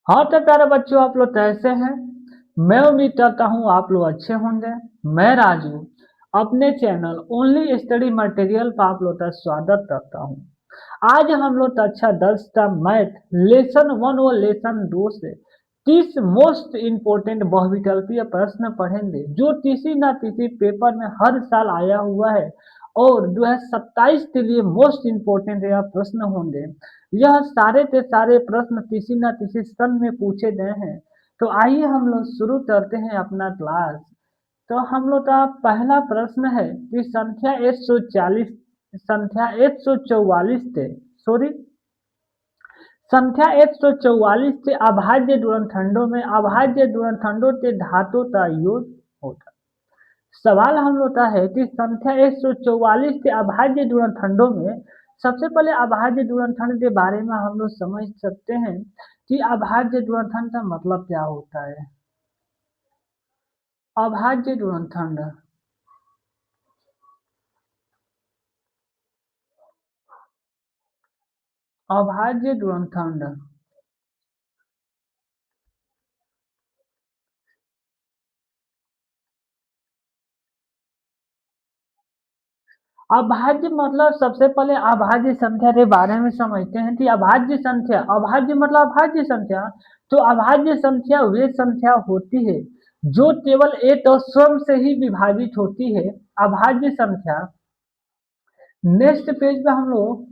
हाँ तो प्यारे बच्चों, आप लोग कैसे हैं? मैं उम्मीद करता हूँ आप लोग अच्छे होंगे। मैं राजू अपने चैनल ओनली स्टडी मटेरियल पर आप लोग का स्वागत करता हूँ। आज हम लोग कक्षा 10 का मैथ लेसन 1 और लेसन 2 से 30 मोस्ट इम्पोर्टेंट बहुविकल्पीय प्रश्न पढ़ेंगे, जो किसी न किसी पेपर में हर साल आया हुआ है और 2027 के लिए मोस्ट इम्पोर्टेंट यह प्रश्न होंगे। यह सारे के सारे प्रश्न किसी न किसी सन में पूछे गए हैं। तो आइए हम लोग शुरू करते हैं अपना क्लास। तो हम लोग का पहला प्रश्न है कि संख्या 144 से सॉरी संख्या 144 से अभाज्य गुणनखंडों में अभाज्य गुणनखंडों के घातों का योग होता है। सवाल हम लोग का है कि संख्या 144 के अभाज्य गुणनखंडों में सबसे पहले अभाज्य गुणनखंड के बारे में हम लोग समझ सकते हैं कि अभाज्य गुणनखंड का मतलब क्या होता है। अभाज्य गुणनखंड अभाज्य गुणनखंड अभाज्य मतलब सबसे पहले अभाज्य संख्या के बारे में समझते हैं कि अभाज्य संख्या, अभाज्य मतलब अभाज्य संख्या। तो अभाज्य संख्या वे संख्या होती है जो केवल एक और स्वयं से ही विभाजित होती है। अभाज्य संख्या। नेक्स्ट पेज पे हम लोग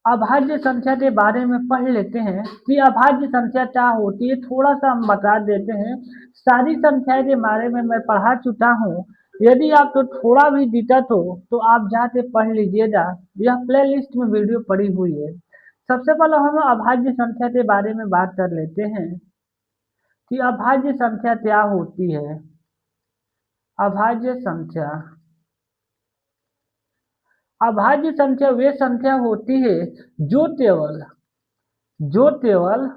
अभाज्य संख्या के बारे में पढ़ लेते हैं कि अभाज्य संख्या क्या होती है। थोड़ा सा हम बता देते हैं। सारी संख्याएं के बारे में मैं पढ़ा चुका हूँ। यदि आपको थोड़ा भी दिक्कत हो तो आप जाके पढ़ लीजिएगा। यह प्ले लिस्ट में वीडियो पड़ी हुई है। सबसे पहले हम अभाज्य संख्या के बारे में बात कर लेते हैं कि अभाज्य संख्या क्या होती है। अभाज्य संख्या अभाज्य संख्या वे संख्या होती है जो केवल जो केवल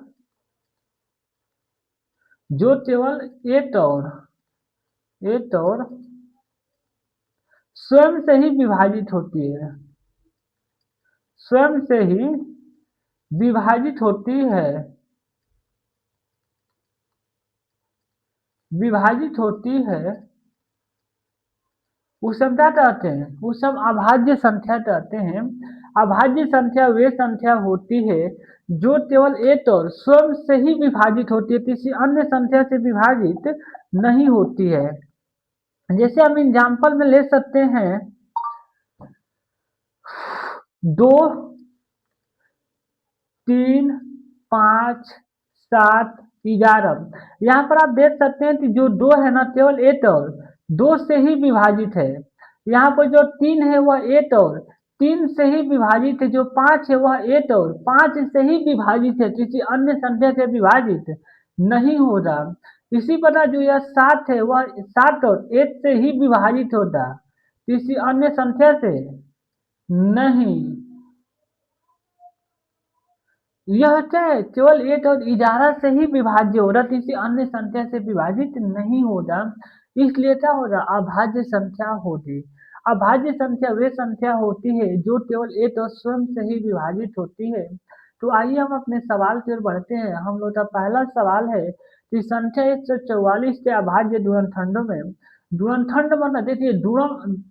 जो केवल एक और स्वयं से ही विभाजित होती है। स्वयं से ही विभाजित होती है। विभाजित होती है। वो सब क्या कहते हैं? वो सब अभाज्य संख्या कहते हैं। अभाज्य संख्या वे संख्या होती है जो केवल एक और स्वयं से ही विभाजित होती है, किसी अन्य संख्या से विभाजित नहीं होती है। जैसे हम एग्जाम्पल में ले सकते हैं 2, 3, 5, 7, 11। यहाँ पर आप देख सकते हैं कि जो 2 है ना केवल एक और 2 से ही विभाजित है। यहाँ पर जो 3 है वह एक और 3 से ही विभाजित है। जो 5 है वह एक और 5 से ही विभाजित है, किसी अन्य संख्या से विभाजित नहीं होगा। इसी प्रकार जो यह 7 है वह 7 और 1 से ही विभाजित होगा, किसी अन्य संख्या से नहीं। यह क्या है? केवल 1 और 11 से ही विभाज्य हो रहा, किसी अन्य संख्या से विभाजित नहीं होगा। इसलिए क्या होगा? अभाज्य संख्या होगी। अभाज्य संख्या वे संख्या होती है जो केवल एक और स्वयं से ही विभाजित होती है। तो आइए हम अपने सवाल की ओर बढ़ते हैं। हम लोग का पहला सवाल है कि संख्या 144 के अभाज्य गुणनखंडों में, गुणनखंड मतलब देखिए गुणन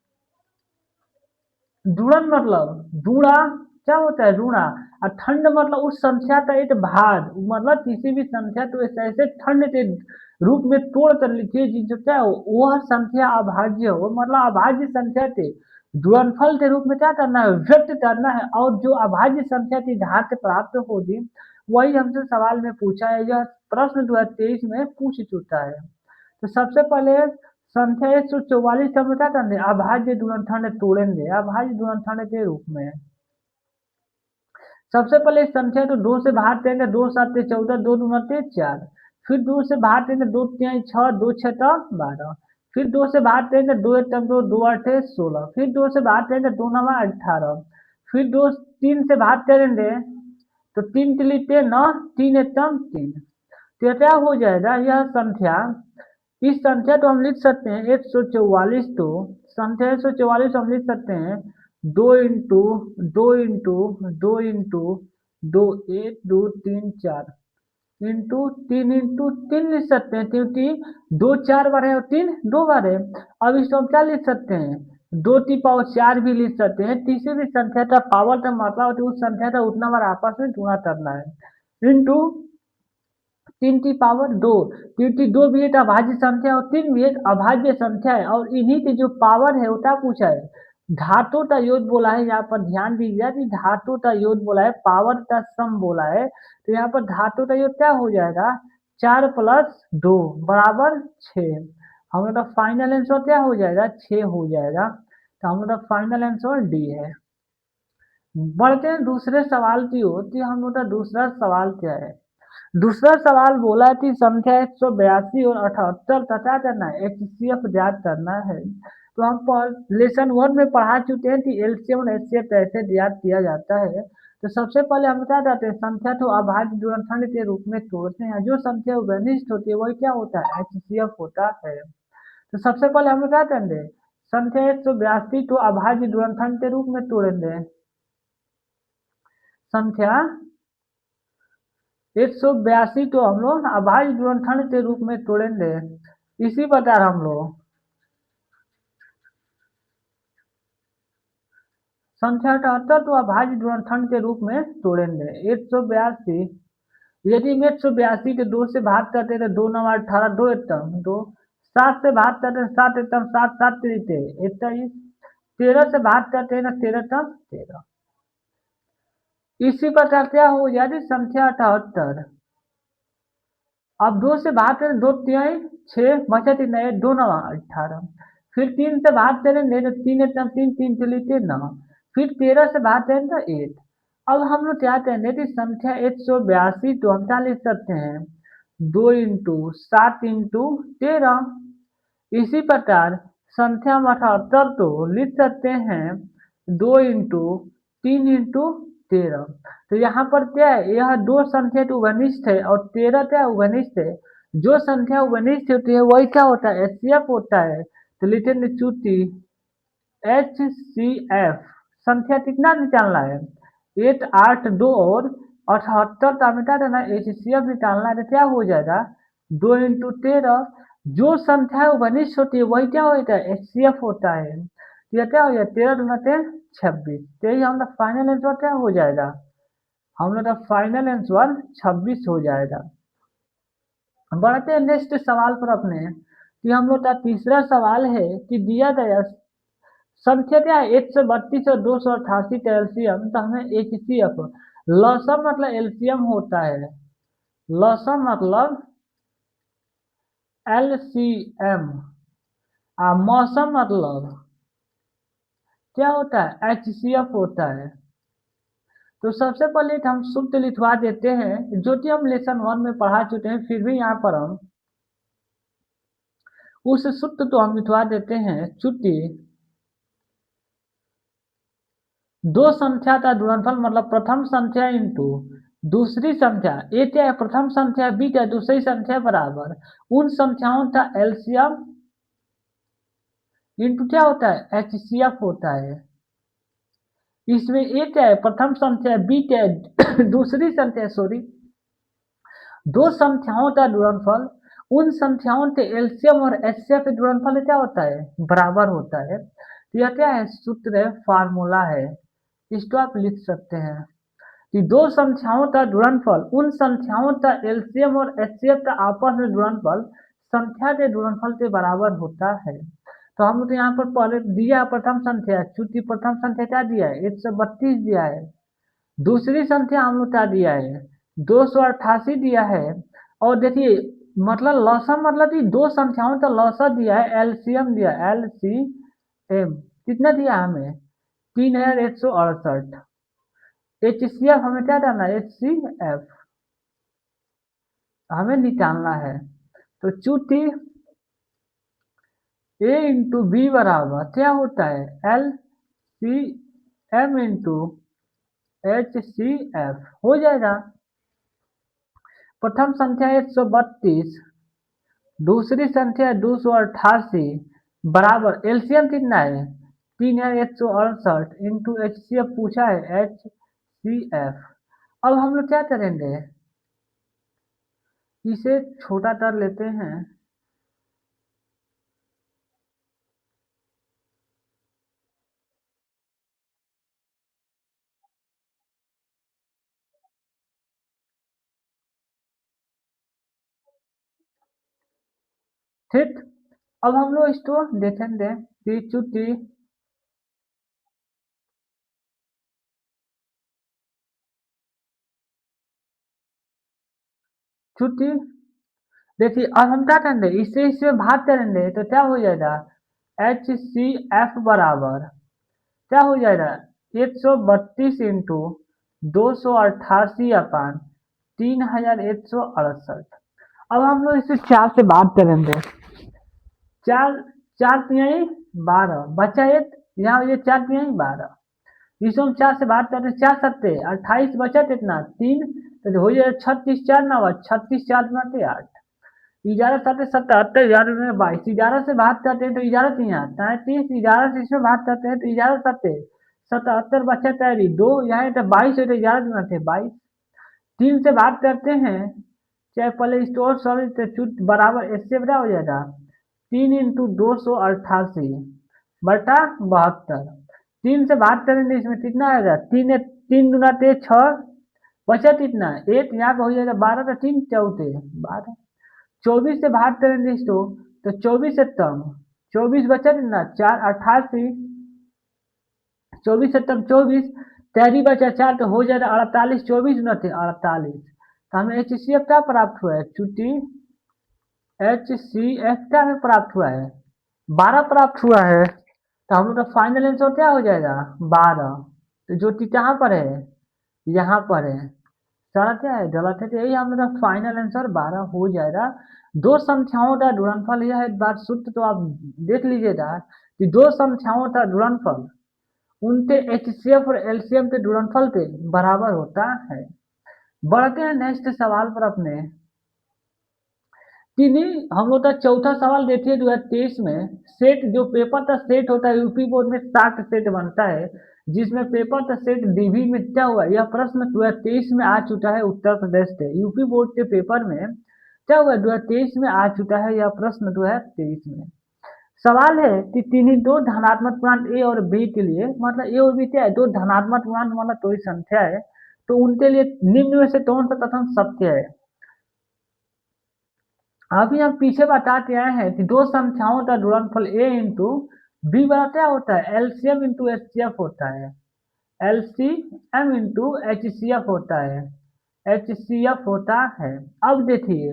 मतलब गुणा क्या होता है? गुणा। और खंड मतलब उस संख्या का एक भाग, मतलब किसी भी संख्या को ऐसे खंड के रूप में तोड़ कर लिखिए जो क्या हो वह संख्या अभाज्य हो। मतलब अभाज्य संख्या के गुणनफल के रूप में क्या करना है? व्यक्त करना है। और जो अभाज्य संख्या की घात प्राप्त होगी वही हमसे सवाल में पूछा है। यह प्रश्न 2023 में पूछ चुका है। तो सबसे पहले संख्या 144 का हम क्या करेंगे? अभाज्य गुणनखंड तोड़ेंगे अभाज्य गुणनखंड के रूप में। सबसे पहले इस संख्या को 2 से भाग देंगे। 2 7 14, 2 दूना 4। फिर 2 से भाग देंगे। 2 3 6, 2 6 12। फिर 2 से भाग देंगे। 2 1 2, 2 8 16। फिर 2 से भाग देंगे। 2 9 18। फिर 2 3 से भाग करेंगे तो 3 के लिए 3 9, 3 1 3। तो क्या हो जाएगा? यह संख्या, इस संख्या को हम लिख सकते हैं 144। तो संख्या 144 हम लिख सकते हैं 2 इंटू 2 इंटू 2 इंटू 2 1 2 3 4। इंटू तीन लिख सकते हैं, क्योंकि दो चार बार है और तीन दो बार है। अब इसको हम क्या लिख सकते हैं, दो की पावर चार भी लिख सकते हैं। किसी भी संख्या का पावर का मतलब होता है उस संख्या का उतना बार आपस में गुणा करना है। इंटू तीन की पावर दो, क्योंकि दो भी एक अभाज्य संख्या और तीन भी एक अभाज्य संख्या है, और इन्हीं की जो पावर है वो क्या पूछा है, घातों का योग बोला है। यहाँ पर ध्यान दीजिए कि घातों का योग बोला है, पावर का सम बोला है। तो यहाँ पर घातों का योग क्या हो जाएगा, चार प्लस दो बराबर छः। हम लोग का फाइनल आंसर क्या हो जाएगा, छः हो जाएगा। तो हम लोग का फाइनल आंसर डी है। बढ़ते हैं दूसरे सवाल की ओर कि हम लोग का दूसरा सवाल क्या है। दूसरा सवाल बोला कि संख्या 182 और 78 का क्या करना है, एचसीएफ ज्ञात करना है। तो हम लेसन वन में पढ़ा चुके हैं कि एलसीएम और एचसीएफ कैसे ज्ञात किया जाता है। तो सबसे पहले हम क्या करते हैं, संख्या को अभाज्य गुणनखंड के रूप में तोड़ते हैं। जो संख्या घनिष्ठ होती है वही क्या होता है, एचसीएफ होता है। तो सबसे पहले हम क्या करेंगे, संख्या 182 को अभाज्य गुणनखंड के रूप में तोड़ेंगे। संख्या 182 को हम लोग अभाज्य गुणनखंड के रूप में तोड़ेंगे। इसी प्रकार हम लोग संख्या 78 को अभाज्य गुणनखंड के रूप में तोड़ेंगे। 182, यदि हम 182 के दो से भाग करते तो दो नौ 18, दो एकम दो, सात से भाग करते सात एकम सात, सात तरीके 21, 13 से भाग करते हैं ना 13 कम 13। इसी प्रकार क्या हो जाती संख्या 78, अब दो से भाग करें दो तिहाई छः, बचा तीन नए दो नवा 18, फिर तीन से भाग करेंगे तो तीन एकदम तीन, तीन चलिए तीन नौ, फिर 13 से भाग करें तो 8। अब हम लोग क्या करेंगे कि संख्या 182 तो हम क्या लिख सकते हैं, दो इंटू सात इंटू 13। इसी प्रकार संख्या 78 तो लिख सकते हैं दो इंटू तीन इंटू 13। तो यहाँ पर क्या है, यह दो संख्या तो घनिष्ठ है और 13 क्या घनिष्ठ है। जो संख्या घनिष्ठ होती है वही क्या होता है, एचसीएफ होता है। तो लिखेंगे चूंकि एचसीएफ संख्या कितना निकालना है, एक आठ दो और 78 का मिटा देना, एचसीएफ निकालना है। तो क्या हो जाएगा, दो इंटू 13। जो संख्या घनिष्ठ होती है वही क्या होता है, एचसीएफ होता है। तो यह क्या हो जाएगा, 13 दूना 26। तो यही हम लोग फाइनल आंसर क्या हो जाएगा, हम लोग का फाइनल आंसर 26 हो जाएगा। बढ़ते हैं नेक्स्ट सवाल पर अपने, कि हम लोग का तीसरा सवाल है कि दिया गया संख्या क्या है 132 और 288 का एलसीएम, तो हमें एचसीएफ, लसम मतलब एलसीएम होता है, लसम मतलब एलसीएम, मौसम मतलब क्या होता है, एचसीएफ होता है। तो सबसे पहले हम सूत्र लिखवा देते हैं जो कि हम लेसन वन में पढ़ा चुके हैं, फिर भी यहाँ पर हम उस सूत्र तो हम लिखवा देते हैं। चूंकि दो संख्या का गुणनफल मतलब प्रथम संख्या इंटू दूसरी संख्या, ए क्या है प्रथम संख्या, बी क्या है दूसरी संख्या, बराबर उन संख्याओं का एलसीएम इंटू क्या होता है, एचसीएफ होता है। इसमें ए क्या है प्रथम संख्या, बी क्या है दूसरी संख्या, सॉरी, दो संख्याओं का गुणनफल उन संख्याओं के एलसीएम और एचसीएफ के गुणनफल क्या होता है, बराबर होता है। तो यह क्या है, सूत्र है, फार्मूला है। इसको आप लिख सकते हैं कि दो संख्याओं का गुणनफल उन संख्याओं का एलसीएम और एचसीएफ का आपस में गुणनफल संख्या के गुणनफल के बराबर होता है। तो हम तो यहाँ पर पहले दिया प्रथम संख्या, चूंकि प्रथम संख्या क्या दिया है 132 दिया है, दूसरी संख्या हम लोग क्या दिया है 288 दिया है, और देखिए मतलब लसम मतलब कि दो संख्याओं का लौसम दिया है, एलसीएम दिया एलसीएम कितना दिया हमें 3168। एचसीएफ हमें क्या करना है, एचसीएफ हमें निकालना है। तो चूंकि ए इंटू बी बराबर क्या होता है, L C M into H C F हो जाएगा। प्रथम संख्या 132, दूसरी संख्या 288, बराबर एलसीएम कितना है 3168 इंटू एच सी एफ पूछा है एच सी एफ। अब हम लोग क्या करेंगे, इसे छोटा कर लेते हैं। ठीक। अब हम लोग इसको देखेंगे कि चूंकि चूंकि देखिए अब हम क्या करेंगे, इससे इससे भाग करेंगे तो क्या हो जाएगा, एच सी एफ बराबर क्या हो जाएगा, 132 इंटू 288 3168। अब हम लोग इसे चार से बात करेंगे। चार, चार तिहाई 12 बचा एक, यहाँ ये चार तिहाई 12, इसको हम चार से बात करते हैं, चार सत्ते 28 बचा कितना 3, तो हो जाएगा 36 4 9 36 4 बनाते 8, 11 7 77 11 22 11 से बात करते हैं तो 11 तिहाई 33, 11 से इसमें बात करते हैं तो 11 7 77 बचा तैयारी 2, यहाँ तो 22 है तो 11 बनाते 22, 3 से बात करते हैं, चाहे पहले स्टोर सॉरी तो चुट बराबर इससे बड़ा हो जाएगा 3 इंटू 288 बटा 72, 3 से बात करेंगे इसमें कितना आएगा, 3 6 बचा कितना एक, यहाँ पे हो जाएगा 12 तो 3 चौथे 12, 24 से बात करेंगे इसको तो 24 से कम 24 बचा कितना 4 88, 24 से कम 24, तैयारी बचा 4 तो हो जाएगा 48, 24 न थे 48, तो हमें एच सी एफ क्या प्राप्त हुआ है, चूंकि एच सी एफ क्या हमें प्राप्त हुआ है 12 प्राप्त हुआ है, तो हम लोग का फाइनल आंसर क्या हो जाएगा 12, तो जो कि कहाँ पर है, यहाँ पर है, सारा क्या है गलत है, तो यही हम लोग का फाइनल आंसर 12 हो जाएगा। दो संख्याओं का गुणनफल यह है, एक बार सूत्र तो आप देख लीजिएगा कि दो संख्याओं का गुणनफल उनके एचसीएफ और एलसीएम के गुणनफल के बराबर होता है। बढ़ते हैं नेक्स्ट सवाल पर अपने कि नहीं, हम लोग का चौथा सवाल देखिए 2023 में सेट जो पेपर का सेट होता है यूपी बोर्ड में 60 सेट बनता है, जिसमें पेपर का सेट डीवी में क्या हुआ, यह प्रश्न 2023 में आ चुका है उत्तर प्रदेश से यूपी बोर्ड के पेपर में क्या हुआ 2023 में आ चुका है यह प्रश्न 2023 में। सवाल है कि किन्हीं दो धनात्मक पूर्णांक ए और बी के लिए, मतलब ए और बी क्या है, दो धनात्मक पूर्णांक मतलब कोई संख्या है, तो उनके लिए निम्न में से कौन सा कथन सत्य है। अभी हम पीछे बताते आए हैं कि दो संख्याओं का गुणनफल a इंटू बी बराबर क्या होता है, LCM into H C F होता है, LCM into H C F होता है, एच सी एफ होता है। अब देखिए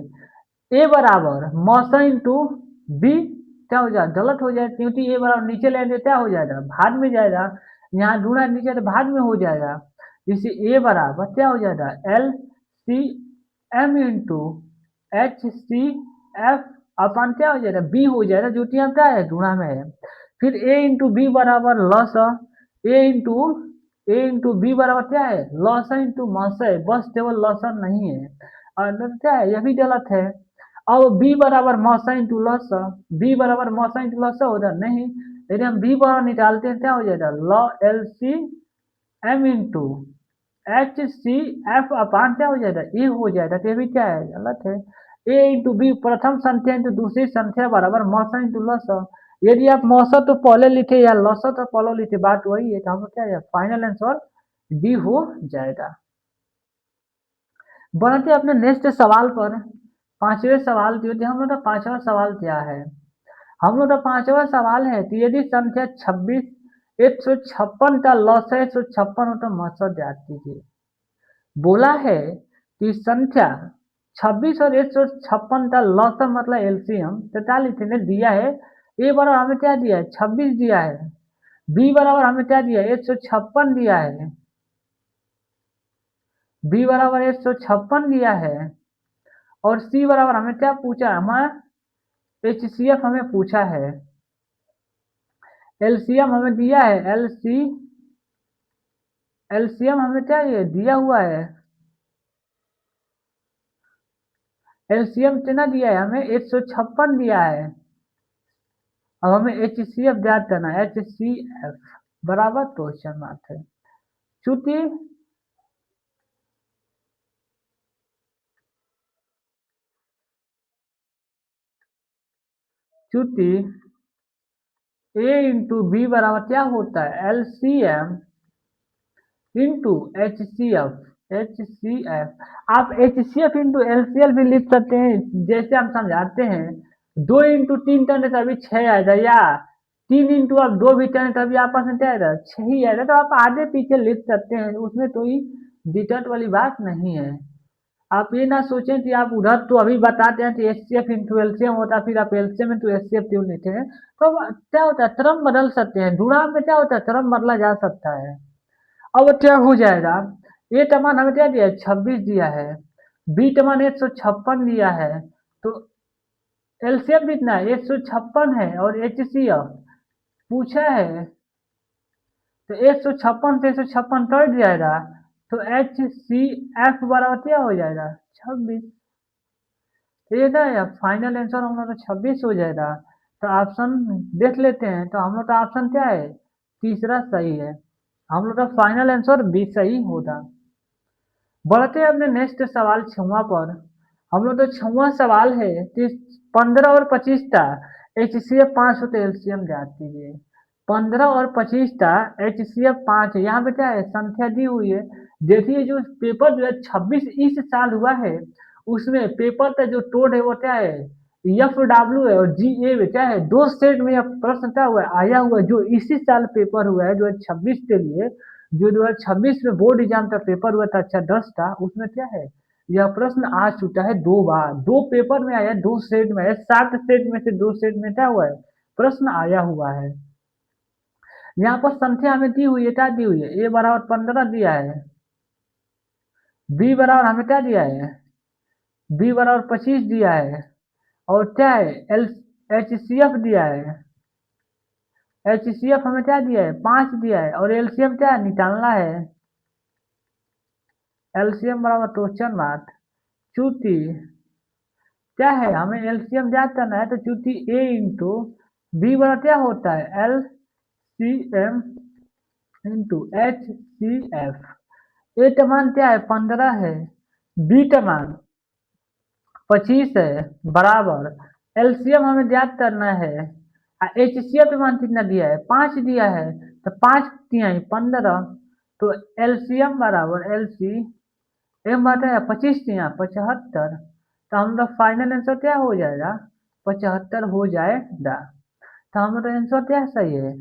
ए बराबर मौसा इंटू बी क्या हो जाएगा, गलत हो जाएगा, क्योंकि ए बराबर नीचे लेंगे क्या हो जाएगा भाग में जाएगा, यहाँ गुणा नीचे तो भाग में हो जाएगा, इसे ए बराबर क्या हो जाएगा L C M into H C F अपन क्या हो जाएगा बी हो जाएगा, जो कि यहाँ क्या है गुणा में है, फिर ए इंटू बी बराबर लॉस, ए इंटू ए इंटू बी बराबर क्या है लॉस इंटू मस है, बस केवल लॉस नहीं है, और क्या है यह भी गलत है। अब बी बराबर मौसा इंटू लॉस, बी बराबर मौसा इंटू लॉस हो जाए नहीं, यदि हम बी बराबर निकालते हैं क्या हो जाएगा लॉ L C M into H C F अपान क्या हो जाएगा ए हो जाएगा, तो ये भी क्या है गलत है। ए इंटू बी प्रथम संख्या इंटू दूसरी संख्या बराबर मौसा इंटू लॉस, यदि आप मौसा तो पहले लिखे या लॉस तो पहले लिखे बात वही है, तो हम क्या है फाइनल आंसर डी हो जाएगा। बढ़ते अपने नेक्स्ट सवाल पर, पांचवें सवाल की ओर। हम लोग का पांचवा सवाल क्या है, हम लोग का पांचवा सवाल है कि यदि संख्या 26 156 का लॉस है 156 हो तो मकसद याद कीजिए। बोला है कि संख्या 26 और 156 का लॉस मतलब एलसीएम 43 ने दिया है, ए बराबर हमें क्या दिया है 26 दिया है, बी बराबर हमें क्या दिया है 156 दिया है, बी बराबर 156 दिया है, और सी बराबर हमें क्या पूछा, हमें एच सी एफ हमें पूछा है, एलसीएम हमें दिया है, एलसीएम हमें क्या ये दिया हुआ है, एलसीएम कितना दिया है हमें 156 दिया है। अब हमें एच सी एफ याद करना है, एच सी एफ बराबर क्वेश्चन मार्क है, चूंकि चूंकि ए इंटू बी बराबर क्या होता है, LCM into H C F. आप H C F into L C L भी लिख सकते हैं, जैसे हम समझाते हैं। 2 इंटू 3 करने तभी 6 आएगा, या 3 इंटू आप 2 भी करें तभी आपस में क्या आएगा, 6 ही आएगा। तो आप आगे पीछे लिख सकते हैं, उसमें कोई दिक्कत वाली बात नहीं है। आप ये ना सोचें कि आप उधर तो अभी बताते हैं कि H C F into LCM होता है, फिर आप LCM into H C F क्यों लेते हैं। तो क्या होता है, क्रम बदल सकते हैं, जुड़ाव में क्या होता है, क्रम बदला जा सकता है। अब क्या हो जाएगा, ए का मान हमें क्या दिया है, 26 दिया है। बी का मान 156 दिया है। तो एलसीएम कितना है, 156 है, और एच सी एफ पूछा है, तो 156 से 156 कट जाएगा। तो एच सी एफ बराबर क्या हो जाएगा, 26। ठीक है, या फाइनल आंसर हम लोग का 26 हो जाएगा। तो ऑप्शन देख लेते हैं, तो हम लोग का ऑप्शन क्या है, तीसरा सही है। हम लोग का फाइनल आंसर बी सही होगा। बढ़ते हैं अपने नेक्स्ट सवाल 6वां पर। हम लोग तो 6वां सवाल है कि 15 और 25 का एच सी एफ 5 होते एलसीएम ज्ञात कीजिए। 15 और 25 का एच सी एफ 5 है, यहाँ पे क्या है, संख्या दी हुई है। देखिए जो पेपर जो है 26 इस साल हुआ है, उसमें पेपर का जो टोड है वो क्या है, एफ डब्ल्यू है, और जी ए क्या है, दो सेट में यह प्रश्न क्या हुआ है, आया हुआ है, जो इसी साल पेपर हुआ है 2026 के लिए। जो 2026 में बोर्ड एग्जाम का पेपर हुआ था, अच्छा 10 का, उसमें क्या है, यह प्रश्न आ चुका है 2 बार, 2 पेपर में आया, 2 सेट में आया, 7 सेट में से 2 सेट में क्या हुआ है, प्रश्न आया हुआ है। यहाँ पर संख्या हमें दी हुई है, क्या दी हुई है, ए बराबर 15 दिया है, बी बराबर हमें क्या दिया है, बी बराबर 25 दिया है, और क्या है, एल एच सी एफ दिया है, एच सी एफ हमें क्या दिया है, 5 दिया है, और एलसीएम क्या है, निकालना है। एलसीएम बराबर क्वेश्चन मार्क, चूंकि क्या है, हमें एलसीएम ज्ञात करना है, तो चूंकि ए इंटू बी बराबर क्या होता है, L C M into H C F. A का मान क्या है, 15 है, बी का मान 25 है, बराबर एलसीएम हमें ज्ञात करना है। एच सी एफ मान कितना दिया है, 5 दिया है, तो 5 दिया है 15। तो एलसीएम बराबर एल सी एम आता है 25 दिया 75। तो हम लोग फाइनल आंसर क्या हो जाएगा, 75 हो जाएगा। तो हम लोग आंसर क्या सही है,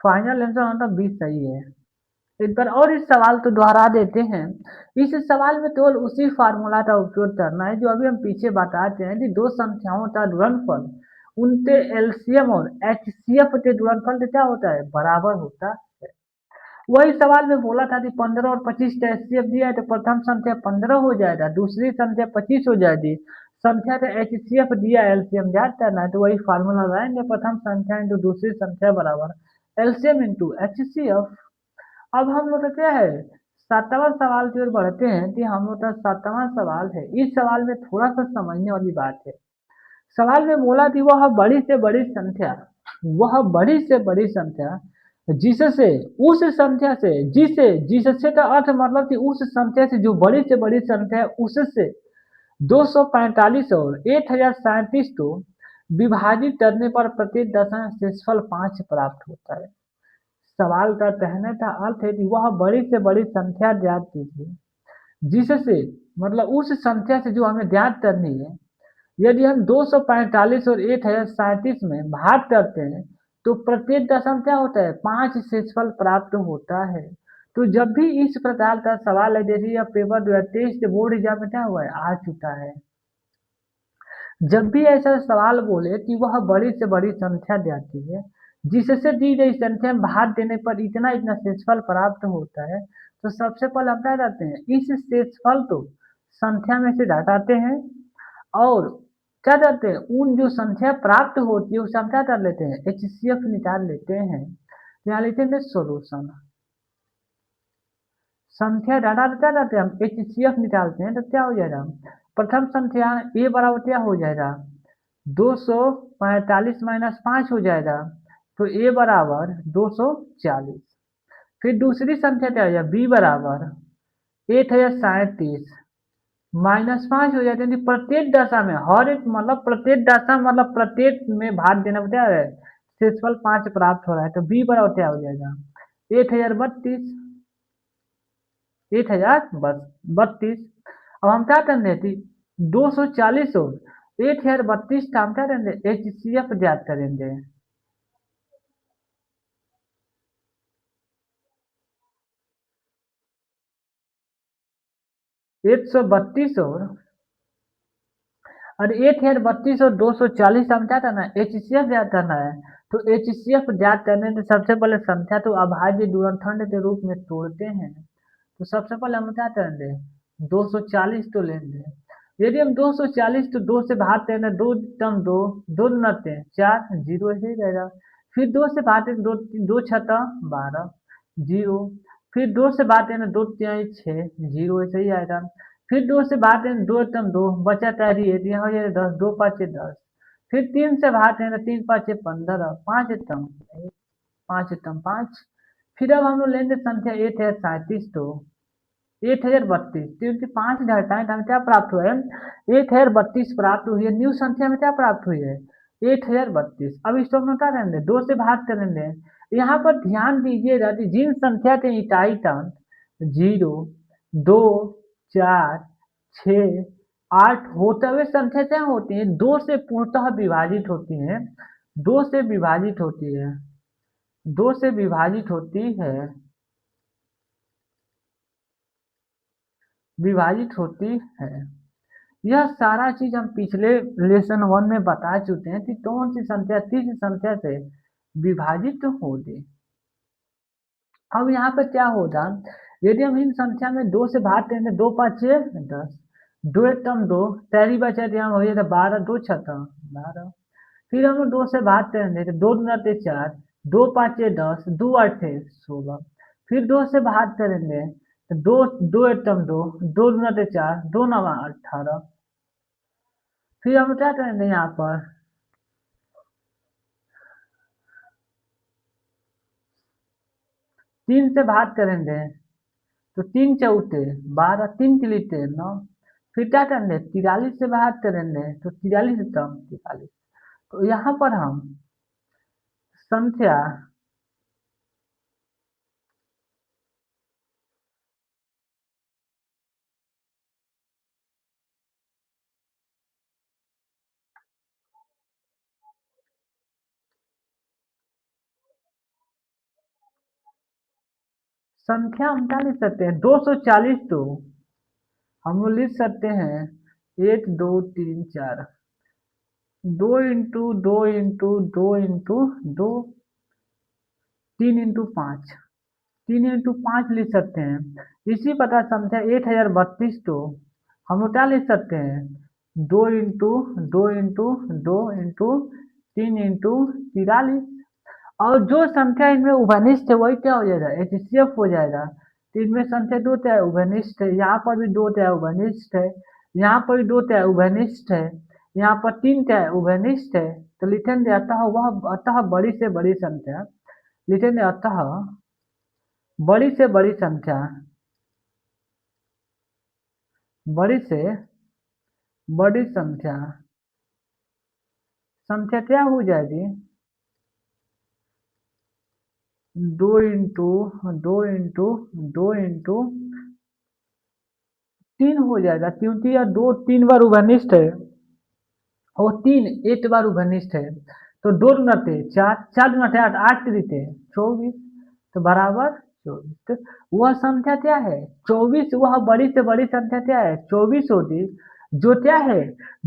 फाइनल आंसर हमारा बी सही है। एक बार और इस सवाल को दोहरा देते हैं। इस सवाल में केवल उसी फार्मूला का उपयोग करना है जो अभी हम पीछे बताते हैं कि दो संख्याओं का गुणनफल उनके एलसीएम और एचसीएफ के गुणनफल से क्या होता है, बराबर होता है। वही सवाल में बोला था कि 15 और 25 का एचसीएफ दिया है, तो प्रथम संख्या 15 हो जाएगा, दूसरी संख्या 25 हो जाएगी। संख्या का एचसीएफ दिया, एलसीएम ज्ञात करना है, तो वही फार्मूला लगाएंगे, प्रथम संख्या इंटू दूसरी संख्या बराबर एलसीएम इंटू एचसीएफ। अब हम लोग का क्या है, 7वां सवाल की ओर बढ़ते हैं कि हम लोग का 7वां सवाल है। इस सवाल में थोड़ा सा समझने वाली बात है। सवाल में बोला कि वह बड़ी से बड़ी संख्या, वह बड़ी से बड़ी संख्या जिससे उस संख्या से, जिससे का अर्थ मतलब कि उस संख्या से जो बड़ी से बड़ी संख्या है उससे 245 और 1037 को विभाजित करने पर प्रत्येक दशमलव शेषफल 5 प्राप्त होता है। सवाल का कहने का अर्थ है कि वह बड़ी से बड़ी संख्या ज्ञात कीजिए जिससे, मतलब उस संख्या से जो हमें ज्ञात करनी है, यदि हम 245 और 1037 में भाग करते हैं तो प्रत्येक दशमलव क्या होता है, 5 शेषफल प्राप्त होता है। तो जब भी इस प्रकार का सवाल है, जैसे यह पेपर 2023 के बोर्ड एग्जाम में क्या हुआ है, आ चुका है। जब भी ऐसा सवाल बोले कि वह बड़ी से बड़ी संख्या जाती है जिससे दी गई संख्या में भाग देने पर इतना इतना शेषफल प्राप्त होता है, तो सबसे पहले हम क्या करते हैं, इस शेषफल को संख्या में से घटाते हैं, और क्या करते हैं, उन जो संख्या प्राप्त होती है उसे हम क्या कर लेते हैं, एचसीएफ निकाल लेते हैं। यहाँ लिखते हैं सोल्यूशन, संख्या डाटा तो क्या करते हैं, हम एचसीएफ निकालते हैं, तो क्या हो जाएगा, प्रथम संख्या ए बराबर क्या हो जाएगा, 245 माइनस 5 हो जाएगा, तो ए बराबर 240। फिर दूसरी संख्या क्या हो जाएगा, बी बराबर 1037, -5 हो जाते हैं, तो प्रत्येक दशा में हर एक मतलब प्रत्येक दशा मतलब प्रत्येक में भाग देना क्या है, शेषफल 5 प्राप्त हो रहा है, तो बी बराबर क्या हो जाएगा 1032, 1032। अब हम क्या करते थे 240 और 1032 का हम क्या करेंगे HCF ज्ञात करेंगे। 132 और 1032 और 240 हम क्या करना है HCF ज्ञात करना है। तो HCF ज्ञात करने से सबसे पहले संख्या तो अभाज्य गुणनखंड के रूप में तोड़ते हैं। तो सबसे पहले हम क्या करेंगे 240 तो लेंगे। यदि हम 240 तो 2 से भाग देंगे, दो कम दो, दो नते 4, जीरो ऐसे ही रहेगा। फिर 2 से भाग देंगे, दो दो छता 12, जीरो। फिर 2 से भाग देंगे, दो तिहाई 6, जीरो ऐसे ही आएगा। फिर 2 से भाग देंगे, दो कम दो, बचा तैयारी है, यहाँ हो जाएगा 10, दो पाँचे 10। फिर 3 से भाग देंगे, 3 पाँचे 15, पाँच एकम 5। फिर अब हम लोग लेंगे संख्या 8 है 37, तो 1032, क्योंकि 5 घटाएं तो हमें क्या प्राप्त हुआ है 1032 प्राप्त हुई है। न्यू संख्या में क्या प्राप्त हुई है 1032। अब इसको हम क्या करेंगे 2 से भाग करेंगे। यहाँ पर ध्यान दीजिएगा कि जिन संख्या के इकाई अंक 0, 2, 4, 6, 8 होते हुए संख्या क्या होती है 2 से पूर्णतः विभाजित होती है, 2 से विभाजित होती है, 2 से विभाजित होती है, विभाजित होती है। यह सारा चीज हम पिछले लेसन 1 में बता चुके हैं कि कौन सी संख्या किस संख्या से विभाजित होगी। अब यहाँ पर क्या होगा यदि हम इन संख्या में 2 से भाग करेंगे, 2 पाँचे 10, दो एकम दो, तैयारी बचा यहाँ हो जाएगा 12, दो छता 12। फिर हम 2 से भाग करेंगे तो 2 दूना 4, दो पाँचे 10, दो आठे 16। फिर 2 से भाग करेंगे तो दो दो एकम दो, दो दूना 4, दो नवा 18। फिर हम क्या करेंगे यहाँ पर 3 से भाग करेंगे तो 3 चौथे 12, 3 तिलीते 9। फिर क्या करेंगे 43 से भाग करेंगे तो 43 कम 43। तो यहाँ पर हम संख्या संख्या हम क्या लिख सकते हैं 240, तो हम लोग लिख सकते हैं 1 2 3 4, 2 into 2 into 2 into 2, 3 into 5, 3 into 5 लिख सकते हैं। इसी प्रकार संख्या 1032 तो हम लोग क्या लिख सकते हैं 2 इंटू 2 इंटू 2 इंटू 3 इंटू 43। और जो संख्या इनमें उभयनिष्ठ है वही क्या हो जाएगा HCF हो जाएगा। तो इनमें संख्या दो क्या है उभयनिष्ठ है, यहाँ पर भी दो क्या है उभयनिष्ठ है, यहाँ पर भी दो क्या है उभयनिष्ठ है, यहाँ पर 3 क्या है उभयनिष्ठ है। तो लिखेंगे अतः बड़ी से बड़ी संख्या, लिखेंगे अतः बड़ी से बड़ी संख्या, बड़ी से बड़ी संख्या, संख्या क्या हो जाएगी 2 इंटू 2 इंटू 2 इंटू 3 हो जाएगा, क्योंकि यह दो 3 बार उभयनिष्ठ है और 3 एक बार उभयनिष्ठ है। तो 2 दूना 4, 4 दूना 8, 8 3 24, तो बराबर 24। तो वह संख्या क्या है 24, वह बड़ी से बड़ी संख्या क्या है 24 होगी, जो क्या है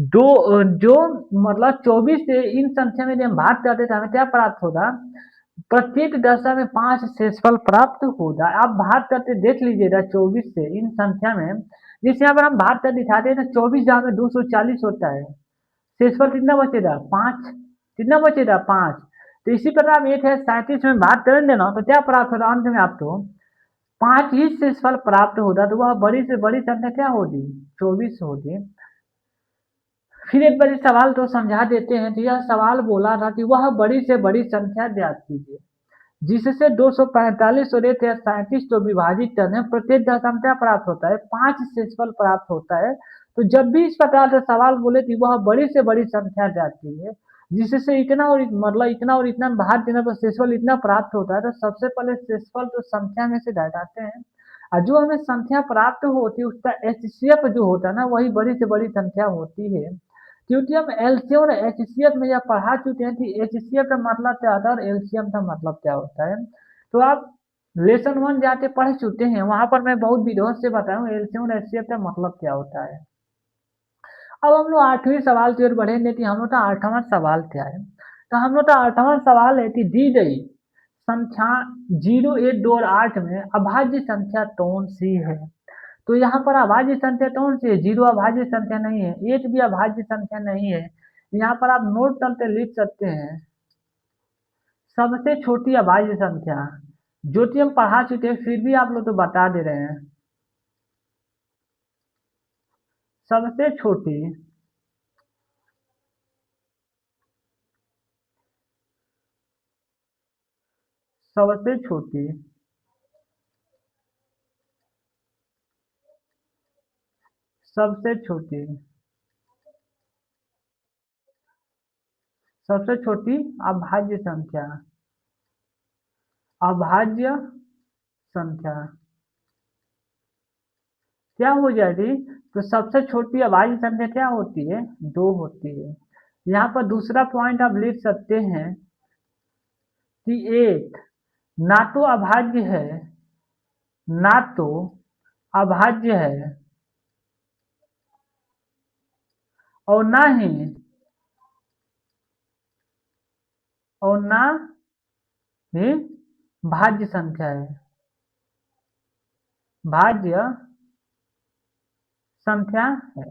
दो जो मतलब 24 से इन संख्या में जब हम भाग करते तो हमें क्या प्राप्त होगा प्रत्येक दशा में 5 शेषफल प्राप्त होगा। आप भाग करके देख लीजिएगा 24 से इन संख्या में, जिस यहाँ पर हम भाग कर दिखाते हैं तो 24 जहाँ में 240 होता है, शेषफल कितना बचेगा 5, कितना बचेगा 5। तो इसी प्रकार आप 1 है 37 में भाग करेंगे ना तो क्या प्राप्त होगा अंत में आपको 5 ही शेषफल प्राप्त होगा। तो वह बड़ी से बड़ी संख्या क्या होगी 24 होगी। फिर एक बार इस सवाल को समझा देते हैं। तो यह सवाल बोला था कि वह बड़ी से बड़ी संख्या ज्ञात कीजिए जिससे 245 और 37 तो विभाजित टन है प्रत्येक दशमलव प्राप्त होता है, 5 शेषफल प्राप्त होता है। तो जब भी इस प्रकार से सवाल बोले कि वह बड़ी से बड़ी संख्या जाती है जिससे इतना और मतलब इतना और इतना भाग देने पर शेषफल इतना प्राप्त होता है, तो सबसे पहले शेषफल तो संख्या में से घटाते हैं और जो हमें संख्या प्राप्त होती है उसका एचसीएफ जो होता है ना वही बड़ी से बड़ी संख्या होती है। क्योंकि हम एलसीएम और एचसीएफ में यह पढ़ा चुके हैं कि एचसीएफ का मतलब क्या होता है और एलसीएम का मतलब क्या होता है। तो आप लेसन वन जाके पढ़ चुके हैं, वहां पर मैं बहुत विरोध से बताऊं एलसीएम और एचसीएफ का मतलब क्या होता है। अब हम लोग 8वीं सवाल की ओर बढ़ेंगे कि हम लोग का 8वां सवाल क्या है। तो हम लोग का 8वां सवाल है कि दी गई संख्या 0, 1, 2 और 8 में अभाज्य संख्या कौन सी है। तो यहाँ पर अभाज्य संख्या कौन सी है, 0 अभाज्य संख्या नहीं है, 1 भी अभाज्य संख्या नहीं है। यहाँ पर आप नोट करके लिख सकते हैं सबसे छोटी अभाज्य संख्या, जो कि हम पढ़ा चुके हैं फिर भी आप लोग तो बता दे रहे हैं। सबसे छोटी सबसे छोटी सबसे छोटी सबसे छोटी अभाज्य संख्या अभाज्य संख्या क्या हो जाएगी। तो सबसे छोटी अभाज्य संख्या क्या होती है, 2 होती है। यहाँ पर दूसरा पॉइंट आप लिख सकते हैं कि 1 ना तो अभाज्य है ना तो अभाज्य है और ना ही और ना ही भाज्य संख्या है, भाज्य संख्या है।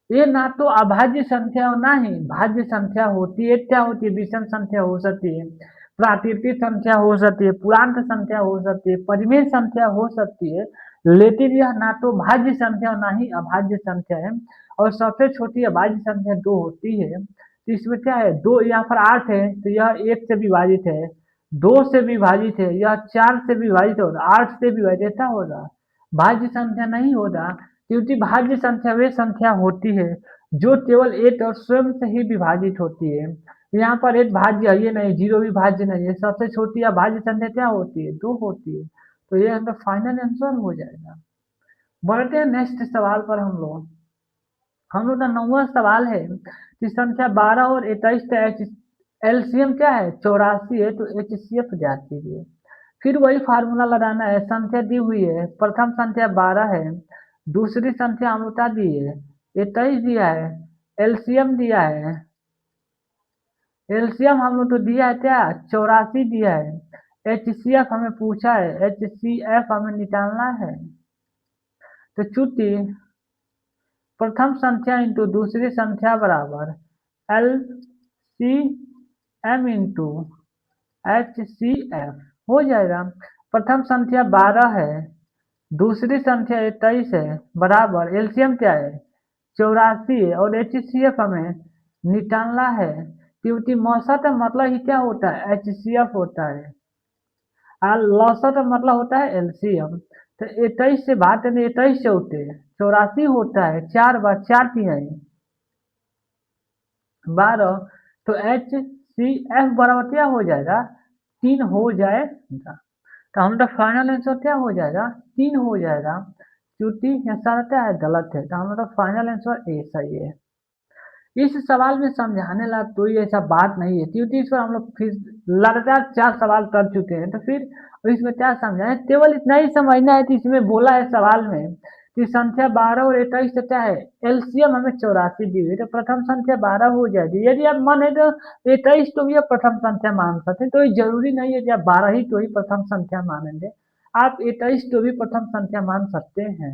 ये ना तो अभाज्य संख्या और ना ही भाज्य संख्या होती है। क्या होती है, विषम संख्या हो सकती है, प्राकृतिक संख्या हो सकती है, पूर्णांक संख्या हो सकती है, परिमेय संख्या हो सकती है, लेकिन यह ना तो भाज्य संख्या और ना ही अभाज्य संख्या है। और सबसे छोटी अभाज्य संख्या 2 होती है। तो इसमें क्या है, 2 यहाँ पर 8 है तो यह 1 से विभाजित है, 2 से विभाजित है, यह 4 से विभाजित होगा, 8 से विभाजित ऐसा होगा, भाज्य संख्या नहीं होगा। क्योंकि भाज्य संख्या वे संख्या होती है जो केवल एक और स्वयं से ही विभाजित होती है। यहाँ पर एक भाज्य है, ये नहीं, 0 भी भाज्य नहीं है। सबसे छोटी या भाज्य संख्या क्या होती है, 2 होती है। तो ये हमारा फाइनल आंसर हो जाएगा। बढ़ते हैं नेक्स्ट सवाल पर हम लोग का 9वां सवाल है कि संख्या 12 और 21 का एलसीएम क्या है, 84 है, तो एचसीएफ ज्ञात कीजिए। फिर वही फार्मूला लगाना है, संख्या दी हुई है, प्रथम संख्या 12 है, दूसरी संख्या अमृता दी है, 21 दिया है, एलसीएम दिया है, एलसीएम हम लोग तो दिया है क्या, 84 दिया है, एचसीएफ हमें पूछा है, एचसीएफ हमें निकालना है। तो चूंकि प्रथम संख्या इंटू दूसरी संख्या बराबर L C M into H C F हो जाएगा। प्रथम संख्या 12 है, दूसरी संख्या 23 है, बराबर एलसीएम क्या है, 84 है, और एचसीएफ हमें निकालना है। क्योंकि मौसा का मतलब ही क्या होता है, एचसीएफ होता है, और लौसा का मतलब होता है एलसीएम। तो 23 से भाग देंगे, 23 चौथे 84 होता है, 4 बार 4 की है 12। तो एच सी एफ बराबर क्या हो जाएगा, 3 हो जाएगा। तो हम लोग फाइनल आंसर क्या हो जाएगा, 3 हो जाएगा। क्योंकि यह सारा क्या है, गलत है। तो हम लोग फाइनल आंसर ए सही है। इस सवाल में समझाने लायक कोई ऐसा बात नहीं है, क्योंकि इस पर हम लोग फिर लगातार 4 सवाल कर चुके हैं। तो फिर इसमें क्या समझाएं, केवल इतना ही समझना है कि इसमें बोला है सवाल में कि संख्या 12 और 21 से क्या है, एलसीएम हमें 84 दी हुई, तो प्रथम संख्या 12 हो जाएगी। यदि आप माने तो 21 तो भी आप प्रथम संख्या मान सकते हैं, तो ये जरूरी नहीं है कि आप 12 ही तो ही प्रथम संख्या मानेंगे, आप 21 तो भी प्रथम संख्या मान सकते हैं।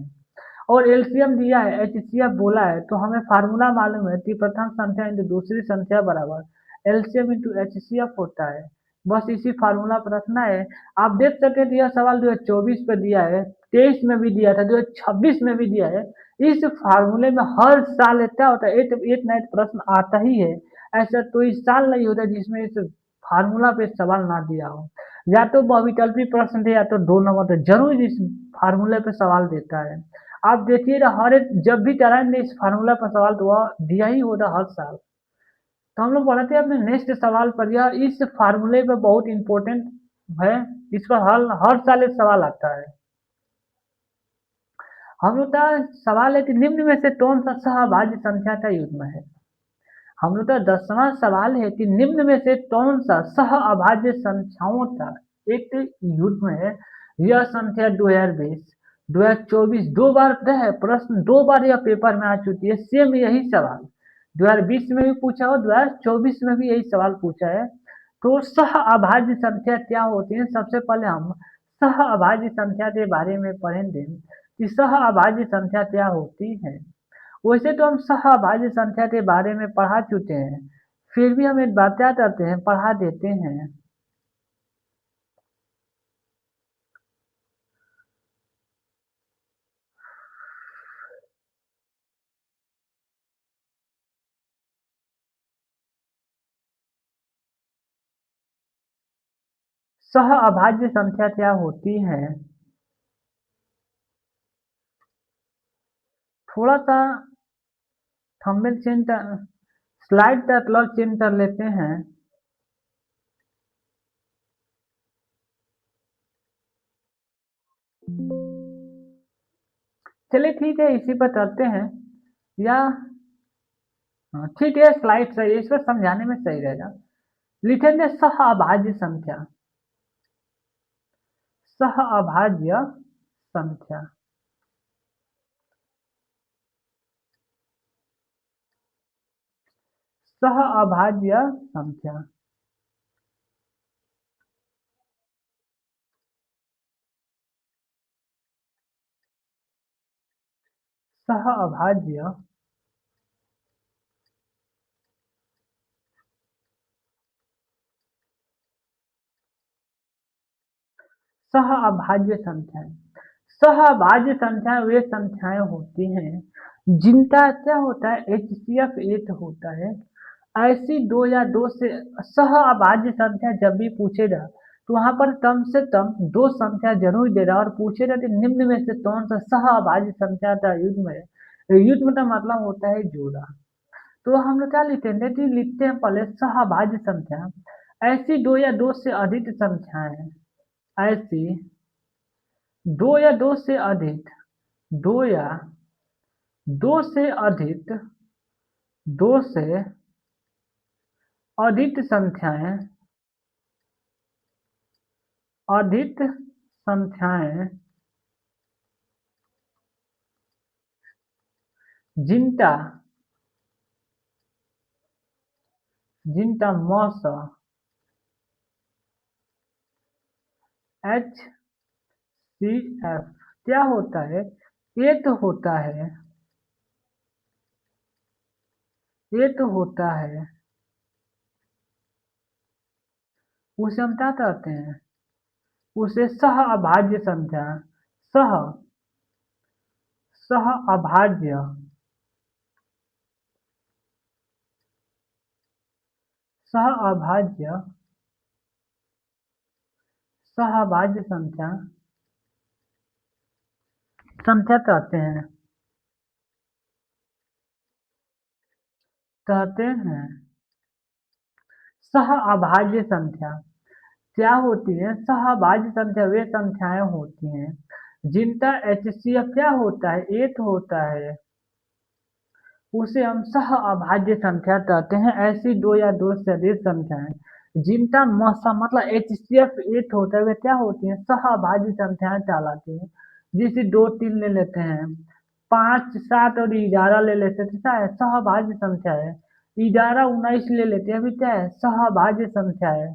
और एलसीएम दिया है, एचसीएफ बोला है, तो हमें फार्मूला मालूम है कि प्रथम संख्या इंटू दूसरी संख्या बराबर एलसीएम इंटू एचसीएफ होता है। बस इसी फार्मूला पर रखना है। आप देख सकते हैं यह सवाल 2024 पे दिया है, 23 में भी दिया था, 2026 में भी दिया है। इस फार्मूले में हर साल क्या होता है, एक एक ना एक प्रश्न आता ही है। ऐसा कोई साल नहीं होता जिसमें इस फार्मूला पे सवाल ना दिया हो, या तो बहुविकल्पी प्रश्न थे या तो 2 नंबर थे, ज़रूर इस फार्मूले पे सवाल देता है। आप देखिएगा हर एक जब भी कराएँगे इस फार्मूला पर सवाल तो वह दिया ही होगा हर साल। तो हम लोग पढ़ते हैं अपने नेक्स्ट सवाल पर, यह इस फार्मूले पे बहुत इम्पोर्टेंट है, इस पर हर साल एक सवाल आता है। हम लोग का सवाल है कि निम्न में से कौन सा सहअभाज्य संख्या का युग्म है? हम लोग का 10वां सवाल है कि निम्न में से कौन सा सहअभाज्य संख्याओं का एक युग्म है? यह संख्या 2020, 2024 दो बार है प्रश्न, दो बार यह पेपर में आ चुकी है, सेम यही सवाल 2020 में भी पूछा और 2024 में भी यही सवाल पूछा है। तो सहअभाज्य संख्या क्या होती है? सबसे पहले हम सहअभाज्य संख्या के बारे में पढ़ेंगे कि सहअभाज्य संख्या क्या होती है। वैसे तो हम सहअभाज्य संख्या के बारे में पढ़ा चुके हैं, फिर भी हम एक बात क्या करते हैं, पढ़ा देते हैं। सहअभाज्य संख्या क्या होती है? थोड़ा सा थंबनेल चेंज कर, स्लाइड का कलर चेंज कर लेते हैं। चलिए ठीक है, इसी पर करते हैं, या हाँ, ठीक है, स्लाइड सही है, इस पर समझाने में सही रहेगा। लिखेंगे सहअभाज्य संख्या, सहअभाज्य संख्या, सहअभाज्य संख्या, सहअभाज्य सहअभाज्य संख्याएं। सहअभाज्य संख्याएं वे संख्याएं होती हैं जिनका क्या होता है, एचसीएफ 8 होता है। ऐसी दो या दो से सहअभाज्य संख्या जब भी पूछेगा तो वहां पर कम से कम दो संख्या जरूर देगा और पूछेगा कि निम्न में से कौन सा सहअभाज्य संख्या का युग्म है। युग्म का मतलब होता है जोड़ा। तो हम लोग क्या लिखते हैं कि लिखते हैं पहले सहअभाज्य संख्या, ऐसी दो या दो से अधिक संख्याएं, ऐसी दो या दो से अधिक, दो या दो से अधिक, दो से अधिक संख्याएं, अधिक संख्याएं जिनका जिनका मौस एच सी एफ क्या होता है, एक होता है, एक होता है, उसे हम क्या कहते हैं, उसे सहअभाज्य संख्या, सह सहअभाज्य, सहअभाज्य, सहअभाज्य संख्या संख्या कहते हैं, कहते हैं। सहअभाज्य संख्या क्या होती है? सहअभाज्य संख्या वे संख्याएं होती हैं जिनका एचसीएफ क्या होता है, 8 होता है, उसे हम सहअभाज्य संख्या कहते हैं। ऐसी दो या दो से अधिक संख्याएं जिनका मौसा मतलब एचसीएफ 8 होता है वे क्या होती हैं, सहअभाज्य संख्याएं कहलाती हैं। जैसे 2 3 ले लेते हैं, 5 7 और 11 ले लेते हैं, तो क्या है, सहअभाज्य संख्या है। 11 19 ले लेते हैं, अभी क्या है, सहअभाज्य संख्या है।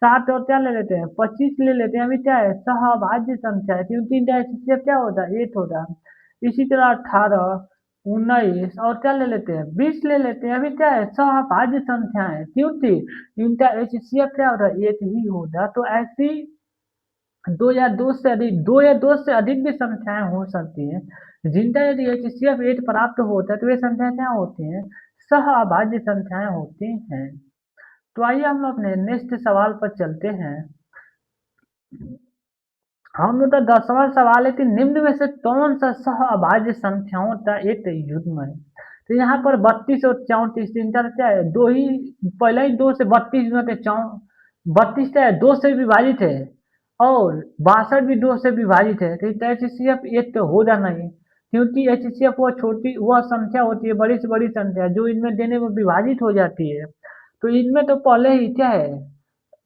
7 और क्या ले लेते हैं, 25 ले लेते हैं, अभी क्या है, सहअभाज्य संख्या है, क्योंकि इनका एचसीएफ क्या होता है, 8 होता है। इसी तरह 18 19 और क्या ले लेते हैं, 20 ले लेते हैं, अभी क्या है, सहअभाज्य संख्या है, क्योंकि इनका एचसीएफ क्या होता है, 8 ही होगा। तो ऐसी दो या दो से अधिक, दो या दो से अधिक भी संख्याएं हो सकती हैं जिनका यदि एचसीएफ 8 प्राप्त होता है तो वे संख्या क्या होती हैं, सहअभाज्य संख्याएं होती हैं। तो आइए हम लोग अपने नेक्स्ट सवाल पर चलते हैं। हम लोग का 10वां सवाल है कि निम्न में से कौन सा सह अभाज्य संख्याओं का एक युग्म है। तो यहाँ पर 32 और 34 इनका क्या है, दो ही, पहले ही 2 से 32 में थे, 32 क्या है 2 से विभाजित है, और 62 भी 2 से विभाजित है। तो इसका HCF एक तो हो जाना ही, क्योंकि HCF वह छोटी वह संख्या होती है, बड़ी से बड़ी संख्या जो इनमें देने में विभाजित हो जाती है। तो इनमें तो पहले ही क्या है,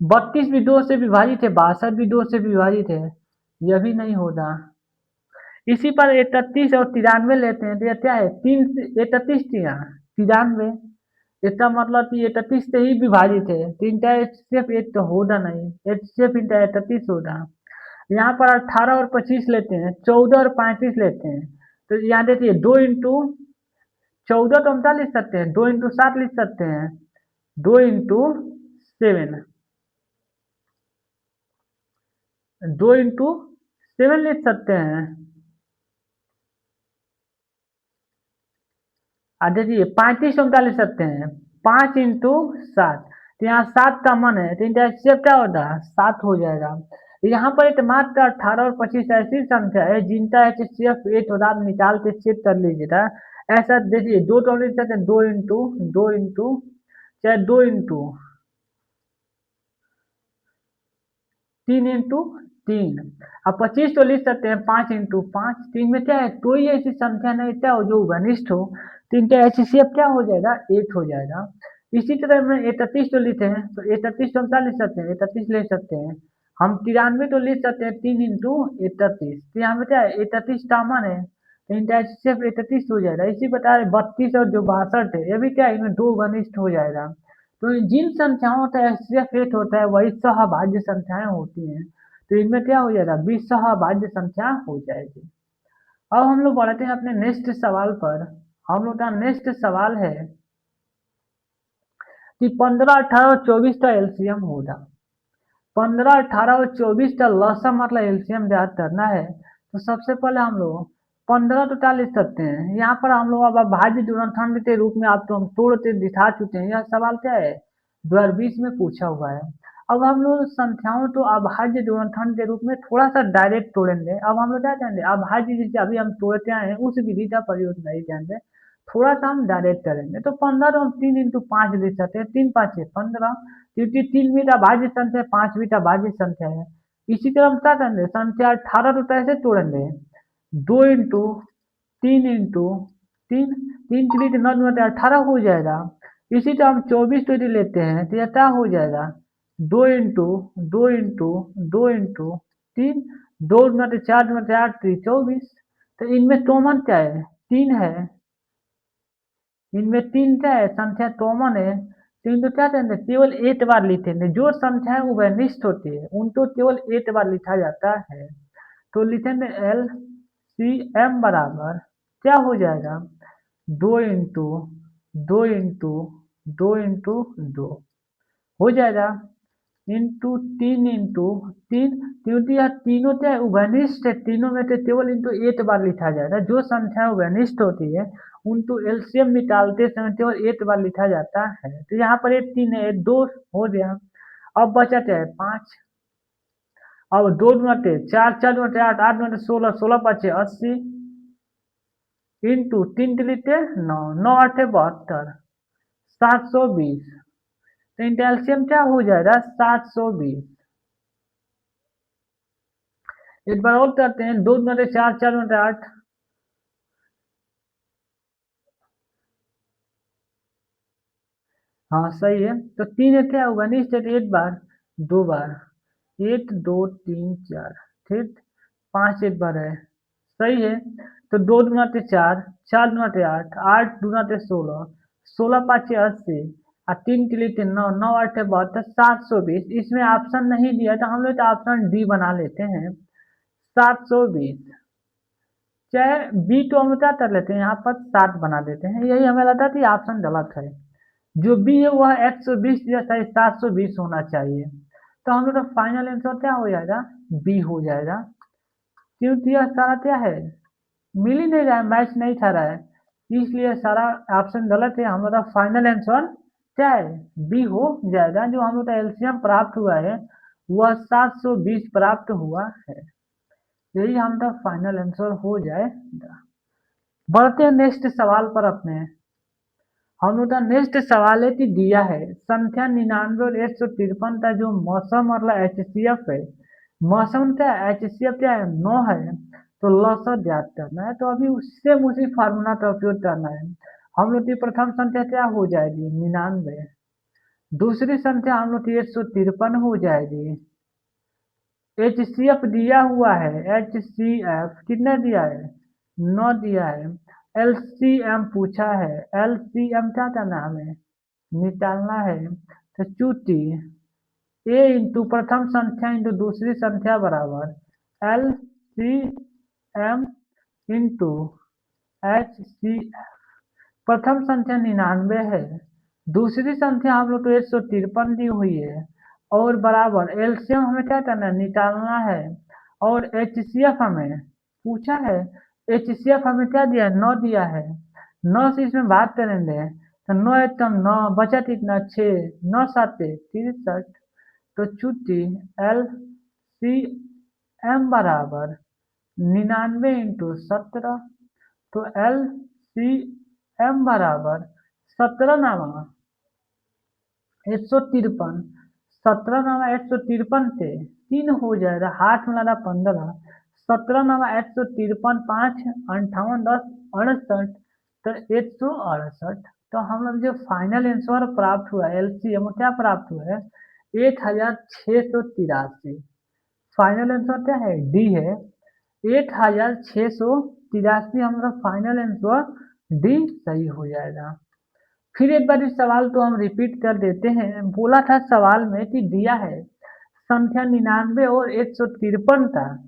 32 भी 2 से विभाजित है, 62 भी 2 से विभाजित है, यह भी नहीं होगा। इसी पर 31 और 93 लेते हैं, तो यह क्या है, 3 से 31 93, इसका मतलब कि 31 से ही विभाजित है, तो इनका HCF एक तो होगा नहीं, HCF इनका 31 होगा। यहाँ पर 18 और 25 लेते हैं, 14 और 35 लेते हैं, तो यहाँ देखिए 2 इंटू 14 तो हम क्या लिख सकते हैं, 2 इंटू 7 लिख सकते हैं, 2 इंटू 7, 2 इंटू 7 लिख सकते हैं। देखिए 35 हम क्या लिख सकते हैं, 5 इंटू 7, तो यहाँ 7 कॉमन है, तो इनका HCF क्या होता है, 7 हो जाएगा। यहाँ पर एक मात्र 18 और 25 ऐसी संख्या है जिनका HCF 8 होता है, आप निकाल के चेक कर लीजिएगा। ऐसा देखिए 2 तो लिख सकते हैं, 2 इंटू चाहे 2 इंटू 3 इंटू 3, अब 25 तो लिख सकते हैं 5 इंटू 5, 3 में क्या है, कोई ऐसी संख्या नहीं क्या हो जो घनिष्ठ हो, तो इनका HCF क्या हो जाएगा, 8 हो जाएगा। इसी तरह में 31 तो लिखते हैं, तो 31 तो हम क्या लिख सकते हैं, 31 लिख सकते हैं हम, 93 तो लिख सकते हैं 3 इंटू 31, तो यहाँ पे क्या है 31 कॉमन है, तो इनका HCF 31 हो जाएगा। इसी प्रकार 32 और जो 62 है, ये भी क्या है, इनमें दो घनिष्ठ हो जाएगा। तो जिन संख्याओं का HCF 8 होता है वही सहभाज्य संख्याएं होती हैं, तो इनमें क्या हो जाएगा, 20 सहभाज्य संख्या हो जाएगी। अब हम लोग बढ़ते हैं अपने नेक्स्ट सवाल पर। हम लोग का नेक्स्ट सवाल है कि 15, 18 और 24 का एलसीएम होगा। 15, 18 और 24 का लसम मतलब एलसीएम ज्ञात करना है। तो सबसे पहले हम लोग 15 तो क्या लिख सकते हैं, यहाँ पर हम लोग अब अभाज्य गुणनखंड के रूप में आपको हम तोड़ के दिखा चुके हैं। यह सवाल क्या है, 2020 में पूछा हुआ है। अब हम लोग संख्याओं तो अभाज्य गुणनखंड के रूप में थोड़ा सा डायरेक्ट तोड़ेंगे। अब हम लोग क्या करेंगे, अभाज्य जिसे अभी हम तोड़ते आए हैं उस विधि का प्रयोग नहीं करेंगे, थोड़ा सा हम डायरेक्ट करेंगे। तो 15 तो हम 3 इंटू 5 लिख सकते हैं, 3 5 15, क्योंकि 3 भी अभाज्य संख्या है, 5 भी अभाज्य संख्या है। इसी तरह हम क्या करेंगे, संख्या 18 तो कैसे तोड़ेंगे, 2 इंटू 3 इंटू 3, 3 3 9 18 हो जाएगा। इसी तरह हम 24 तो यदि लेते हैं तो यह क्या हो जाएगा, 2 इंटू 2 इंटू 2 इंटू 3, 2 9 4 9 8 तो इनमें कॉमन क्या है, 3 है, इनमें 3 क्या है, संख्या कॉमन है, तो इनको क्या करेंगे, केवल 8 बार लिखेंगे। जो संख्याएं उभयनिष्ठ होती है उनको केवल 8 बार लिखा जाता है। तो लिखेंगे LCM बराबर क्या हो जाएगा, 2 इंटू 2 इंटू 2 इंटू 2 हो जाएगा, इंटू 3 इंटू 3, क्योंकि यह तीनों क्या है, उभयनिष्ठ है, तीनों में से केवल इनको 8 बार लिखा जाएगा। जो संख्या उभयनिष्ठ होती है उनको एलसीएम निकालते समय केवल 8 बार लिखा जाता है। तो यहाँ पर एक 3 है, 2 हो गया, अब बचा क्या है 5, अब 2 नटे 4, 4 नटे 8, 8 नटे 16, 16 5 80, इंटू 3 लिखते 9, 9 8 72, 720, तो इनका एलसीएम क्या हो जाएगा 720। एक बार और करते हैं, 2 नटे 4, 4 नटे 8, हाँ सही है। तो 3 है क्या होगा, नहीं स्टेट 1 बार 2 बार, 1 2 3 4, ठीक, 5 एक बार है, सही है। तो 2 दूना 4, 4 दूना 8, 8 दूना 16, 16 5 80, और 3 के लिए 3 9, 9 8 72, 720। इसमें ऑप्शन नहीं दिया तो हम लोग ऑप्शन डी बना लेते हैं, 720। चाहे बी तो हम क्या कर लेते हैं, यहाँ पर 7 बना देते हैं, यही हमें लगता है कि ऑप्शन गलत है। जो बी है वह 120 जैसा 720 होना चाहिए। तो हम लोग का फाइनल आंसर क्या हो जाएगा, बी हो जाएगा, क्योंकि यह सारा क्या है, मिल ही नहीं रहा है, मैच नहीं था रहा है, इसलिए सारा ऑप्शन गलत है। हमारा फाइनल आंसर क्या है, बी हो जाएगा। जो हम लोग का एलसीएम प्राप्त हुआ है वह 720 प्राप्त हुआ है। यही हमारा फाइनल आंसर हो जाएगा। बढ़ते हैं नेक्स्ट सवाल पर अपने। हम लोग का नेक्स्ट सवाल है कि दिया है संख्या 99 और 153 का जो मौसम मतलब एचसीएफ है, मौसम क्या है, एचसीएफ क्या है, 9 है। तो लॉस ज्ञात करना है, तो अभी उससे उसी फार्मूला का उपयोग करना है। हम लोग की प्रथम संख्या क्या हो जाएगी 99, दूसरी संख्या हम लोग की 153 हो जाएगी। एच सी एफ दिया हुआ है, एच सी एफ कितना दिया है, 9 दिया है। एल सी एम पूछा है, एल सी एम क्या करना है, हमें निकालना है। तो चूंकि ए इंटू प्रथम संख्या इंटू दूसरी संख्या बराबर L C M into H C F. प्रथम संख्या 99 है, दूसरी संख्या हम लोग को 153 दी हुई है, और बराबर एलसीएम हमें क्या करना है, निकालना है। और एचसीएफ हमें पूछा है, एचसीएफ हमें क्या दिया है, 9 दिया है। 9 से इसमें बात करेंगे तो 9 एक कम 9 बचा कितना 6, 9 7 63। तो चूंकि एल सी एम बराबर 99 इंटू 17, तो एल सी एम बराबर 17 नामा 153, 17 नामा 153 थे, 3 हो जाएगा, हाथ मिलाना 15, 17 नामा 153, 5 58 10 68, तो 168। तो हम लोग जो फाइनल आंसर प्राप्त हुआ है एलसीएम क्या प्राप्त हुआ है, 1683। फाइनल आंसर क्या है, डी है, 1683 हमारा फाइनल आंसर डी सही हो जाएगा। फिर एक बार इस सवाल को हम रिपीट कर देते हैं। बोला था सवाल में कि दिया है संख्या 99 और 153 का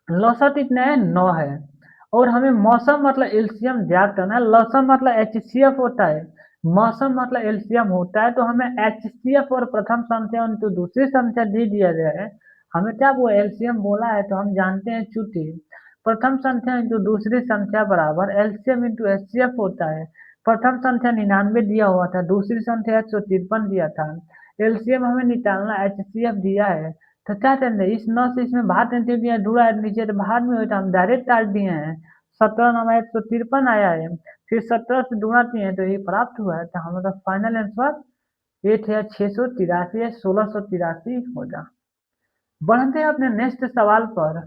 लौसत इतना है 9 है, और हमें मौसम मतलब एलसीएम ज्ञात करना है। लौसम मतलब एचसीएफ होता है, मौसम मतलब एलसीएम होता है। तो हमें एचसीएफ और प्रथम संख्या उनको दूसरी संख्या दे दिया गया है, हमें क्या वो एलसीएम बोला है। तो हम जानते हैं चूंकि प्रथम संख्या इंटू दूसरी संख्या बराबर एलसीएम इंटू एचसीएफ होता है। प्रथम संख्या 99 दिया हुआ था, दूसरी संख्या 153 दिया था, एलसीएम हमें निकालना एचसीएफ दिया है। तो क्या करते हैं, इस 9 से इसमें भाग देते दिया, दूरा नीचे तो बाहर में होता, हम डायरेक्ट काट दिए हैं। 17 नंबर 153 आया है, फिर 17 से गुणा किए हैं तो ये प्राप्त हुआ है। तो हमारा फाइनल आंसर 1683 या 1683 होगा। बढ़ते हैं अपने नेक्स्ट सवाल पर।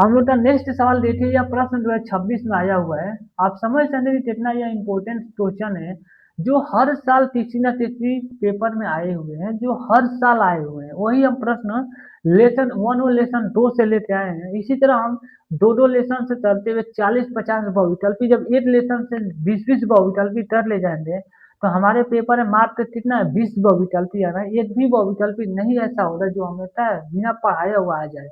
हम लोग का नेक्स्ट सवाल देखिए, यह प्रश्न 2026 में आया हुआ है। आप समझ सकते हैं कितना यह इम्पोर्टेंट क्वेश्चन है, जो हर साल किसी न किसी पेपर में आए हुए हैं, जो हर साल आए हुए हैं। वही हम प्रश्न लेसन 1 और लेसन 2 से लेते आए हैं। इसी तरह हम दो दो लेसन से चलते हुए 40-50 बहुविकल्पी, जब एक लेसन से 20-20 बहुविकल्पी कर ले जाएंगे तो हमारे पेपर में मात्र कितना है, 20 बहुविकल्पी आ रहा है। एक भी बहुविकल्पी नहीं ऐसा होगा जो हमें क्या है बिना पढ़ाया हुआ आ जाए।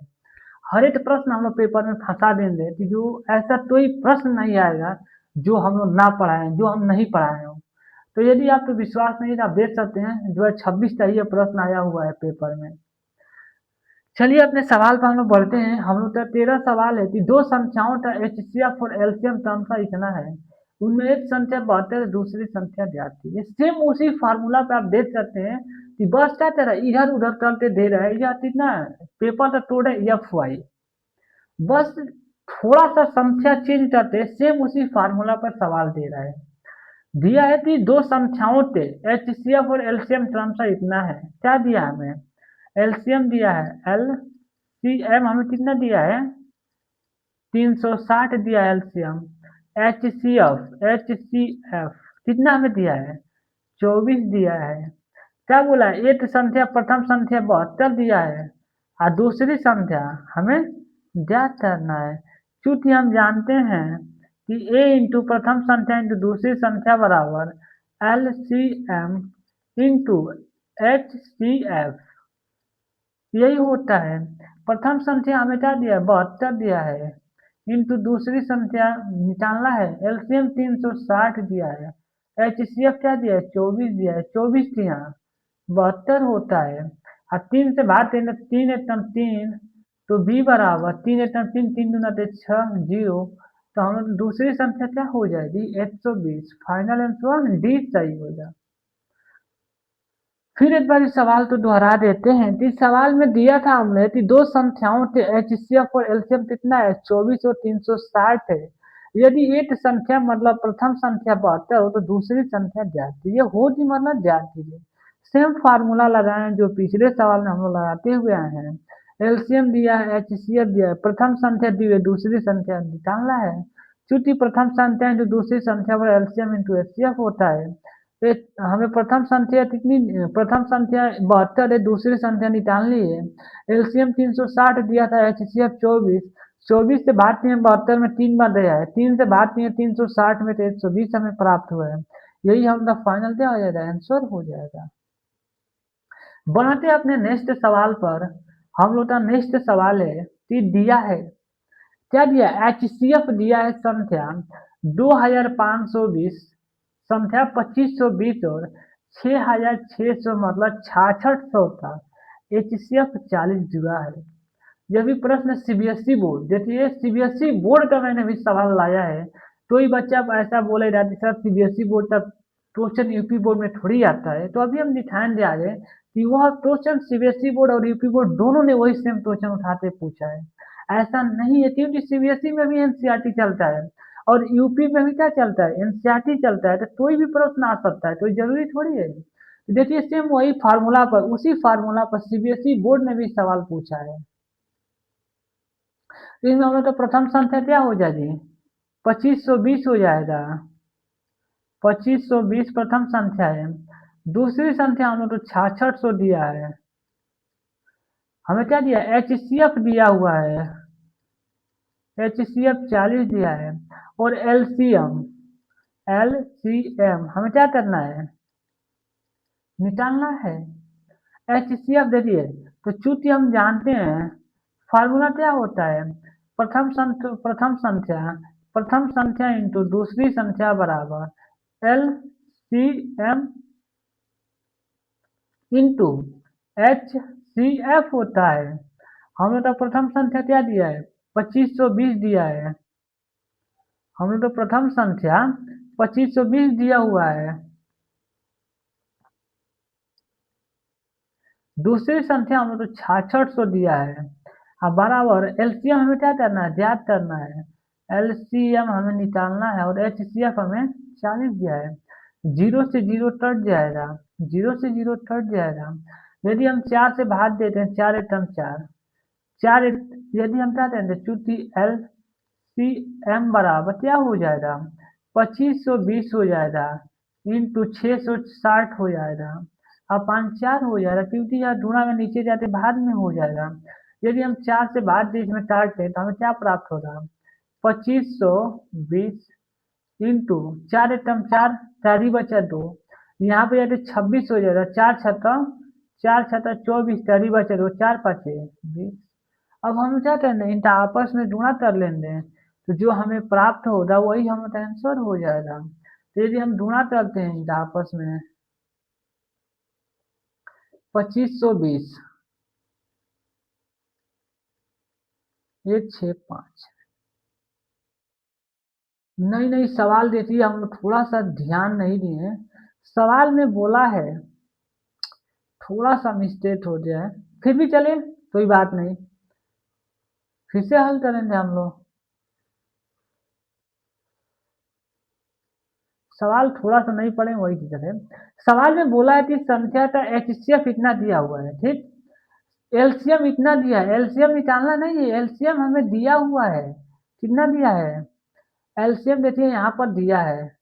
हर एक प्रश्न हम लोग पेपर में फंसा देंगे कि जो ऐसा कोई प्रश्न नहीं आएगा जो हम लोग ना पढ़ाएं, जो हम नहीं पढ़ाए हों। तो यदि आपको विश्वास नहीं है तो आप देख सकते हैं 2026 का ये प्रश्न आया हुआ है पेपर में। चलिए अपने सवाल पर हम लोग बढ़ते हैं। हम लोग का 13 सवाल है कि दो संख्याओं का एचसीएफ और एलसीएम क्रमशः इतना है, उनमें एक संख्या 72 दूसरी संख्या ज्ञात थी। ये सेम उसी फार्मूला पे आप देख सकते हैं कि बस क्या तरह इधर उधर करके दे रहा है, या कितना पेपर का तोड़े एफ वाई, बस थोड़ा सा संख्या चेंज करते सेम उसी फार्मूला पर सवाल दे रहा है। दिया है कि दो संख्याओं के एचसीएफ और एलसीएम क्रमशः इतना है। क्या दिया है हमें, एलसीएम दिया है, एल सी एम हमें कितना दिया है 360 दिया है एलसीएम। एच सी एफ कितना हमें दिया है 24 दिया है। क्या बोला है, एक संख्या प्रथम संख्या 72 दिया है और दूसरी संख्या हमें ज्ञात करना है। चूंकि हम जानते हैं कि a इंटू प्रथम संख्या इंटू दूसरी संख्या बराबर L C M into H C F, यही होता है। प्रथम संख्या हमें क्या दिया है 72 दिया है, इंटू दूसरी संख्या निकालना है, एलसीएम 360 दिया है, एचसीएफ क्या दिया है 24 दिया है, 24 दिया 72 होता है। और 3 से भाग देना, 3 एकम 3, तो बी बराबर 3 एकम 3, 3 दूना 6 0, तो हम लोग दूसरी संख्या क्या हो जाएगी 120। फाइनल आंसर डी सही होगा। फिर एक बार इस सवाल को दोहरा देते हैं कि इस सवाल में दिया था हमने कि दो संख्याओं के एचसीएफ और एलसीएम कितना है 24 और 360 है। यदि एक संख्या मतलब प्रथम संख्या 72 हो तो दूसरी संख्या ज्यादा, ये हो कि मतलब ज्यादा है। सेम फार्मूला लगाएं जो पिछले सवाल में हम लोग लगाते हुए आए हैं। एलसीएम दिया है, एचसीएफ दिया है, प्रथम संख्या दी हुई दूसरी संख्या निकालना है। चूंकि प्रथम संख्या इंटू दूसरी संख्या पर एलसीएम इंटू एचसीएफ होता है, हमें प्रथम संख्या कितनी, प्रथम संख्या 72 है, दूसरी संख्या निकालनी है। एलसीएम 360 दिया था, एचसीएफ 24। 24 से भाग किए 72 में 3 बार दिया है, 3 से भाग किए 360 में तो 120 हमें प्राप्त हुआ है। यही हमारा फाइनल क्या हो जाएगा, आंसर हो जाएगा। बढ़ते अपने नेक्स्ट सवाल पर। हम लोग का नेक्स्ट सवाल है कि दिया है, क्या दिया, एचसीएफ दिया है संख्या 2520, संख्या 2520 और 6600 मतलब 6600 का एचसीएफ 40 जुड़ा है। यह भी प्रश्न सीबीएसई बोर्ड, देखिए सीबीएसई बोर्ड का मैंने भी सवाल लाया है। कोई बच्चा ऐसा बोलेगा कि सर सीबीएसई बोर्ड का क्वेश्चन यूपी बोर्ड में थोड़ी आता है, तो अभी हम दिखाने दे आगे कि वह क्वेश्चन सीबीएसई बोर्ड और यूपी बोर्ड दोनों ने वही सेम क्वेश्चन उठाते पूछा है। ऐसा नहीं है, क्योंकि सीबीएसई में भी एनसीईआरटी चलता है और यूपी में भी क्या चलता है, एनसीईआरटी चलता है, तो कोई भी प्रश्न आ सकता है, तो जरूरी थोड़ी है। देखिए सेम वही फार्मूला पर, उसी फार्मूला पर सीबीएसई बोर्ड ने भी सवाल पूछा है। तो इसमें हम लोग तो प्रथम संख्या क्या हो जाएगी, 2520 हो जाएगा। 2520 प्रथम संख्या है। दूसरी संख्या हम लोग तो 6600 दिया है। हमें क्या दिया, एचसीएफ दिया हुआ है, एचसीएफ 40 दिया है। और एलसीएम, एलसीएम हमें क्या करना है, निकालना है। एचसीएफ देखिए, तो चूंकि हम जानते हैं फार्मूला क्या होता है, प्रथम संख्या इंटू दूसरी संख्या बराबर L C M into H C F होता है। हमने तो प्रथम संख्या क्या दिया है, 2520 दिया है। हमने तो प्रथम संख्या 2520 दिया हुआ है। दूसरी संख्या हमने तो 6600 दिया है। अब बराबर एलसीएम हमें क्या करना है, ज्ञात करना है। एलसीएम हमें निकालना है और एचसीएफ हमें 40 दिया है। जीरो से जीरो कट जाएगा, जीरो से जीरो कट जाएगा। यदि हम 4 से भाग देते हैं, 4 एकम 4, यदि हम क्या करेंगे, चूंकि एल सी एम बराबर क्या हो जाएगा, 2520 हो जाएगा इंटू 660 हो जाएगा, अपान 4 हो जाएगा, क्योंकि यह गुणा में नीचे जाते भाग में हो जाएगा। यदि हम 4 से भाग दे इसमें काटते हैं तो हमें क्या प्राप्त होगा, 2520 इंटू 4 एकम 4, 4 ही बचा 2, यहाँ पे जाते 26 हो जाएगा, 4 छक्का 24, 4 ही बचा 2, 4 पाँचे 20। अब हम क्या करना, इनका आपस में गुणा कर लेंगे, तो जो हमें प्राप्त होगा वही हमारा आंसर हो जाएगा। तो यदि हम गुणा करते हैं इनका आपस में, 2520 165, नहीं नहीं सवाल देखिए हम थोड़ा सा ध्यान नहीं दिए। सवाल में बोला है, थोड़ा सा मिस्टेक हो गया है, फिर भी चले कोई बात नहीं, फिर से हल करेंगे हम लोग। सवाल थोड़ा सा नहीं पढ़े वही दिक्कत है। सवाल में बोला है कि संख्या का एचसीएफ इतना दिया हुआ है, ठीक, एलसीएम इतना दिया है, एलसीएम निकालना नहीं है, एलसीएम हमें दिया हुआ है, कितना दिया है, एलसीएम देखिए यहाँ पर दिया है,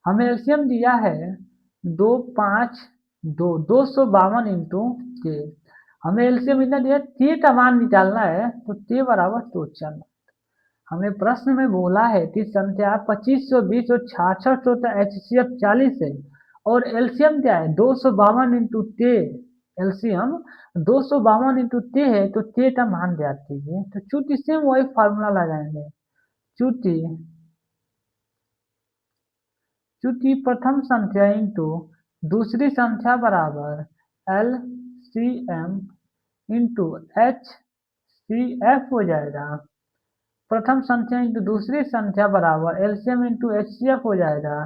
हमें एलसीएम दिया है 252 इंटू के। हमें एलसीएम इतना दिया, के का मान निकालना है, तो के बराबर 2 हमें प्रश्न में बोला है कि संख्या 2520 और 6600 का एचसीएफ 40 है और एलसीएम क्या है 252 इंटू टे, एलसीएम 252 इंटू टे है, तो टे का मान ज्ञात कीजिए। तो चूंकि सेम वही फार्मूला लगाएंगे, चूंकि चूंकि प्रथम संख्या इंटू दूसरी संख्या बराबर L C M into H HCF हो जाएगा। प्रथम संख्या इंटू दूसरी संख्या बराबर एलसीएम इंटू HCF हो जाएगा।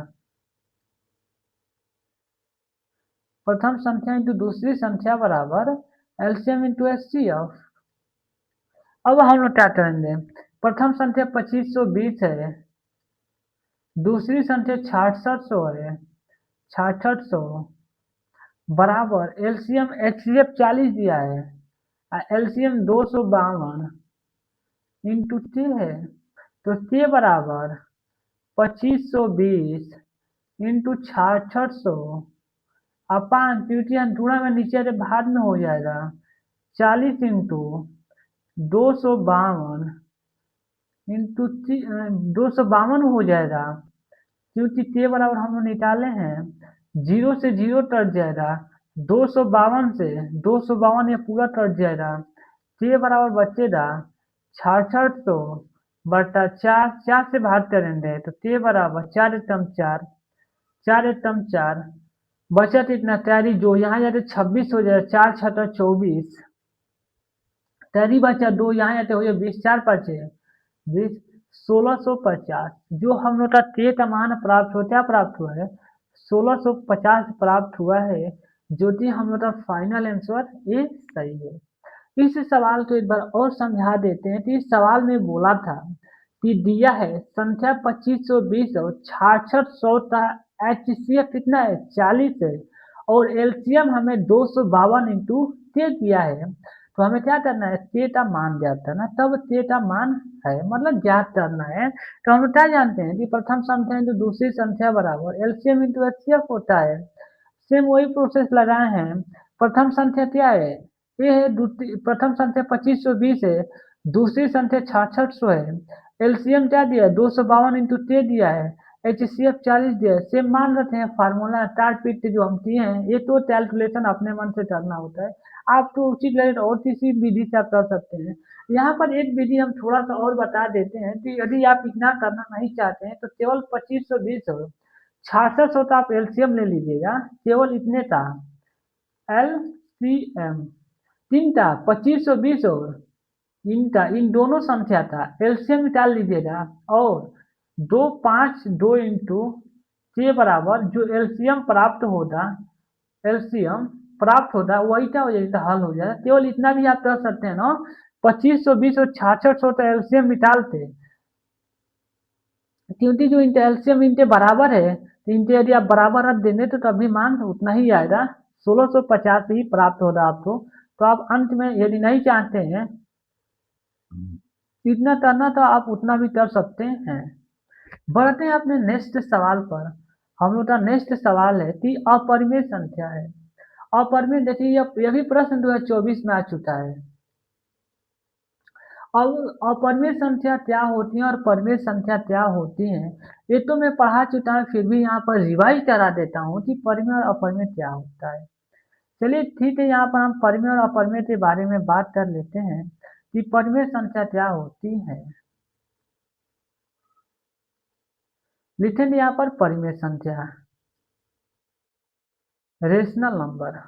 प्रथम संख्या इंटू दूसरी संख्या बराबर एलसीएम इंटू HCF। अब हम लोग क्या करेंगे, प्रथम संख्या 2520 है, दूसरी संख्या 6600 है, 6600 बराबर एलसीएम HCF 40 दिया है, एलसीएम 252 इंटू टी है, तो टी बराबर 2520 इंटू 6600 अपान क्योंकि अंतुड़ा में नीचे से भाग में हो जाएगा 40 इंटू 252 इंटू 252 हो जाएगा, क्योंकि के बराबर हम लोग निकाले हैं, जीरो से जीरो कट जाएगा, 252 से 252 ये पूरा कट जाएगा, के बराबर बचेगा 6600 बटा 4, 4 से भाग करेंगे तो के बराबर 4 एकम 4, 4 एकम 4 बचत इतना तैयारी जो यहाँ जाते 26 हो जाए, 4 छठा 24 तैयारी बचा 2 यहाँ जाते हो जाए 20, 4 बचे 20, 1650 जो हम लोग का के का मान प्राप्त हो, क्या प्राप्त हुआ है 1650 प्राप्त हुआ है, जो कि हम लोग का फाइनल आंसर ये सही है। इस सवाल को एक बार और समझा देते हैं कि इस सवाल में बोला था कि दिया है संख्या 2520 और 6600 का HCF कितना है 40 है, और एलसीएम हमें 252 इंटू के दिया है, तो हमें क्या करना है के का मान ज्ञात करना, तब के का मान है मतलब ज्ञात करना है, तो हम क्या जानते हैं कि प्रथम संख्या इंटू दूसरी संख्या बराबर एलसीएम इंटू HCF होता है। सेम वही प्रोसेस लगाए हैं, प्रथम संख्या क्या है ये है, प्रथम संख्या 2520 है, दूसरी संख्या 6600 है, एलसीएम क्या दिया है 252 इंटू ते दिया है, HCF 40 दिया है, सेम मान रखते हैं, फार्मूला टाट पीट के जो हम किए हैं, ये तो कैलकुलेशन अपने मन से करना होता है, आप तो उचित लगे और किसी विधि से आप कर सकते हैं। यहाँ पर एक विधि हम थोड़ा सा और बता देते हैं कि यदि आप इतना करना नहीं चाहते हैं तो केवल 2520 हो 6600 का आप एलसीएम ले लीजिएगा, केवल इतने का एलसीएम तीन का 2520 और इनका इन दोनों संख्या का एलसीएम निकाल लीजिएगा, और 252 इंटू के बराबर जो एलसीएम प्राप्त होगा, एलसीएम प्राप्त होता वही क्या हो जाएगा हल हो जाएगा, केवल इतना भी आप कर सकते हैं ना, 2520 और 6600 का एलसीएम निकालते, क्योंकि जो इनके एलसीएम इनके बराबर है, तो इनके यदि आप बराबर रख देंगे तो तभी मान उतना ही आएगा, 1650 ही प्राप्त होगा आपको। तो आप अंत में यदि नहीं चाहते हैं इतना करना तो आप उतना भी कर सकते हैं। बढ़ते हैं अपने नेक्स्ट सवाल पर। हम लोग का नेक्स्ट सवाल है कि अपरिमेय संख्या है। अपरिमेय देखिए यह भी प्रश्न 2024 में आ चुका है। अब अपरिमेय संख्या क्या होती है और परिमेय संख्या क्या होती है, ये तो मैं पढ़ा चुका हूँ, फिर भी यहाँ पर रिवाइज करा देता हूँ कि परिमेय और अपरिमेय क्या होता है। चलिए ठीक है, यहाँ पर हम परिमेय और अपरिमेय के बारे में बात कर लेते हैं कि परिमेय संख्या क्या होती है। लिखेंगे यहाँ पर परिमेय संख्या रेशनल नंबर।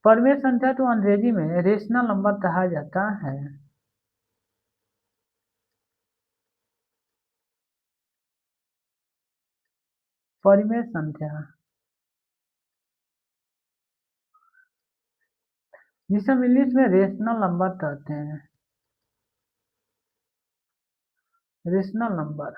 परिमेय संख्या तो अंग्रेजी में रेशनल नंबर कहा जाता है। परिमेय संख्या जिसे हम इंग्लिश में रेशनल नंबर कहते हैं, रेशनल नंबर।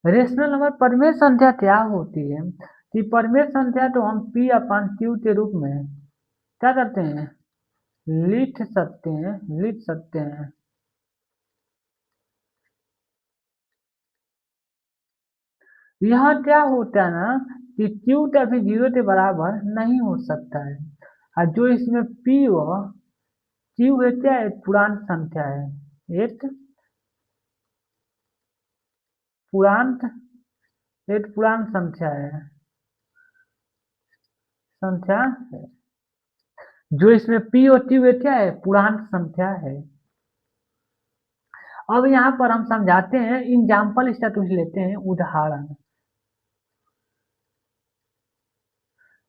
रेशनल नंबर परिमेय संख्या क्या होती है कि परिमेय संख्या तो हम पी अपान क्यू के रूप में क्या करते हैं लिख सकते हैं। यहाँ क्या होता है ना कि क्यू कभी जीरो के बराबर नहीं हो सकता है, और जो इसमें पी हो, क्यू है क्या एक पूर्णांक संख्या है, पूर्णांक एक पूर्णांक संख्या है, जो इसमें पी और क्यू है क्या है पूर्णांक संख्या है। अब यहाँ पर हम समझाते हैं, एग्जाम्पल स्टेटस लेते हैं, उदाहरण।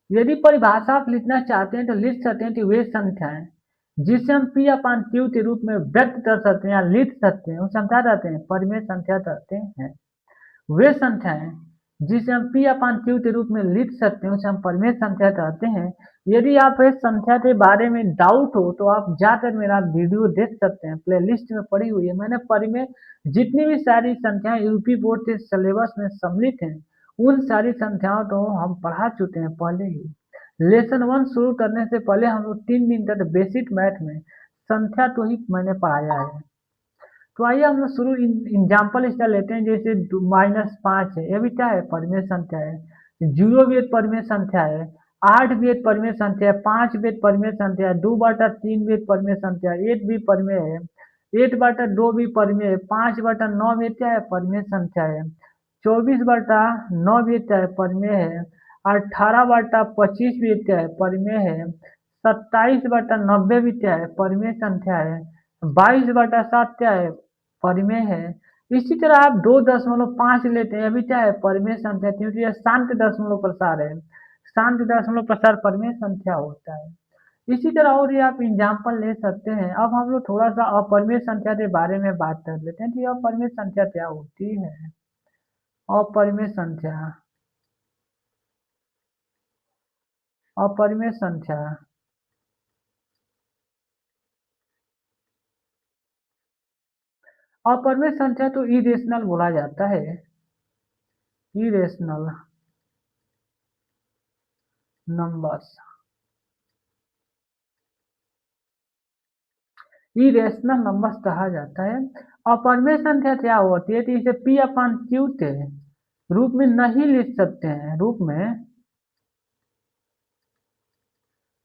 यदि परिभाषा आप लिखना चाहते हैं तो लिख सकते हैं कि वे संख्याएं जिसे हम पी अपान क्यू के रूप में व्यक्त कर सकते हैं या लिख सकते हैं उसे हम क्या कहते हैं परिमेय संख्या कहते हैं। वे संख्याएं जिसे हम पी अपान क्यू के रूप में लिख सकते हैं उसे हम परिमेय संख्या कहते हैं। यदि आप इस संख्या के बारे में डाउट हो तो आप जाकर मेरा वीडियो देख सकते हैं, प्लेलिस्ट में पड़ी हुई है। मैंने परिमेय जितनी भी सारी संख्याएं यूपी बोर्ड के सिलेबस में सम्मिलित हैं उन सारी संख्याओं को हम पढ़ा चुके हैं पहले ही। लेसन वन शुरू करने से पहले हम लोग 3 दिन तक बेसिक मैथ में संख्या तो ही मैंने पढ़ाया है। तो आइए हम लोग शुरू एग्जाम्पल इसका लेते हैं। जैसे -5 है, ये भी क्या है परिमेय संख्या है। 0 भी एक परिमेय संख्या है। 8 भी एक परिमेय संख्या है। 5 भी एक परिमेय संख्या है। 2/3 भी एक परिमेय संख्या है। 8 भी परिमेय है। 8/2 भी परिमेय है। 5/9 भी क्या है परिमेय संख्या है। 24/9 भी क्या है परिमेय है। 18/25 भी क्या है परिमेय है। 27/90 भी क्या है परिमेय संख्या है। 22/7 क्या है परिमेय है। इसी तरह आप 2.5 लेते हैं, अभी क्या है परिमेय संख्या, क्योंकि यह शांत दशमलव प्रसार है। शांत दशमलव प्रसार परिमेय संख्या होता है। इसी तरह और ये आप एग्जाम्पल ले सकते हैं। अब हम लोग थोड़ा सा अपरिमेय संख्या के बारे में बात कर लेते हैं कि अपरिमेय संख्या क्या होती है। अपरिमेय संख्या, अपरिमेय संख्या, अपरिमेय संख्या तो इरेशनल बोला जाता है। इरेशनल नंबर्स, इरेशनल नंबर्स कहा जाता है। अपरिमेय संख्या क्या होती है, तो इसे पी अपान क्यू के रूप में नहीं लिख सकते हैं, रूप में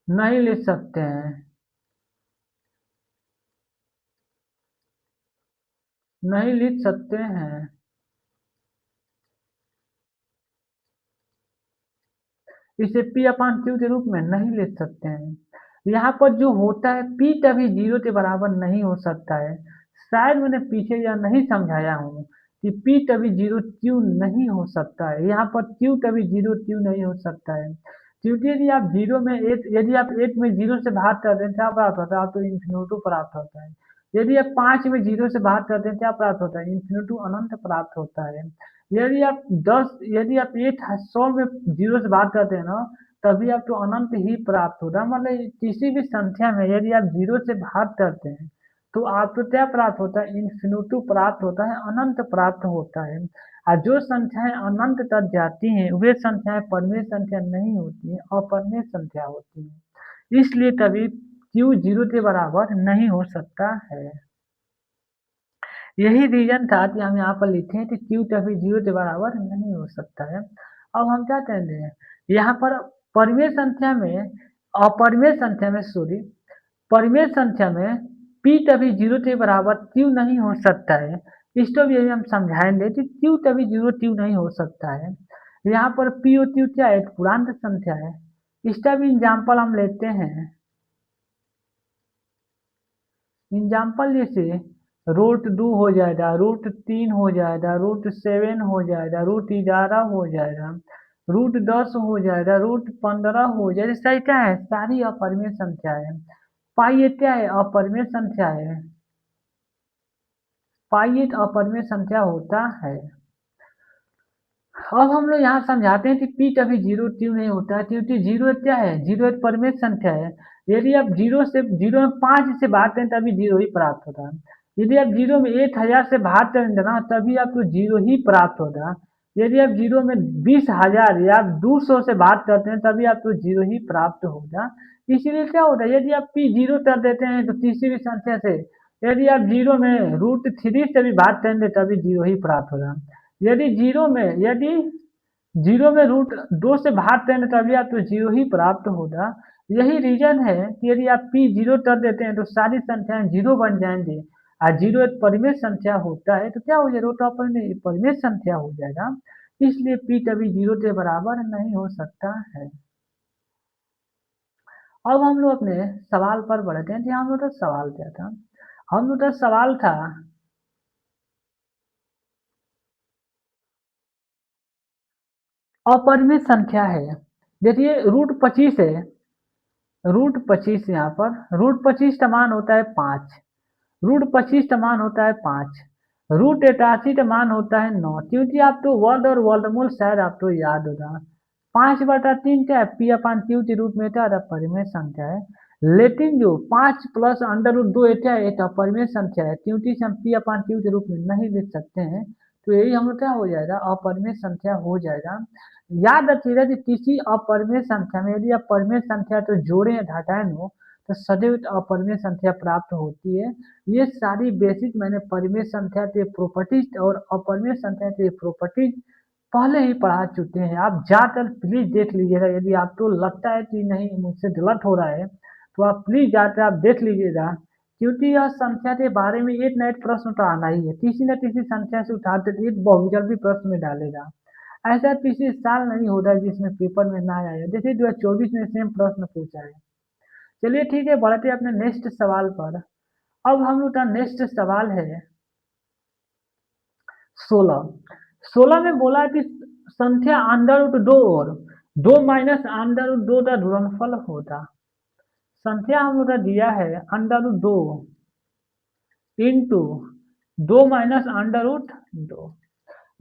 नहीं लिख सकते हैं, नहीं लिख सकते हैं। इसे पी अपान क्यू के रूप में नहीं लिख सकते हैं। यहाँ पर जो होता है पी कभी 0 के बराबर नहीं हो सकता है। शायद मैंने पीछे यह नहीं समझाया हूँ कि पी कभी 0 क्यों नहीं हो सकता है। यहाँ पर क्यू कभी 0 क्यों नहीं हो सकता है, क्योंकि यदि आप 0 में 8, यदि आप 8 में 0 से भाग करते हैं क्या प्राप्त होता है, आपको इन्फिनिटू प्राप्त होता है। यदि आप 5 में 0 से भाग करते हैं क्या प्राप्त होता है, इन्फिनिटू अनंत प्राप्त होता है। यदि आप 100 में 0 से भाग करते हैं ना, तभी आपको अनंत ही प्राप्त होगा। मतलब किसी भी संख्या में यदि आप 0 से भाग करते हैं तो आपको क्या प्राप्त होता है, इन्फिनिटू प्राप्त होता है, अनंत प्राप्त होता है। और जो संख्याएं अनंत तक जाती हैं वे संख्याएं परिमेय संख्या नहीं होती हैं, अपरिमेय संख्या होती हैं। इसलिए कभी क्यू 0 के बराबर नहीं हो सकता है। यही रीजन था कि हम यहाँ पर लिखे कि क्यू कभी 0 के बराबर नहीं हो सकता है। अब हम क्या कहते हैं यहाँ पर परिमेय संख्या में, अपरिमेय संख्या में सॉरी, परिमेय संख्या में पी कभी 0 के बराबर क्यू नहीं हो सकता है। इसको भी यदि हम समझाएंगे कि क्यू कभी 0 क्यू नहीं हो सकता है। यहाँ पर पी और क्यू क्या है, एक पूर्णांक संख्या है। इसका भी एग्जाम्पल हम लेते हैं। एग्जाम्पल जैसे √2 हो जाएगा, √3 हो जाएगा, √7 हो जाएगा, √11 हो जाएगा, √10 हो जाएगा, √15 हो जाएगा। सारी क्या है, सारी अपरिमेय संख्या है। पाई ये क्या है, अपरिमेय संख्या है। पाई एक अपरिमेय संख्या होता है। अब हम लोग यहाँ समझाते हैं कि पी कभी 0 क्यों नहीं होता है, क्योंकि 0 क्या है, 0 एक परिमेय संख्या है। यदि आप 0 में 5 से भाग करें तभी 0 ही प्राप्त होगा। यदि आप 0 में 1000 से भाग करेंगे ना तभी आपको 0 ही प्राप्त होगा। यदि आप 0 में 20,000 या 200 से भाग करते हैं तभी आपको 0 ही प्राप्त होगा। इसीलिए क्या होता है, यदि आप पी 0 कर देते हैं तो किसी भी संख्या से, यदि आप 0 में √3 से भी भाग करेंगे तभी 0 ही प्राप्त होगा। यदि 0 में √2 से भाग करेंगे तभी आपको 0 ही प्राप्त होगा। यही रीजन है कि यदि आप पी 0 कर देते हैं तो सारी संख्याएं 0 बन जाएंगे। और 0 एक परिमेय संख्या होता है तो क्या हो जाएगा, तो परिमेय संख्या हो जाएगा। इसलिए पी कभी 0 के बराबर नहीं हो सकता है। अब हम लोग अपने सवाल पर बढ़ते हैं कि हम लोग का सवाल क्या था। हम लोग का सवाल था अपरिमेय संख्या है, देखिए √25 है, √25 यहाँ पर √25 का मान होता है 5, √25 का मान होता है 5, √88 का मान होता है 9, क्योंकि आप तो वर्ग और वर्गमूल शायद आपको याद होगा। 5/3 क्या है, पी अपान क्यू के रूप में था, परिमेय संख्या है। लेकिन जो 5 प्लस √2 क्या है, एक अपरिमेय संख्या है, क्योंकि इसे हम पी अपान क्यू के रूप में नहीं लिख सकते हैं, तो यही हम क्या हो जाएगा, अपरिमेय संख्या हो जाएगा। याद रखिएगा कि किसी अपरिमेय संख्या में यदि आप परिमेय संख्या तो जोड़े या घटाएं हो तो सदैव अपरिमेय संख्या प्राप्त होती है। ये सारी बेसिक मैंने परिमेय संख्या के प्रॉपर्टीज और अपरिमेय संख्या के प्रॉपर्टीज पहले ही पढ़ा चुके हैं। आप जाकर प्लीज देख लीजिएगा, यदि आपको लगता है कि नहीं मुझसे गलत हो रहा है तो आप प्लीज जाकर आप देख लीजिएगा, क्योंकि यह संख्या के बारे में एक न एक प्रश्न तो आना ही है, किसी न किसी संख्या से उठाकर एक बहुविकल्पी प्रश्न में डालेगा। ऐसा किसी साल नहीं होता है जिसमें पेपर में ना आया, जैसे 2024 में सेम प्रश्न पूछा है। चलिए ठीक है, बढ़ते अपने नेक्स्ट सवाल पर। अब हम लोग का नेक्स्ट सवाल है 16। 16 में बोला कि संख्या √2 और 2 माइनस √2 का गुणनफल होता। संख्या हम लोग का दिया है √2 इंटू 2 - √2।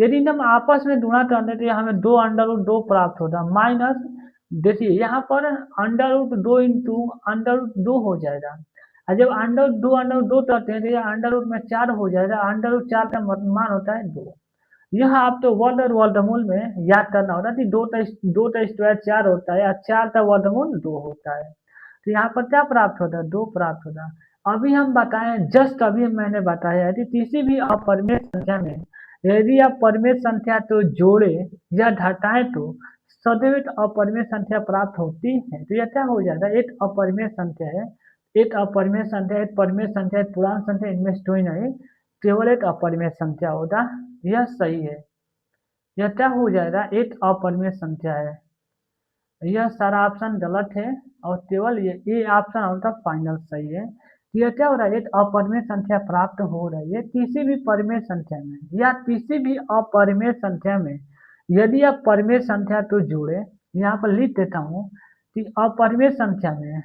यदि हम आपस में गुणा करते तो हमें 2 √2 प्राप्त होता, माइनस देखिए यहाँ पर √2 इंटू √2 हो जाएगा, और जब √2 करते हैं तो यह √ में 4 हो जाएगा, √4 का मान होता है 2। यह आप तो वर्ग और वर्गमूल में याद करना होता है कि 2 का स्क्वायर 4 होता है और 4 का वर्गमूल 2 होता है, तो यहाँ पर क्या प्राप्त होता है, 2 प्राप्त होता है। अभी हम बताएं, जस्ट अभी मैंने बताया कि किसी भी अपरिमेय संख्या में यदि आप परिमेय संख्या तो जोड़े या घटाएं तो सदैव एक अपरिमेय संख्या प्राप्त होती है। तो यह क्या हो जाता है, एक अपरिमेय संख्या है, एक अपरिमेय संख्या, एक परिमेय संख्या, एक पूर्ण संख्या, इनमें से कोई नहीं, केवल एक अपरिमेय संख्या होगा। यह सही है, यह क्या हो जाएगा, एक अपरिमेय संख्या है। यह सारा ऑप्शन गलत है और केवल ये ऑप्शन आपका फाइनल सही है। यह क्या हो रहा है, एक अपरिमेय संख्या प्राप्त हो रही है किसी भी परिमेय संख्या में या किसी भी अपरिमेय संख्या में। यदि आप परिमेय संख्या तो जोड़े, यहाँ पर लिख देता हूँ कि अपरिमेय संख्या में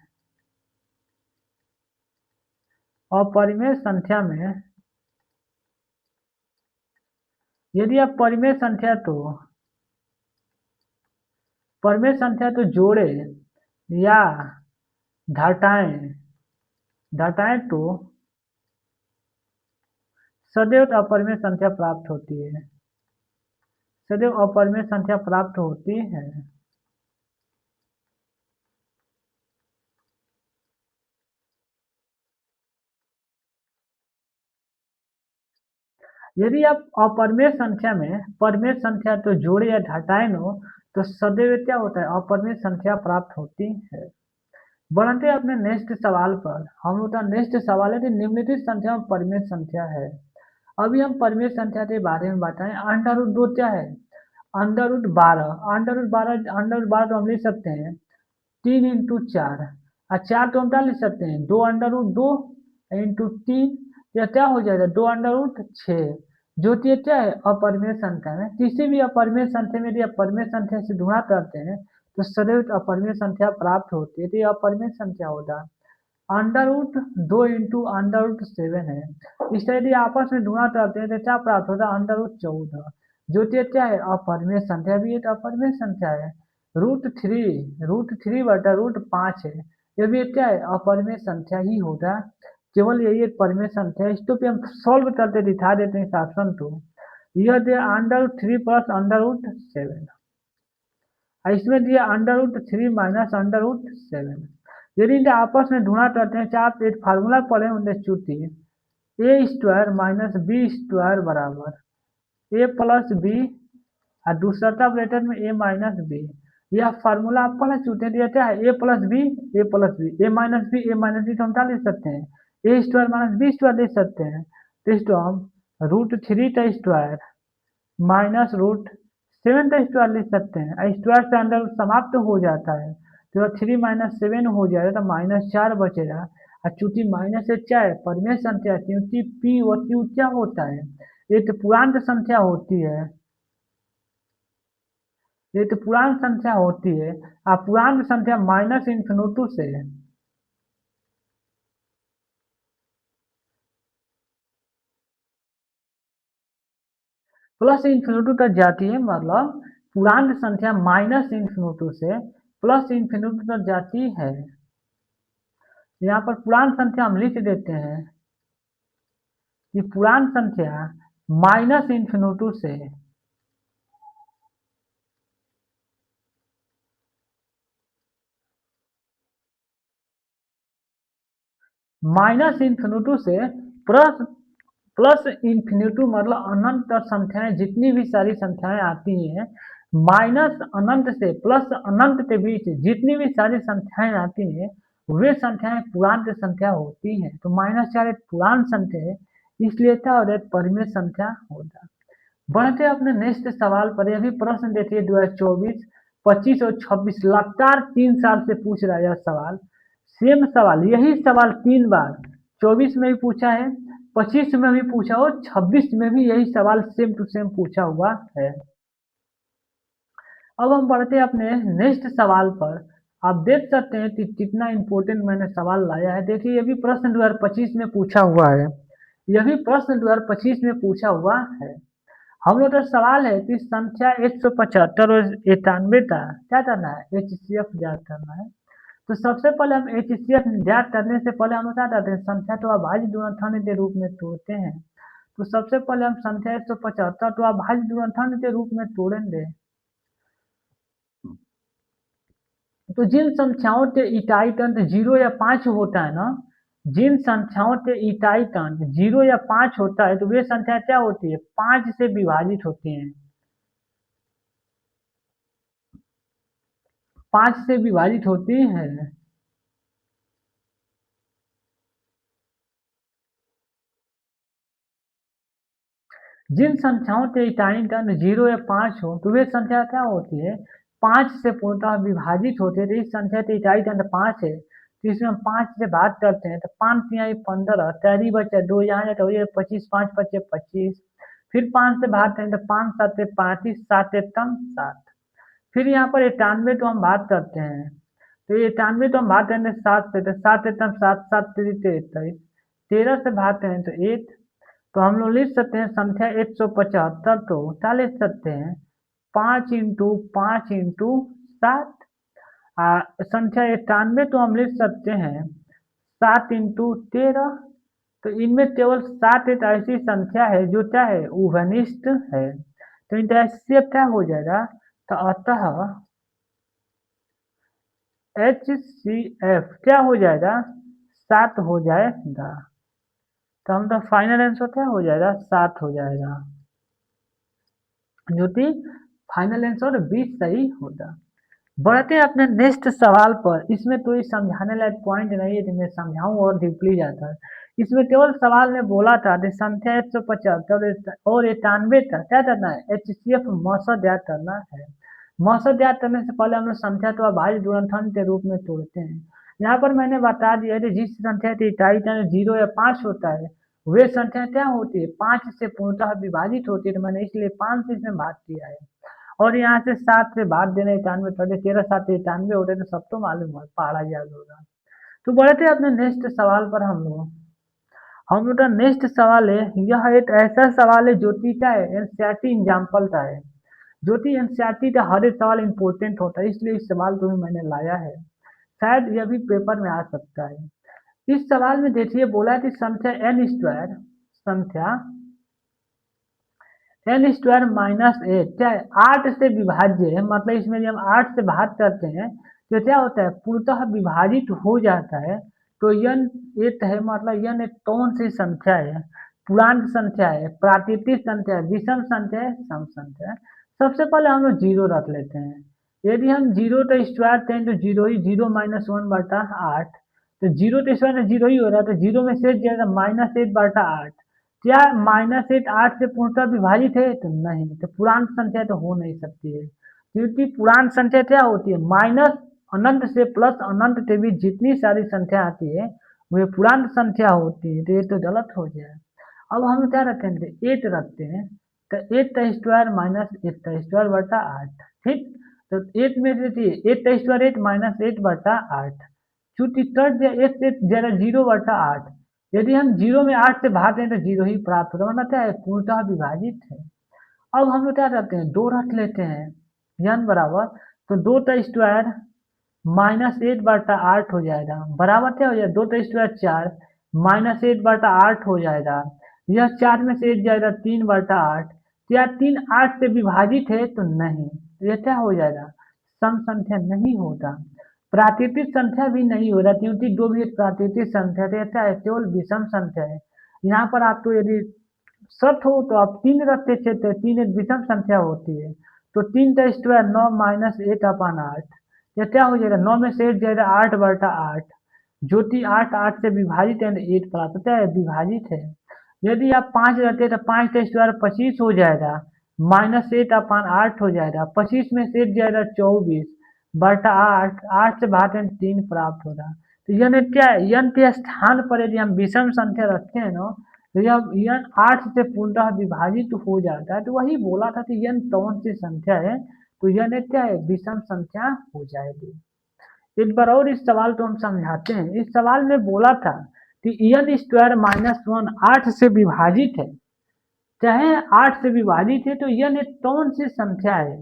यदि आप परिमेय संख्या तो जोड़े या घटाएं तो सदैव अपरिमेय संख्या प्राप्त होती है, सदैव अपरिमेय संख्या प्राप्त होती है। यदि आप अपरिमेय संख्या में परिमेय संख्या तो जोड़े या घटाएं हो तो सदैव क्या होता है, अपरिमेय संख्या प्राप्त होती है। बढ़ते अपने नेक्स्ट सवाल पर। हम लोग का नेक्स्ट सवाल है कि निम्नलिखित संख्या में परिमेय संख्या है। अभी हम परिमेय संख्या के बारे में बताएं। √2 क्या है, √12, √12 तो हम लिख सकते हैं 3 इंटू 4, और 4 तो हम क्या लिख सकते हैं, 2 इंटू 3, यह क्या हो जाएगा, 2 √6, जो कि क्या है, अपरिमेय संख्या है। किसी भी अपरिमेय संख्या में यदि अपरिमेय संख्या से गुणा करते हैं तो सदैव अपरिमेय संख्या प्राप्त होती है, तो यह अपरिमेय संख्या होगा। √2 इंटू √7 है, इस तरह यदि आपस में गुणा करते हैं तो क्या प्राप्त होता है, √14, जो कि क्या है, अपरिमेय संख्या भी एक अपरिमेय संख्या है। √3 है, यह भी क्या है, अपरिमेय संख्या ही होगा। केवल यही एक परिमेय संख्या है। इसको भी हम सॉल्व करके दिखा देते हैं इस ऑप्शन को। यह दिया √3 प्लस √7, और इसमें दिया √3 माइनस √7। यदि इनके आपस में गुणा करते हैं, चार एक फार्मूला पढ़े होंगे चूंकि a² माइनस b² बराबर a प्लस बी, और दूसरा ब्रैकेट में a माइनस बी। यह फार्मूला आप पढ़ चुके हैं, क्या है, a plus B, a minus B तो हम क्या लिख सकते हैं, a² माइनस b² लिख सकते हैं। तो इसको हम √3 का स्क्वायर माइनस √7 का स्क्वायर लिख सकते हैं, और स्क्वायर से अंदर समाप्त हो जाता है, तो 3 - 7 हो जाएगा, तो -4 बचेगा। और चूंकि माइनस से क्या है, परिमेय संख्या, क्योंकि पी व क्यू क्या होता है, एक पूर्णांक संख्या होती है। ये तो पूर्णांक संख्या होती है। अब पूर्णांक संख्या माइनस इन्फिनिटी से प्लस इन्फिनिटी तक जाती है, मतलब पूर्णांक संख्या माइनस इन्फिनिटी से प्लस इन्फिनिटी तक जाती है। यहाँ पर पूर्णांक संख्या हम लिख देते हैं कि पूर्णांक संख्या माइनस इन्फिनिटी से माइनस इन्फिनिटी से प्लस प्लस इन्फिनिटी, मतलब अनंत तक संख्याएं, जितनी भी सारी संख्याएं आती हैं, माइनस अनंत से प्लस अनंत के बीच जितनी भी सारी संख्याएं आती हैं, वे संख्याएं पूर्णांक संख्या होती हैं। तो -4 एक पूर्णांक संख्या है, इसलिए था, और एक परिमेय संख्या होता। बढ़ते अपने नेक्स्ट सवाल पर। यह भी प्रश्न देखिए 2024, 25 और 26 लगातार 3 साल से पूछ रहा है यह सवाल। सेम सवाल, यही सवाल 3 बार 24 में भी पूछा है, 25 में भी पूछा और 26 में भी यही सवाल सेम टू सेम पूछा हुआ है। अब हम बढ़ते हैं अपने नेक्स्ट सवाल पर। आप देख सकते हैं कि कितना इंपॉर्टेंट मैंने सवाल लाया है। देखिए ये भी प्रश्न 2025 में पूछा हुआ है, यह भी प्रश्न 2025 में पूछा हुआ है। हम लोग का सवाल है कि संख्या 175 और 91 का क्या करना है, HCF ज्ञात करना है। तो सबसे पहले हम HCF ज्ञात करने से पहले हम लोग क्या करते हैं, संख्या तो अभाज्य गुणनखंड के रूप में तोड़ते हैं। तो सबसे पहले हम संख्या 175 तो अभाज्य गुणनखंड के रूप में तोड़ेंगे। तो जिन संख्याओं के इकाई अंक 0 या 5 होता है ना, जिन संख्याओं के इकाई अंक 0 या 5 होता है, तो वे संख्या क्या होती है, 5 से विभाजित होती हैं। 5 से विभाजित होती हैं। जिन संख्याओं के इकाई अंक 0 या 5 हो, तो वे संख्या क्या होती है, 5 से पूर्णतः विभाजित होती है। तो इस संख्या के इकाई अंक 5 है, तो इसमें हम 5 से भाग करते हैं, तो 5 तिहाई 15, तैयारी बचा 2, यहाँ जाता हो 25, 5 पचे 25, फिर 5 से भाग करें तो 5 7 35, 7 एकम 7, फिर यहाँ पर 91 तो हम बात करते हैं, तो ये 91 तो हम भाग करेंगे 7 से, तो 7 एकम 7, 7 3 23, 13 से भाग करें तो 8। तो हम लोग लिख सकते हैं संख्या 175, तो क्या लिख सकते हैं, 5 इंटू 5 इंटू 7। संख्या 91 तो हम लिख सकते हैं 7 इंटू 13। तो इनमें केवल 7 एक ऐसी संख्या है जो क्या है, उभनिष्ठ है। तो इनका HCF क्या हो जाएगा, तो अतः HCF क्या हो जाएगा, 7 हो जाएगा। तो हम तो फाइनल आंसर क्या हो जाएगा, 7 हो जाएगा, जो कि फाइनल आंसर 20 सही होगा। बढ़ते हैं अपने नेक्स्ट सवाल पर। इसमें तो ये समझाने लायक पॉइंट नहीं है कि मैं समझाऊं और डीपली जाकर। इसमें केवल सवाल ने बोला था कि संख्या 175 और 91 का क्या करना है, HCF मौसम ज्ञात करना है। मौसम ज्ञात करने से पहले हम लोग संख्या तो अभाज्य गुणनखंड के रूप में तोड़ते हैं। यहाँ पर मैंने बता दिया है कि जिस संख्या की इकाई 0 या 5 होता है, वे संख्या क्या होती है, 5 से पूर्णतः विभाजित होती है। तो मैंने इसलिए 5 से इसमें भाग किया है, और यहाँ से 7 से भाग देना 91 कर दे, 13 7 91 हो रहे, तो सब तो मालूम है, पहाड़ा याद होगा। तो बढ़ते हैं अपने नेक्स्ट सवाल पर। हम लोग का नेक्स्ट सवाल है, यह एक ऐसा सवाल है जो कि क्या है, एनसीईआरटी एग्जाम्पल का है, जो कि एनसीईआरटी का हर एक सवाल इंपॉर्टेंट होता है, इसलिए इस सवाल को भी मैंने लाया है, शायद यह भी पेपर में आ सकता है। इस सवाल में देखिए बोला है कि संख्या n स्क्वायर, संख्या n² माइनस 8 क्या है, 8 से विभाज्य है। मतलब इसमें जब 8 से भाग करते हैं तो क्या होता है, पूर्णतः विभाजित हो जाता है। तो n 8 है, मतलब n एक कौन सी संख्या है, पूर्णांक संख्या है, प्राकृतिक संख्या है, विषम संख्या है, सम संख्या है। सबसे पहले हम लोग जीरो रख लेते हैं। यदि हम जीरो का स्क्वायर करें तो जीरो ही, 0-1/8, तो जीरो का स्क्वायर जीरो ही हो रहा है, तो जीरो में से जाएगा -8/8। क्या -8 8 से पूर्णतः विभाजित है, तो नहीं, तो पूर्णांक संख्या तो हो नहीं सकती है, क्योंकि पूर्णांक संख्या क्या होती है, माइनस अनंत से प्लस अनंत के बीच जितनी सारी संख्या आती है वे पूर्णांक संख्या होती है। तो ये तो गलत हो गया। अब हम क्या रखेंगे, 8 रखते हैं। तो 8 माइनस 8 बटा 8, ठीक। तो 8 में देखिए 8 माइनस 8 बटा 8, चूंकि कट दिया 8 से जरा 0 बटा 8, यदि हम 0 में 8 से भाग दें तो 0 ही प्राप्त होगा, मतलब क्या है, पूर्णतः विभाजित है। अब हम लोग क्या करते हैं, 2 रख लेते हैं, यन बराबर, तो 2 माइनस 8 बटा 8 हो जाएगा, बराबर क्या हो जाएगा, 2 4 माइनस 8 बटा 8 हो जाएगा। यह 4 में से 1 जाएगा, 3 बटा 8। क्या 3 8 से विभाजित है, तो नहीं, तो यह क्या हो जाएगा, सम संख्या नहीं होगा, प्राकृतिक संख्या भी नहीं हो रहा, क्योंकि दो भी एक प्राकृतिक संख्या है, तो यह क्या है, केवल विषम संख्या है। यहाँ पर आपको यदि सत हो तो आप 3 रखते थे, तो 3 एक विषम संख्या होती है, तो 3 का स्क्वायर 9 माइनस 8 अपान 8, यह क्या हो जाएगा, 9 में से 1 जाएगा, 8 बटा 8, जो कि 8 8 से विभाजित है, 8 प्राप्त होता है, विभाजित है। यदि आप 5 रखते तो 5 का स्क्वायर 25 हो जाएगा, माइनस 8 अपान 8 हो जाएगा, 25 में से 1 जाएगा, 24 बटा 8, 8 से भागे 3 प्राप्त होगा। तो यन क्या है, यन के स्थान पर यदि हम विषम संख्या रखते हैं ना, तो जब यन 8 से पूर्णतः विभाजित हो जाता है, तो वही बोला था कि यन कौन सी संख्या है, तो यन एक क्या है, विषम संख्या हो जाएगी। एक बार और इस सवाल को हम समझाते हैं। इस सवाल में बोला था कि n² माइनस 1 8 से विभाजित है, चाहे 8 से विभाजित है, तो यन एक कौन सी संख्या है,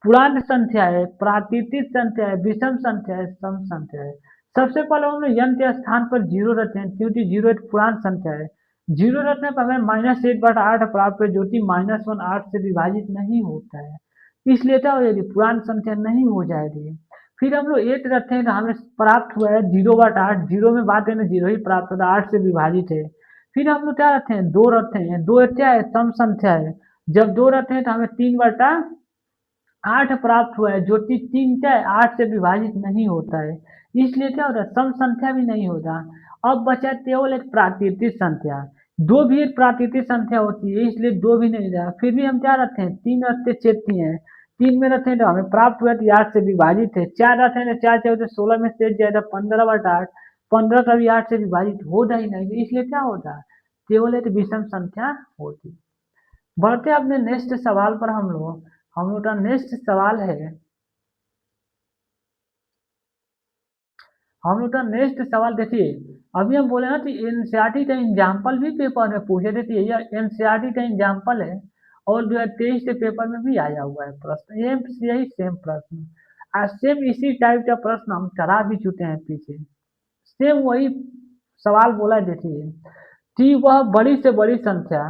पूर्ण संख्या है, प्राकृतिक संख्या है, विषम संख्या है, सम संख्या है। सबसे पहले हम लोग यन के स्थान पर 0 रखते हैं, क्योंकि 0 एक पूर्ण संख्या है। 0 रखने पर हमें माइनस 8 बटा 8 प्राप्त है, जो कि माइनस 1 8 से विभाजित नहीं होता है, इसलिए क्या हो जाएगी, पूर्ण संख्या नहीं हो जाएगी। फिर हम लोग 8 रखते हैं, तो हमें प्राप्त हुआ है 0 बटा 8, 0 में बात है ना, 0 ही प्राप्त होता है, 8 से विभाजित है। फिर हम लोग क्या रखते हैं, 2 रखते हैं, 2 क्या है, सम संख्या है, जब 2 रखते हैं तो हमें 3 बटा 8 प्राप्त हुआ है, जो कि 3 क्या है, 8 से विभाजित नहीं होता है, इसलिए क्या होता है, सम संख्या भी नहीं होता। अब बचा केवल एक प्राकृतिक संख्या, दो भी एक प्राकृतिक संख्या होती है, इसलिए दो भी नहीं रहा। फिर भी हम क्या रखते हैं, 3 रखते चेती हैं, 3 में रखते हैं तो हमें प्राप्त हुआ कि 8 से विभाजित है। 4 रखते हैं तो 4 4 16 में से जाएगा, 15 बटा 8, 15 कभी 8 से विभाजित होता ही नहीं, इसलिए क्या होता है, केवल एक विषम संख्या होती। बढ़ते अपने नेक्स्ट सवाल पर, हम लोग का नेक्स्ट सवाल है, हम लोग का नेक्स्ट सवाल देखिए। अभी हम बोले ना कि एनसीईआरटी का एग्जाम्पल भी पेपर में पूछे थे, तो यह एनसीईआरटी का एग्जाम्पल है, और जो है 23 के पेपर में भी आया हुआ है प्रश्न, ये यही सेम प्रश्न, आज सेम इसी टाइप का प्रश्न हम करा भी चुके हैं पीछे, सेम वही सवाल बोला है। देखिए कि वह बड़ी से बड़ी संख्या,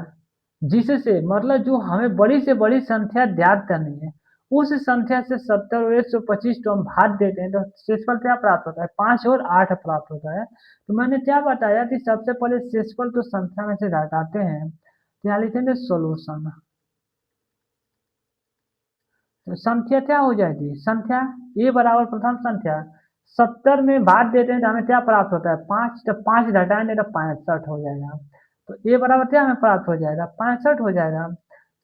जिससे मतलब जो हमें बड़ी से बड़ी संख्या ज्ञात करनी है, उस संख्या से 70 और 125 को हम भाग देते हैं, तो शेषफल क्या प्राप्त होता है, 5 और 8 प्राप्त होता है। तो मैंने क्या बताया कि सबसे पहले शेषफल तो संख्या में से घटाते हैं, तो यहाँ लिखेंगे सोल्यूशन, तो संख्या क्या हो जाएगी, संख्या ए बराबर प्रथम संख्या 70 में भाग देते हैं, तो हमें क्या प्राप्त होता है, 5, तो 5 घटाएंगे तो 65 हो जाएगा, तो ए बराबर क्या हमें प्राप्त हो जाएगा, 65 हो जाएगा।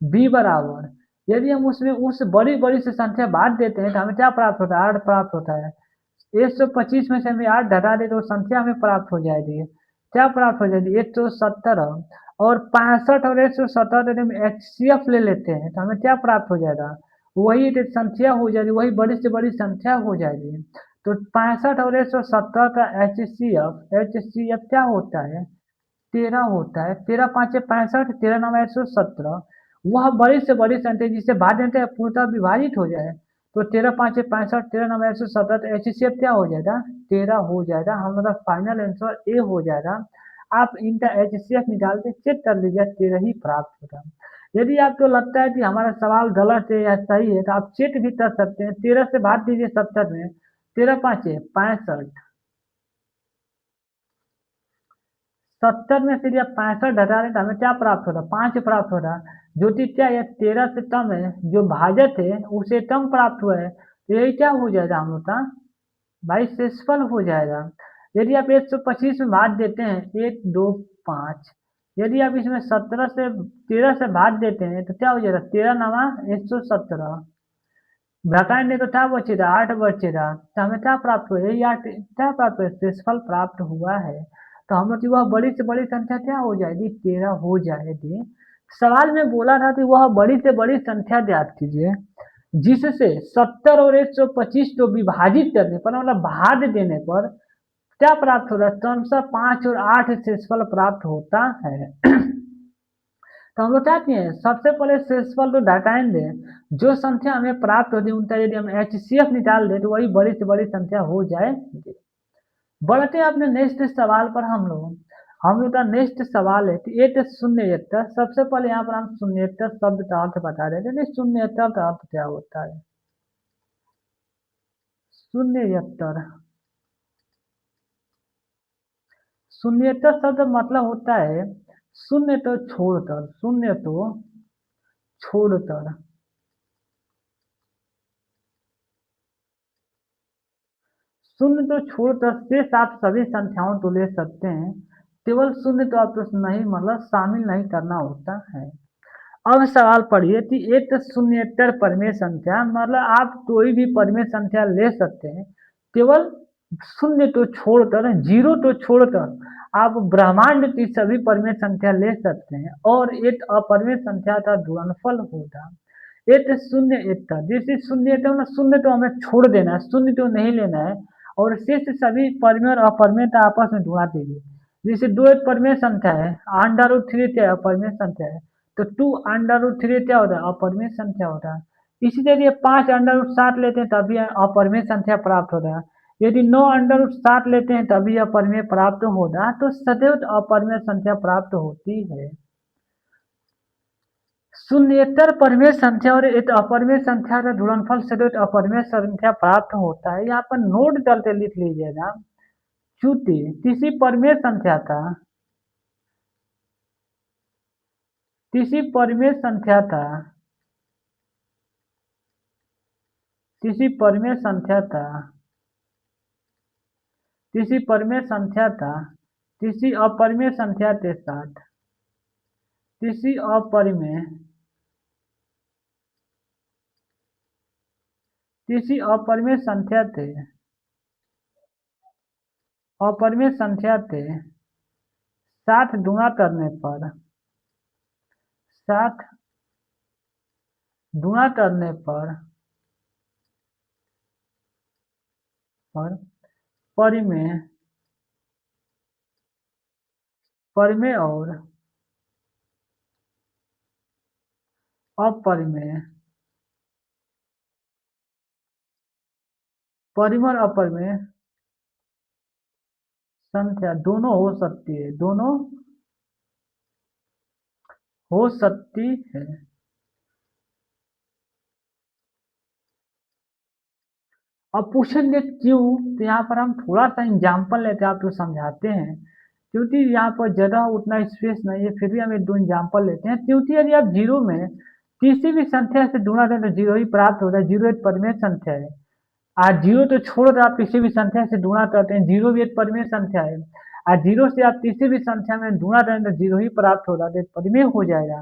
बी बराबर, यदि हम उसमें उस बड़ी बड़ी से संख्या भाग देते हैं, तो हमें क्या प्राप्त होता है, 8 प्राप्त होता है। 125 में से हमें 8 घटा दे तो संख्या हमें प्राप्त हो जाएगी, क्या प्राप्त हो जाएगी, 170, और 65 और 170 यदि हम एचसीएफ ले लेते हैं, तो हमें क्या प्राप्त हो जाएगा, वही एक संख्या हो जाएगी, वही बड़ी से बड़ी संख्या हो जाएगी। तो 65 और 170 का एच सी एफ क्या होता है, 13 होता है, 13 पाँचे 65, 13 नवा 117, वह बड़ी से बड़ी संख्या जिसे भाग देते हैं पूर्णतः विभाजित हो जाए, तो 13 पाँचे 65, 13 नवा 117, तो एचसीएफ क्या हो जाएगा, 13 हो जाएगा, हमारा फाइनल आंसर ए हो जाएगा। आप इनका एचसीएफ निकाल के चेक कर लीजिए, 13 ही प्राप्त होगा। यदि आपको लगता है कि हमारा सवाल गलत है या सही है, तो आप चेक भी कर सकते हैं, 13 से भाग दीजिए 70 में, 13 पाँचे 65, 70 में से जब 65 हटा दें तो हमें क्या प्राप्त हो रहा है, 5 प्राप्त हो रहा है, जो कि क्या है, 13 से कम है, जो भाजक है उसे कम प्राप्त हुआ है, तो यही क्या हो जाएगा हम लोग का, भाई शेषफल हो जाएगा। यदि आप 125 में भाग देते हैं, 1 2 5, यदि आप इसमें 17 से 13 से भाग देते हैं, तो क्या हो जाएगा, 13 नवा 117, घटाएंगे तो क्या बचेगा, 8 बचेगा, तो हमें क्या प्राप्त हुआ, यही 8 क्या प्राप्त हुआ, शेषफल प्राप्त हुआ है। तो हम लोग की वह बड़ी से बड़ी संख्या क्या हो जाएगी, 13 हो जाएगी। सवाल में बोला था कि वह बड़ी से बड़ी संख्या ज्ञात कीजिए जिससे 70 और 125 को विभाजित करने पर मतलब भाग देने पर क्या प्राप्त होता है, क्रमशः 5 और 8 शेषफल प्राप्त होता है। तो हम लोग क्या किए, सबसे पहले शेषफल तो घटाएंगे, जो संख्या हमें प्राप्त होती है उनका यदि हम HCF निकाल दें तो वही बड़ी से बड़ी संख्या हो जाएगी। बढ़ते अपने नेक्स्ट सवाल पर हम लोग का नेक्स्ट सवाल है कि 8 शून्यतर। सबसे पहले यहाँ पर हम शून्यतर शब्द का अर्थ बता रहे थे, शून्यतर का अर्थ क्या होता है। शून्यतर शून्यतर शब्द मतलब होता है शून्य तो छोड़कर, शून्य तो छोड़कर, शून्य तो छोड़कर शेष आप सभी संख्याओं को ले सकते हैं, केवल शून्य तो आप नहीं मतलब शामिल नहीं करना होता है। अब सवाल पढ़िए कि एक शून्यतर परिमेय संख्या मतलब आप कोई भी परिमेय संख्या ले सकते हैं, केवल शून्य तो छोड़कर, जीरो तो छोड़कर आप ब्रह्मांड की सभी परिमेय संख्या ले सकते हैं और एक अपरिमेय संख्या का गुणनफल होगा एक शून्य एक का। जैसे शून्य तो ना, शून्य तो हमें छोड़ देना है, शून्य तो नहीं लेना है और शेष सभी परिमेय और अपरिमेय का आपस में गुणा दीजिए। जैसे दो एक परिमेय संख्या है, अंडर रूट थ्री क्या अपरिमेय संख्या है, तो टू अंडर रूट थ्री क्या होता है, अपरिमेय संख्या होता है। इसी तरह 5 अंडर रूट 7 लेते हैं तभी अपरिमेय संख्या प्राप्त होता है। यदि 9 अंडर रूट 7 लेते हैं तभी अपरिमेय प्राप्त होगा। तो सदैव अपरिमेय संख्या प्राप्त होती है। शून्यतर परिमेय संख्या और एक अपरिमेय संख्या का गुणनफल सदैव अपरिमेय संख्या प्राप्त होता है। यहाँ पर नोट करके लिख लीजिएगा, चूंकि किसी परिमेय संख्या का किसी परिमेय संख्या का किसी परिमेय संख्या का किसी अपरिमेय संख्या के साथ किसी अपरिमेय संख्या के अपरिमेय संख्या के साथ गुणा करने पर साथ गुणा करने पर परिमेय परिमेय और अपरिमेय परिमेय और अपरिमेय संख्या दोनों हो सकती है, दोनों हो सकती है। अब पूछेंगे क्यों, तो यहाँ पर हम थोड़ा सा एग्जाम्पल लेते हैं, आपको समझाते हैं। क्योंकि यहाँ पर जगह उतना स्पेस नहीं है, फिर भी हम एक दो एग्जाम्पल लेते हैं। क्योंकि यदि आप जीरो में किसी भी संख्या से गुणा करें तो जीरो ही प्राप्त होता है, जीरो एक परिमेय संख्या है। आज जीरो तो छोड़ आप किसी भी संख्या से गुणा करते हैं, जीरो भी एक परिमेय संख्या है। आज जीरो से आप किसी भी संख्या में गुणा करें तो जीरो ही प्राप्त होगा, तो एक परिमेय हो जाएगा।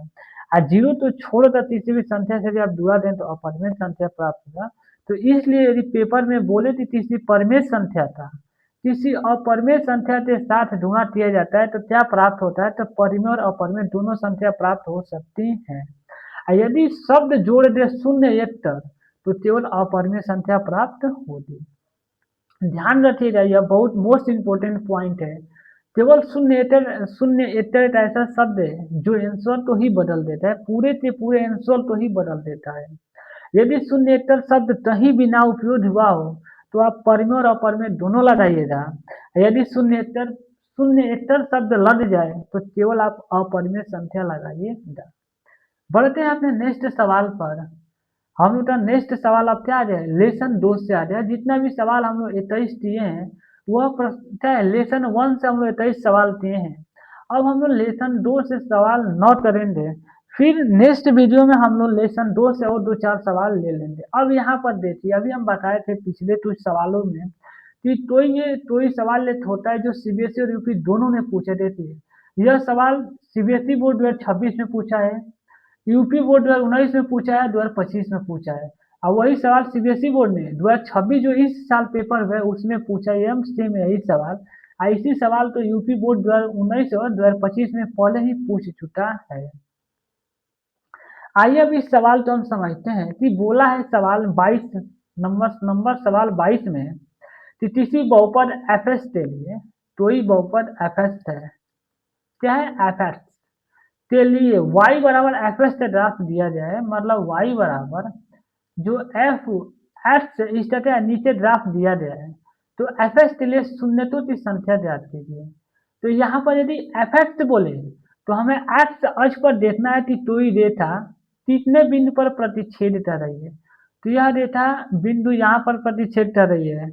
आज जीरो तो छोड़कर किसी भी संख्या से आप गुणा दें तो अपरिमेय संख्या प्राप्त होगा। तो इसलिए यदि पेपर में बोले कि किसी परिमेय संख्या का किसी अपरिमेय संख्या के साथ गुणा किया जाता है तो क्या प्राप्त होता है, तो परिमेय और अपरिमेय दोनों संख्या प्राप्त हो सकती हैं। यदि शब्द जोड़ दे शून्य एक तक तो केवल अपरिमेय संख्या प्राप्त होगी। ध्यान रखिएगा, यह बहुत मोस्ट इंपोर्टेंट पॉइंट है। केवल शून्य एक ऐसा शब्द है जो आंसर को ही बदल देता है, पूरे के पूरे आंसर को ही बदल देता है। यदि शून्यतर शब्द कहीं भी ना उपयोग हुआ हो तो आप परिमेय और अपरिमेय दोनों लगाइएगा। यदि शून्यतर शब्द लग जाए तो केवल आप अपरिमेय संख्या लगाइएगा। बढ़ते हैं अपने नेक्स्ट सवाल पर। हम लोग का नेक्स्ट सवाल अब क्या आ जाए, लेसन 2 से आ जाए। जितना भी सवाल हम लोग 23 किए हैं वह क्या है, लेसन 1 से हम लोग 23 सवाल किए हैं। अब हम लोग लेसन 2 से सवाल 9 करेंगे, फिर नेक्स्ट वीडियो में हम लोग लेसन 2 से और 2-4 सवाल ले लेंगे। अब यहाँ पर देखिए, अभी हम बताए थे पिछले कुछ सवालों में कि कोई सवाल एक होता है जो CBSE और यूपी दोनों ने पूछे थे। यह सवाल CBSE बोर्ड 2026 में पूछा है, यूपी बोर्ड 2019 में पूछा है, 2025 में पूछा है। और वही सवाल CBSE बोर्ड ने 2026 जो इस साल पेपर हुआ उसमें पूछा है, सेम यही सवाल। इसी सवाल तो यूपी बोर्ड 2019 और 2025 में पहले ही पूछ चुका है। आइए अब इस सवाल को हम समझते हैं कि बोला है सवाल 22 नंबर सवाल 22 में कि किसी बहुपद एफ एस के लिए कोई बहुपद एफ एस है, क्या है एफ एस के लिए y बराबर एफ एस का ग्राफ दिया गया है, मतलब y बराबर जो एफ एस इस तरह का नीचे ग्राफ दिया गया है, तो एफ एस के लिए शून्यतों की संख्या ज्ञात कीजिए। तो यहाँ पर यदि एफ एक्स बोले तो हमें एक्स अक्ष पर देखना है कि कोई रेखा कितने बिंदु पर प्रतिच्छेद कर रही है। तो यह रेखा बिंदु यहाँ पर प्रतिच्छेद कर रही है,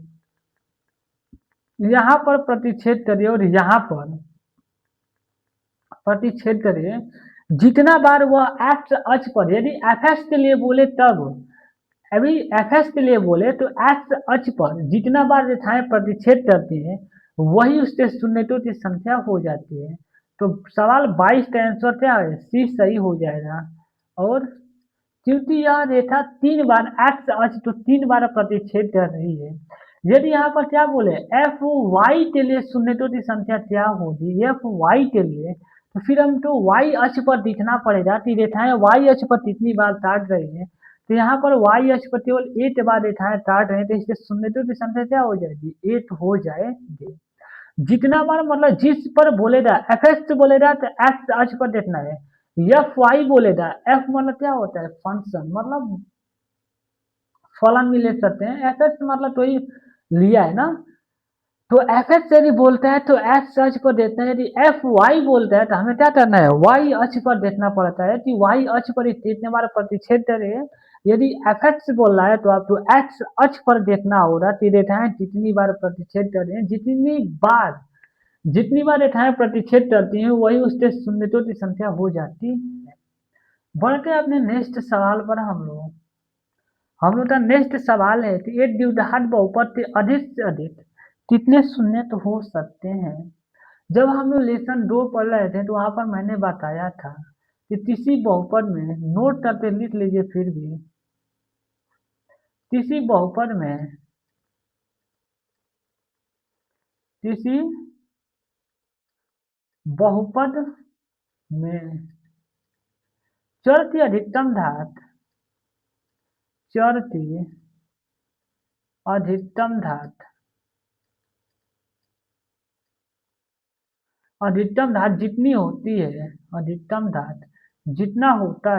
यहाँ पर प्रतिच्छेद करिए और यहाँ पर प्रतिच्छेद करिए। जितना बार वह एक्स अक्ष पर यदि एफ एक्स के लिए बोले तब अभी एफ एक्स के लिए बोले तो एक्स अक्ष पर जितना बार रेखाएं प्रतिच्छेद करती हैं वही उसके शून्यतों की संख्या हो जाती है। तो सवाल 22 का आंसर क्या है, सी सही हो जाएगा। और क्योंकि यह रेखा 3 बार एक्स अक्ष तो 3 बार प्रतिच्छेद कर रही है, यदि यहाँ पर क्या बोले एफ वाई के लिए शून्यतों की संख्या क्या होगी, एफ वाई के लिए, तो फिर हमको वाई अक्ष पर दिखना पड़ेगा कि रेखाएं वाई अक्ष पर कितनी बार काट रही है। तो यहाँ पर वाई अक्ष पर केवल 8 बार रेखाएं काट रहे हैं, तो इससे शून्यतों की संख्या क्या हो जाएगी, 8 हो जाएगी। जितना बार मतलब जिस पर बोलेगा एफ एक्स बोलेगा तो एक्स अक्ष पर देखना है, एफ वाई बोलेगा, एफ मतलब क्या होता है फंक्शन, मतलब फलन भी ले सकते हैं, एफ एक्स मतलब तो ही लिया है ना। तो एफ एक्स यदि बोलता है तो एक्स अक्ष पर देखना है, यदि एफ वाई बोलता है तो हमें क्या करना है, वाई अक्ष पर देखना पड़ता है कि वाई अक्ष पर कितने बार प्रतिच्छेद करे। यदि एफ एक्स बोल रहा है तो आपको एक्स अक्ष पर देखना होगा कि रेखाएं जितनी बार प्रतिच्छेद कर रही हैं, जितनी बार रेखाएं प्रतिच्छेद करती हैं वही उसके शून्यतों की संख्या हो जाती है। बढ़ते अपने नेक्स्ट सवाल पर हम लोग का नेक्स्ट सवाल है कि एक द्विघात बहुपद के अधिक से अधिक कितने शून्य तो हो सकते हैं। जब हम लोग लेसन 2 पढ़ रहे थे तो वहां पर मैंने बताया था कि किसी बहुपद में, नोट करके लिख लीजिए, फिर भी किसी बहुपद में चर की अधिकतम घात चर की अधिकतम घात जितनी होती है, अधिकतम घात जितना होता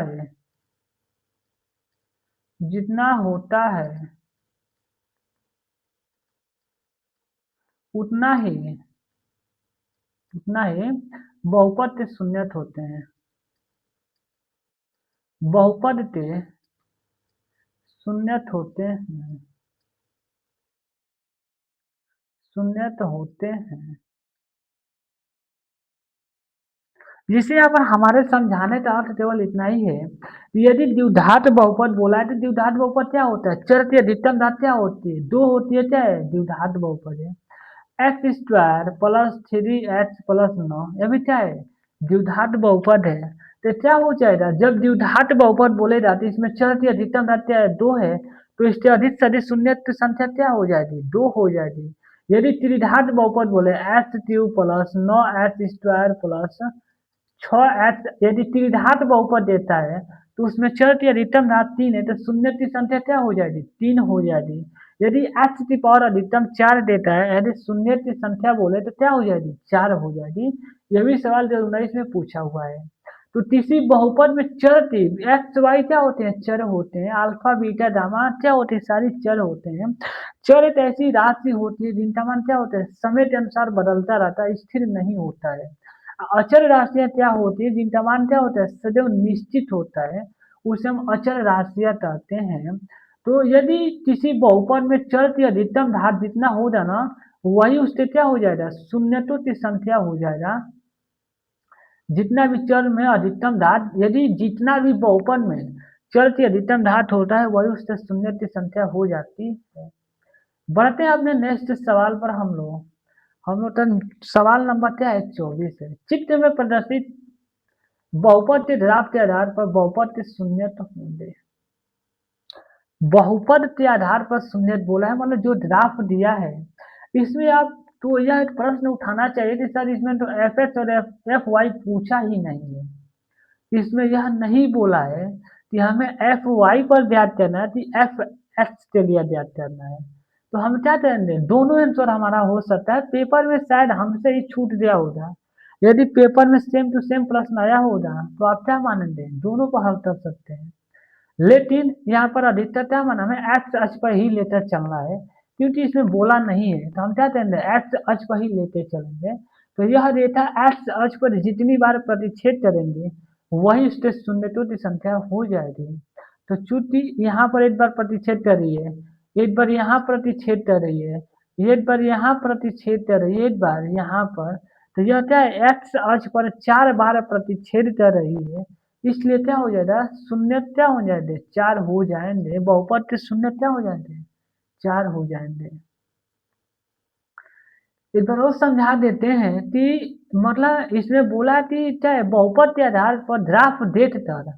है उतना ही बहुपद के शून्यत होते हैं, बहुपद के शून्यत होते हैं। जिसे अब हमारे समझाने का अर्थ केवल इतना ही है कि यदि द्विघात बहुपद बोला है तो द्विघात बहुपद क्या होता है, चर की अधिकतम घात क्या होती है, 2 होती है, क्या है द्विघात बहुपद है। X square plus 3x plus 9 यह भी क्या है द्विघात बहुपद है। तो क्या हो जाएगा, जब द्विघात बहुपद बोलेगा तो इसमें चर की अधिकतम घात क्या है, 2 है, तो इसके अधिक से अधिक शून्य की संख्या क्या हो जाएगी, 2 हो जाएगी। यदि त्रिघात बहुपद बोले x cube plus 9x square plus 6x, यदि त्रिघात बहुपद देता है तो उसमें चर की अधिकतम घात 3 है, तो शून्य की संख्या क्या हो जाएगी, 3 हो जाएगी। यदि x की पावर अधिकतम 4 देता है, यदि शून्य की संख्या बोले तो क्या हो जाएगी, 4 हो जाएगी। यह भी सवाल 2019 में पूछा हुआ है। तो किसी बहुपद में चर की एक्स वाई क्या होते हैं, चर होते हैं, अल्फा बीटा गामा क्या होते हैं, सारी चर होते हैं। चर एक ऐसी राशि होती है जिनका मान क्या होता है, समय के अनुसार बदलता रहता है, स्थिर नहीं होता है। अचर राशियां क्या होती है जिनका मान क्या होता है, सदैव निश्चित होता है, उसे हम अचर राशियां कहते हैं। तो यदि किसी बहुपद में चर की अधिकतम घात जितना होगा ना वही उससे क्या हो जाएगा, शून्यतों की संख्या हो जाएगा। जितना भी चर में अधिकतम घात, यदि जितना भी बहुपद में चर की अधिकतम घात होता है वही उससे शून्य की संख्या हो जाती है। बढ़ते हैं अपने नेक्स्ट सवाल पर। हम लोग का सवाल नंबर क्या है, 24 है। चित्र में प्रदर्शित बहुपद के ग्राफ के आधार पर बहुपद के शून्यत होंगे। बहुपद के आधार पर शून्यत बोला है, मतलब जो ग्राफ दिया है इसमें आप तो यह एक प्रश्न उठाना चाहिए कि सर इसमें तो एफ एक्स और एफ वाई पूछा ही नहीं है, इसमें यह नहीं बोला है कि हमें एफ वाई पर ज्ञात करना है कि एफ एक्स के लिए ज्ञात करना है। तो हम क्या करेंगे, दोनों आंसर हमारा हो सकता है। पेपर में शायद हमसे ही छूट गया होगा, यदि पेपर में सेम टू सेम प्रश्न आया होगा तो आप क्या मानेंगे, दोनों को हल कर सकते हैं। लेकिन यहाँ पर अधिकतर क्या माना, हमें एक्स अक्ष पर ही लेकर चलना है, क्योंकि इसमें बोला नहीं है तो हम क्या करेंगे, एक्स अक्ष पर ही लेकर चलेंगे। तो यह रेखा एक्स अक्ष पर जितनी बार प्रतिच्छेद करेंगे वही उसके शून्यतों की संख्या हो जाएगी। तो चूंकि यहाँ पर एक बार प्रतिच्छेद कर रही है, एक बार यहाँ प्रतिच्छेद कर रही है, एक बार यहाँ प्रतिच्छेद कर रही है, एक बार यहाँ पर, तो यह क्या है, एक्स अक्ष पर 4 बार प्रतिच्छेद कर रही है, इसलिए क्या हो जाएगा, शून्य क्या हो जाएंगे, 4 हो जाएंगे, बहुपद के शून्य क्या हो जाएंगे, 4 हो जाएंगे। एक बार और समझा देते हैं कि मतलब इसमें बोला कि क्या है, बहुपद के आधार पर ग्राफ देख कर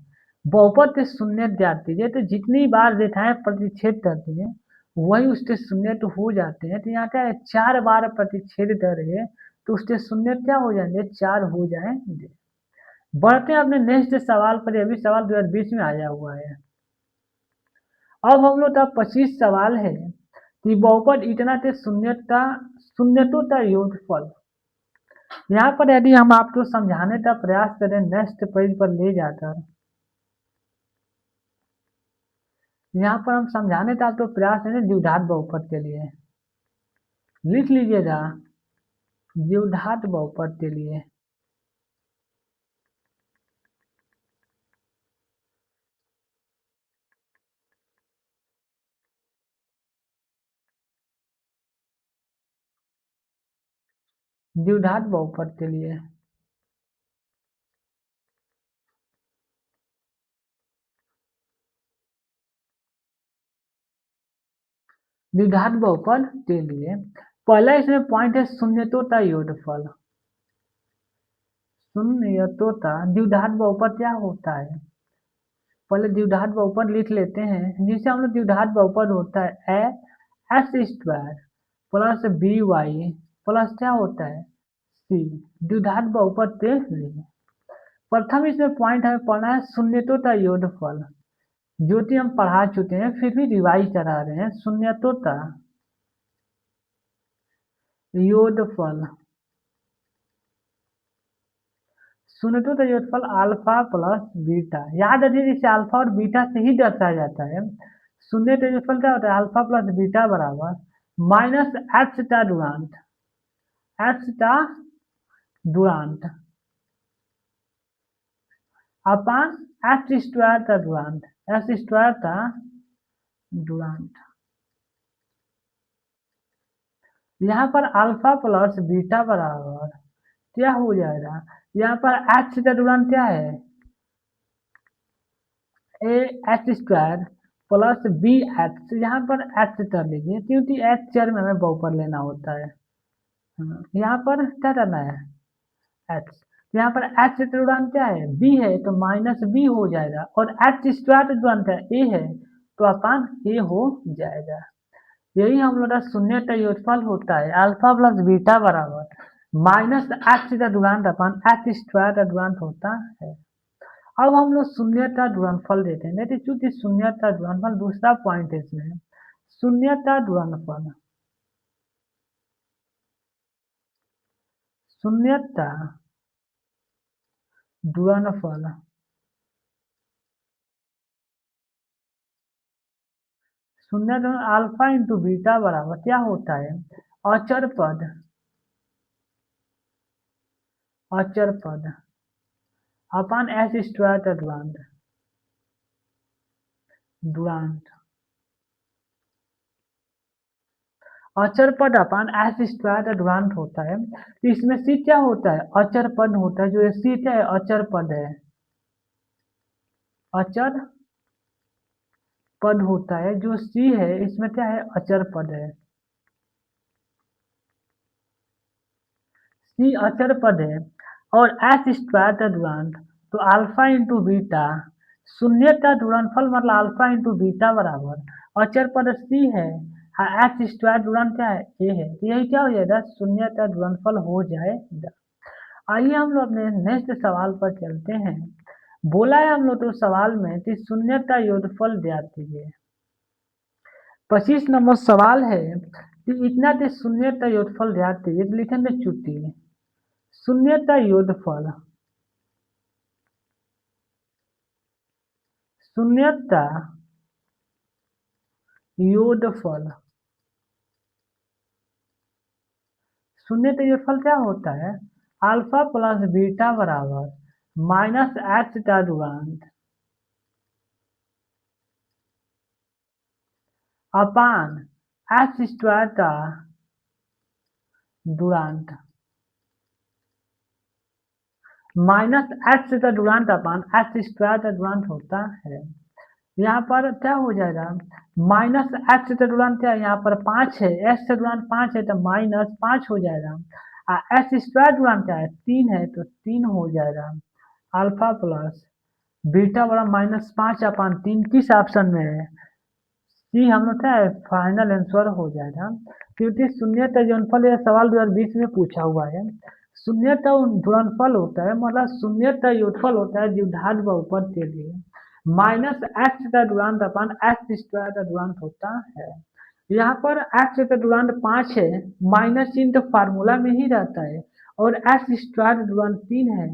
बहुपद के शून्य ज्ञात कीजिए। तो जितनी बार रेखाएं प्रतिच्छेद करती हैं वही उसके शून्य तो हो जाते हैं। तो यहाँ क्या है, 4 बार प्रतिच्छेद कर रही है तो उसके शून्य क्या हो जाएंगे, 4 हो जाएंगे। बढ़ते हैं अपने नेक्स्ट सवाल पर। यह भी सवाल 2020 में आया हुआ है। अब हम लोग का 25 सवाल है कि बहुपद इतना के शून्यतों का योगफल। यहाँ पर यदि हम आपको समझाने का प्रयास करें नेक्स्ट पेज पर ले जाकर, यहाँ पर हम समझाने का आपको प्रयास करें द्विघात बहुपद के लिए, लिख लीजिएगा द्विघात बहुपद के लिए। द्विघात बहुपद के लिए द्विघात बहुपद के लिए पहला इसमें पॉइंट है शून्यतों का योगफल। शून्यतों का द्विघात बहुपद क्या होता है, पहले द्विघात बहुपद लिख लेते हैं। जिसे हम लोग द्विघात बहुपद होता है X square plus B Y plus क्या होता है सी, द्विघात बहुपद के लिए। प्रथम इसमें पॉइंट हमें पढ़ना है शून्यतों का योगफल, जो कि हम पढ़ा चुके हैं फिर भी रिवाइज करा रहे हैं। शून्यतों का योगफल, शून्यतों का योगफल अल्फा प्लस बीटा। याद रखिए इसे अल्फा और बीटा से ही दर्शाया जाता है। शून्य का योगफल क्या होता है, अल्फा प्लस बीटा बराबर माइनस एक्स का गुणांक, एक्स का गुणांक अपान एक्स स्क्वायर का गुणांक, एक्स स्क्वायर का गुणांक। यहाँ पर अल्फा प्लस बीटा बराबर क्या हो जाएगा, यहाँ पर एक्स का गुणांक क्या है, A X square plus B X, यहाँ पर एक्स कर लीजिए क्योंकि एक्स चर में हमें बहुपद लेना होता है। यहाँ पर क्या करना है, एक्स, यहाँ पर एक्स का गुणांक क्या है, बी है तो माइनस बी हो जाएगा, और एक्स स्क्वायर का गुणांक ए है तो अपान ए हो जाएगा। यही हम लोग का शून्य का योगफल होता है, अल्फा प्लस बीटा बराबर माइनस एक्स का गुणांक अपान एक्स स्क्वायर का गुणांक होता है। अब हम लोग शून्य का गुणनफल देते हैं, देखिए चूंकि शून्य का गुणनफल दूसरा पॉइंट है इसमें, शून्य का गुणनफल, शून्य का गुणनफल, शून्य का अल्फा इंटू बीटा बराबर क्या होता है, अचर पद, अचर पद अपान एस स्क्वायर का गुणांक, गुणांक अचर पद अपान एस स्क्वायर का गुणांक होता है। तो इसमें सी क्या होता है, अचर पद होता है, जो ये सी क्या है, अचर पद है, अचर पद होता है। जो सी है इसमें क्या है, अचर पद है, सी अचर पद है। और एस स्क्वायर का गुणांक, तो अल्फा इंटू बीटा, शून्य का गुणनफल मतलब अल्फा इंटू बीटा बराबर अचर पद सी है, एक्स स्क्वायर गुणन क्या है, ए है, तो यही क्या हो जाएगा, शून्य का गुणनफल हो जाएगा। आइए हम लोग अपने नेक्स्ट सवाल पर चलते हैं। बोला है हम लोग तो सवाल में कि शून्य का योगफल ज्ञात कीजिए। 25 नंबर सवाल है कि इतना के शून्य का योगफल ज्ञात कीजिए, तो लिखेंगे चुट्टी शून्य का योगफल, शून्य का योगफल, शून्य का योगफल क्या होता है? अल्फा प्लस बीटा बराबर माइनस एच का गुणांक अपान एच स्क्वायर का गुणांक माइनस एच का गुणांक अपान एच स्क्वायर का गुणांक होता है। यहाँ पर क्या हो जाएगा? माइनस एच का गुणांक क्या है? यहाँ पर 5 है, एच का गुणांक 5 है तो माइनस 5 हो जाएगा। एच स्क्वायर गुणांक क्या है? 3 है तो 3 हो जाएगा। अल्फा प्लस बीटा बड़ा माइनस 5 अपान 3 किस ऑप्शन में है? सी हम लोग क्या है फाइनल आंसर हो जाएगा, क्योंकि शून्य का गुणनफल यह सवाल 2020 में पूछा हुआ है। शून्य का गुणनफल होता है मतलब शून्य का योगफल होता है द्विघात बहुपद के लिए माइनस एक्स का गुणांक अपान एक्स स्क्वायर का गुणांक होता है। यहाँ पर एक्स का गुणांक 5 है, माइनस चिन्ह तो फार्मूला में ही रहता है, और एक्स स्क्वायर का गुणांक 3 है,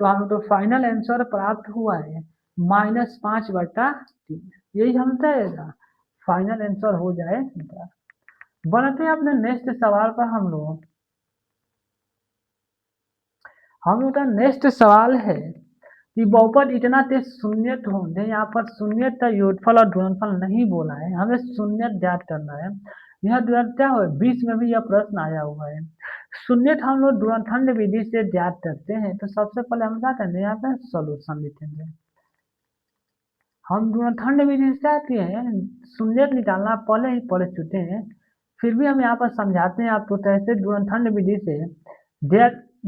तो हम तो फाइनल आंसर प्राप्त हुआ है -5/3। यही हम जाएगा फाइनल आंसर हो जाएगा। बढ़ते हैं अपने नेक्स्ट सवाल पर। हम लोग का नेक्स्ट सवाल है कि बहुपद इतना तेज शून्य होंगे, यहाँ पर शून्य का योगफल और गुणनफल नहीं बोला है, हमें शून्य ज्ञात करना है। यह क्या हो 20 में भी यह प्रश्न आया हुआ है। शून्य हम लोग गुणनखंड विधि से ज्ञात करते हैं, तो सबसे पहले हम क्या करेंगे, यहाँ पे सोल्यूशन लिखेंगे। हम गुणनखंड विधि से क्या किए हैं, शून्य निकालना पहले ही पढ़ चुके हैं, फिर भी हम यहाँ पर समझाते हैं आपको कैसे गुणनखंड विधि से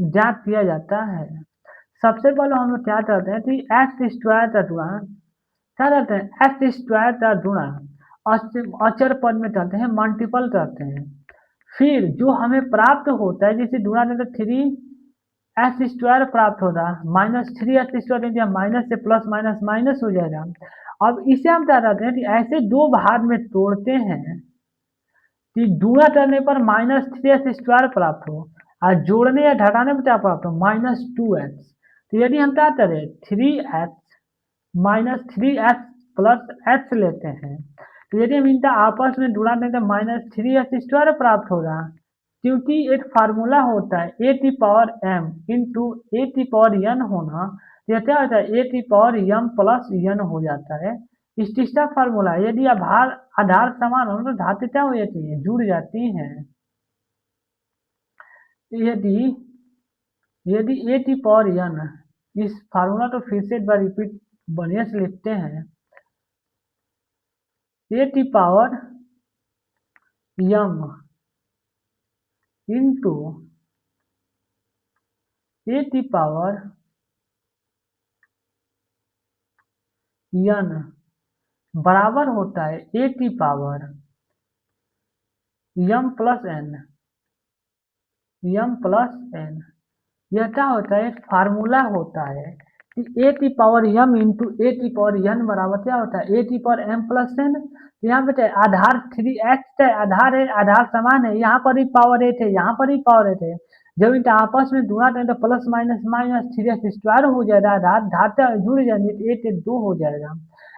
ज्ञात किया जाता है। सबसे पहले हम लोग क्या करते हैं कि एक्स स्क्वायर का गुणा क्या करते हैं, एक्स स्क्वायर का गुणा अचर पद में करते हैं, मल्टीपल करते हैं। फिर जो हमें प्राप्त होता है, जैसे गुणा करते 3 एक्स स्क्वायर प्राप्त होगा, -3 एक्स स्क्वायर माइनस से प्लस माइनस माइनस हो जाएगा। अब इसे हम क्या करते हैं कि ऐसे दो भाग में तोड़ते हैं कि गुणा करने पर -3 एक्स स्क्वायर प्राप्त हो और जोड़ने या घटाने पर क्या प्राप्त हो, -2 एक्स। तो यदि हम क्या करें 3x प्लस एक्स लेते हैं, तो यदि हम इनका आपस में गुणा दें तो -3x² प्राप्त होगा, क्योंकि एक फार्मूला होता है A to power M into A to power N होना, यह क्या होता है A to power M plus N हो जाता है। इस तीसरा फार्मूला यदि आधार समान हो तो धातु क्या हो जाती है, जुड़ जाती हैं। यदि यदि ए टी पावर एन, इस फार्मूला को फिर से एक बार रिपीट बढ़िया से लिखते हैं, A to power M into A to power N बराबर होता है A to power M plus N, M plus N. यह क्या होता है, एक फार्मूला होता है कि A to power M into A to power N बराबर क्या होता है A to power M plus N. यहाँ पे आधार 3x है, आधार है, आधार समान है, यहाँ पर ही पावर 8 है, यहाँ पर ही पावर 8 है। जब इनका आपस में गुणा करें तो प्लस माइनस माइनस 3x² हो जाएगा, आधार धार जुड़ जाएंगे, 8 2 हो जाएगा।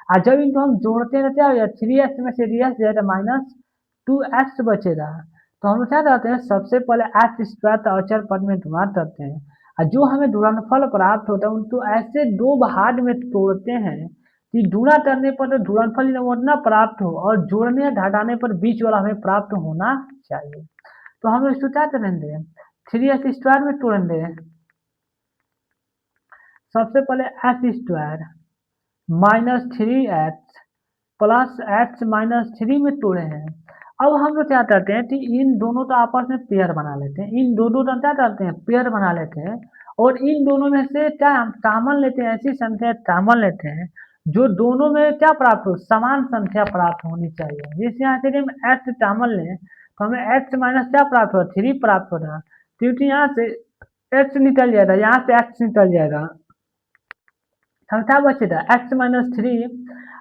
और जब इनको हम जोड़ते हैं तो क्या हो जाएगा, 3x में से ds जाएगा -2x बचेगा। तो हम क्या करते हैं, सबसे पहले x² का अचर पद में गुणा करते हैं, और जो हमें गुणनफल प्राप्त होता है उनको ऐसे दो भाग में तोड़ते हैं कि गुणा करने पर तो गुणनफल उतना प्राप्त हो और जोड़ने या घटाने पर बीच वाला हमें प्राप्त होना चाहिए। तो हम इसको क्या करेंगे, 3x² में तोड़ेंगे। सबसे पहले x² -3x प्लस x -3 में तोड़े हैं। अब हम लोग क्या करते हैं कि इन दोनों का आपस में पेयर बना लेते हैं, इन दोनों का क्या करते हैं पेयर बना लेते हैं, और इन दोनों में से क्या हम कॉमन लेते हैं, ऐसी संख्या कॉमन लेते हैं जो दोनों में क्या प्राप्त हो, समान संख्या प्राप्त होनी चाहिए। जैसे यहाँ से हम x कॉमन लें तो हमें x माइनस क्या प्राप्त होगा, 3 प्राप्त होगा, क्योंकि यहाँ से x निकल जाएगा, यहाँ से x निकल जाएगा, संख्या बचेगा एक्स माइनस थ्री।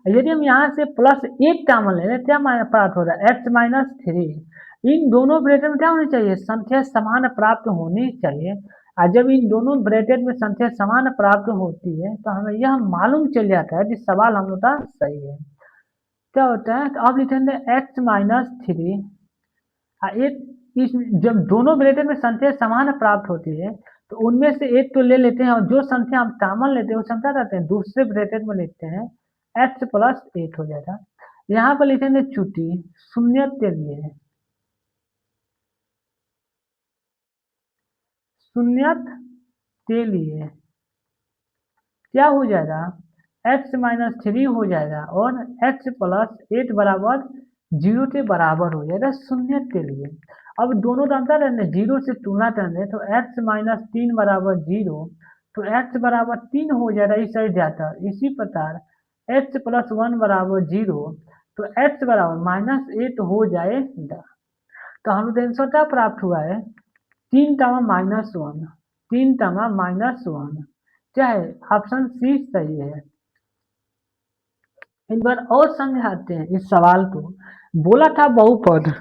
यदि हम यहाँ से प्लस एक कॉमन ले लें क्या प्राप्त हो रहा है एक्स माइनस थ्री। इन दोनों ब्रैकेट में क्या होनी चाहिए संख्या समान प्राप्त होनी चाहिए। और जब इन दोनों ब्रैकेट में संख्या समान प्राप्त होती है तो हमें यह मालूम चल जाता है कि सवाल हम लोग का सही है। क्या होता है तो अब लिखेंगे एक्स माइनस थ्री। एक इस जब दोनों ब्रैकेट में संख्या समान प्राप्त होती है तो उनमें से एक तो ले लेते हैं और जो संख्या हम कॉमन लेते हैं वो संख्या करते हैं दूसरे ब्रैकेट में लिखते हैं एक्स प्लस एट हो जाएगा। यहाँ पर लिखेंगे चूंकि शून्य के लिए शून्यत के लिए क्या हो जाएगा एक्स माइनस थ्री हो जाएगा और एक्स प्लस एट बराबर जीरो के बराबर हो जाएगा शून्य के लिए। अब दोनों का अंतर है जीरो से तुलना करेंगे तो एक्स माइनस तीन बराबर जीरो तो एक्स बराबर तीन हो जाएगा इस साइड जाता। इसी प्रकार एक्स प्लस वन बराबर जीरो तो एक्स बराबर माइनस एट हो जाएगा। तो हम लोग आंसर क्या प्राप्त हुआ है तीन टामा माइनस वन तीन टामा माइनस वन क्या है ऑप्शन सी सही है। एक बार और समझाते हैं इस सवाल को। बोला था बहुपद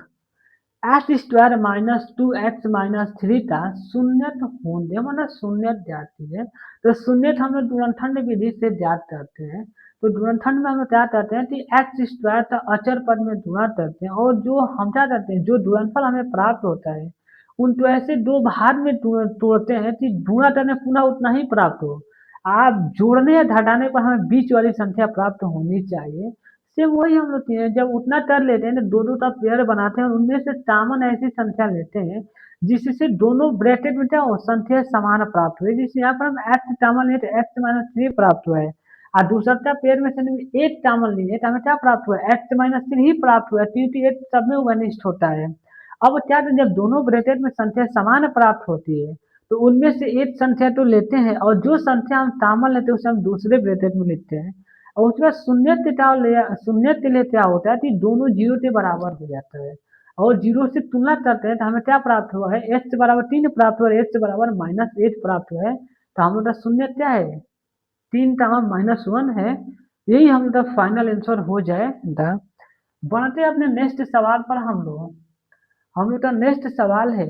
x square minus two x minus three का शून्यत होने मतलब शून्यत जाती है तो शून्यत हम लोग गुणनखंड विधि से ज्ञात करते हैं। तो गुणनखंड में हम लोग क्या करते हैं कि एक्स स्क्वायर का अचर पद में गुणा करते हैं और जो हम क्या करते हैं जो गुणनफल हमें प्राप्त होता है उनको ऐसे दो भाग में तोड़ते हैं कि गुणा करने पुनः उतना ही प्राप्त हो। आप जोड़ने या घटाने पर हमें बीच वाली संख्या प्राप्त होनी चाहिए। सेम वही हम लोग किए हैं जब उतना कर लेते हैं दो दो का पेयर बनाते हैं और उनमें से कॉमन ऐसी संख्या लेते हैं जिससे दोनों ब्रैकेट में क्या हो संख्या समान प्राप्त हुई। जैसे यहाँ पर हम एक्स कॉमन लिए तो एक्स माइनस थ्री प्राप्त हुआ है और दूसरा पेयर में से एक कॉमन लिए तो हमें क्या प्राप्त हुआ एक्स माइनस थ्री ही प्राप्त हुआ क्योंकि एक सब में वनिष्ठ होता है। अब क्या जब दोनों ब्रैकेट में संख्या समान प्राप्त होती है तो उनमें से एक संख्या तो लेते हैं और जो संख्या हम कॉमन लेते हैं उसे हम दूसरे ब्रैकेट में लिखते हैं। और उसके बाद शून्य के लिए क्या होता है कि दोनों जीरो के बराबर हो जाता है और जीरो से तुलना करते हैं तो हमें क्या प्राप्त हुआ है एक्स बराबर तीन प्राप्त हुआ है एक्स बराबर माइनस एट प्राप्त हुआ है तो हम लोग का शून्य क्या है तीन का हम माइनस वन है। यही हम लोग का फाइनल आंसर हो जाएगा। बढ़ते अपने नेक्स्ट सवाल पर हम लोग का नेक्स्ट सवाल है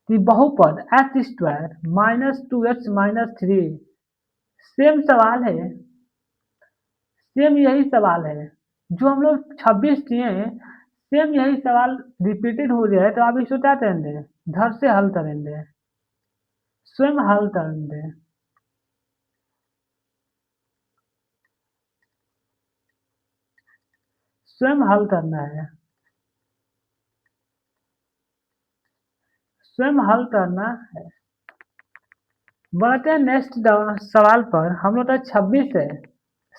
कि बहुपद x square minus two x minus three same सवाल है सेम यही सवाल है जो हम लोग 26 किए हैं। सेम यही सवाल रिपीटेड हो गया है तो आप इसको क्या करेंगे घर से हल करेंगे स्वयं हल करेंगे। स्वयं हल करना है स्वयं हल करना है। बढ़ते हैं नेक्स्ट सवाल पर हम लोग का 26 है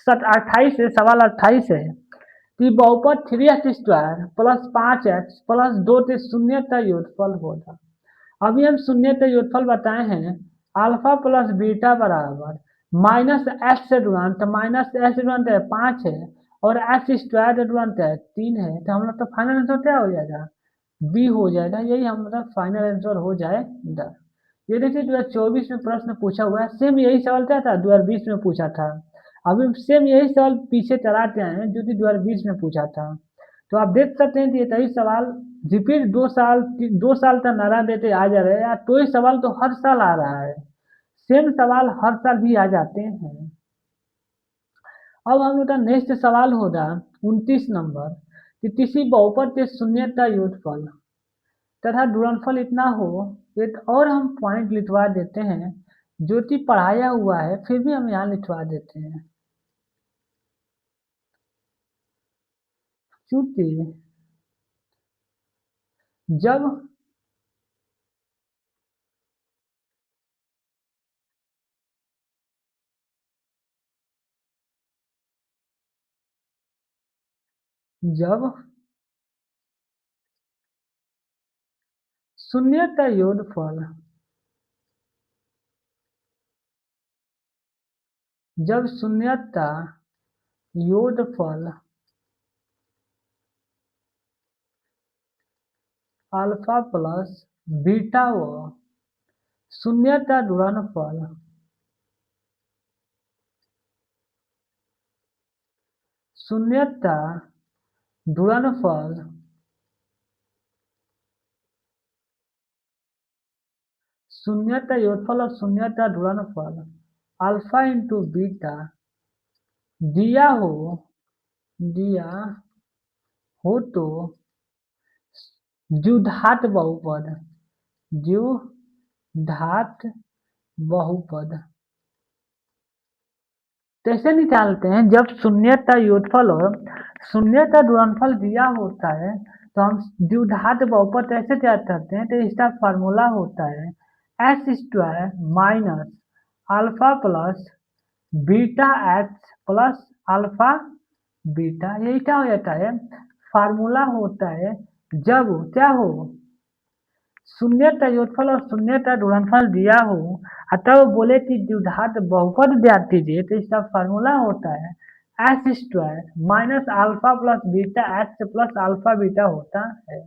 28 है सवाल 28 है कि बहुपद थ्री एक्स स्क्वायर प्लस पाँच एक्स प्लस दो के शून्य का योगफल होगा। अभी हम शून्य का योगफल बताए हैं अल्फा प्लस बीटा बराबर माइनस एक्स से गुणन तो माइनस एक्स गुणन है पाँच है और एक्स स्क्वायर से गुणन है तीन है तो हम लोग तो फाइनल आंसर क्या हो जाएगा बी हो जाएगा। यही हम लोग फाइनल आंसर हो जाएगा। ये देखिए 2024 में प्रश्न पूछा हुआ है सेम यही सवाल क्या था 2020 में पूछा था। अभी सेम यही सवाल पीछे चलाते हैं जो कि 2020 में पूछा था। तो आप देख सकते हैं कि ये कई सवाल रिपीट 2 साल का नारा देते आ जा रहे हैं या कोई सवाल तो हर साल आ रहा है सेम सवाल हर साल भी आ जाते हैं। अब हम लोग का नेक्स्ट सवाल होगा 29 नंबर कि किसी बहुपद के शून्य का योगफल तथा गुणनफल इतना हो। एक और हम पॉइंट लिखवा देते हैं जो कि पढ़ाया हुआ है फिर भी हम यहाँ लिखवा देते हैं क्योंकि जब जब शून्य का योगफल जब शून्य का योगफल अल्फा प्लस बीटा व शून्य का गुणनफल शून्यता गुणनफल शून्यता योगफल और शून्यता गुणनफल अल्फा इंटू बीटा दिया दिया हो तो द्विघात बहुपद द्विघात बहुपद कैसे निकालते हैं? जब शून्यता योगफल और शून्यता गुणनफल दिया होता है तो हम द्विघात बहुपद कैसे तैयार करते हैं? तो इसका फार्मूला होता है S square minus alpha plus beta H plus alpha beta. यही क्या हो जाता है? फार्मूला होता है जब क्या हो शून्यता योगफल और शून्यता गुणनफल दिया हो तब बोले कि द्विघात बहुपद ज्ञात कीजिए तो इसका फार्मूला होता है S square minus alpha plus beta H plus alpha beta होता है।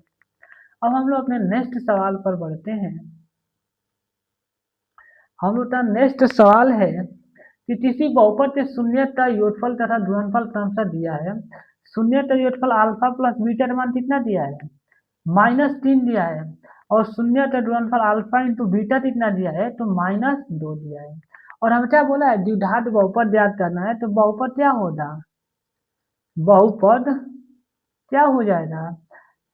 अब हम लोग अपने नेक्स्ट सवाल पर बढ़ते हैं। हम लोग का नेक्स्ट सवाल है कि किसी बहुपद के शून्यता योगफल तथा गुणनफल क्रमशः दिया है। शून्यता योगफल अल्फा प्लस बीटा का मान कितना दिया है? -3 दिया है और शून्यता गुणनफल अल्फा इंटू बीटा कितना दिया है? तो -2 दिया है। और हम क्या बोला है? द्विघात बहुपद ज्ञात करना है तो बहुपद क्या होगा? बहुपद क्या हो जाएगा?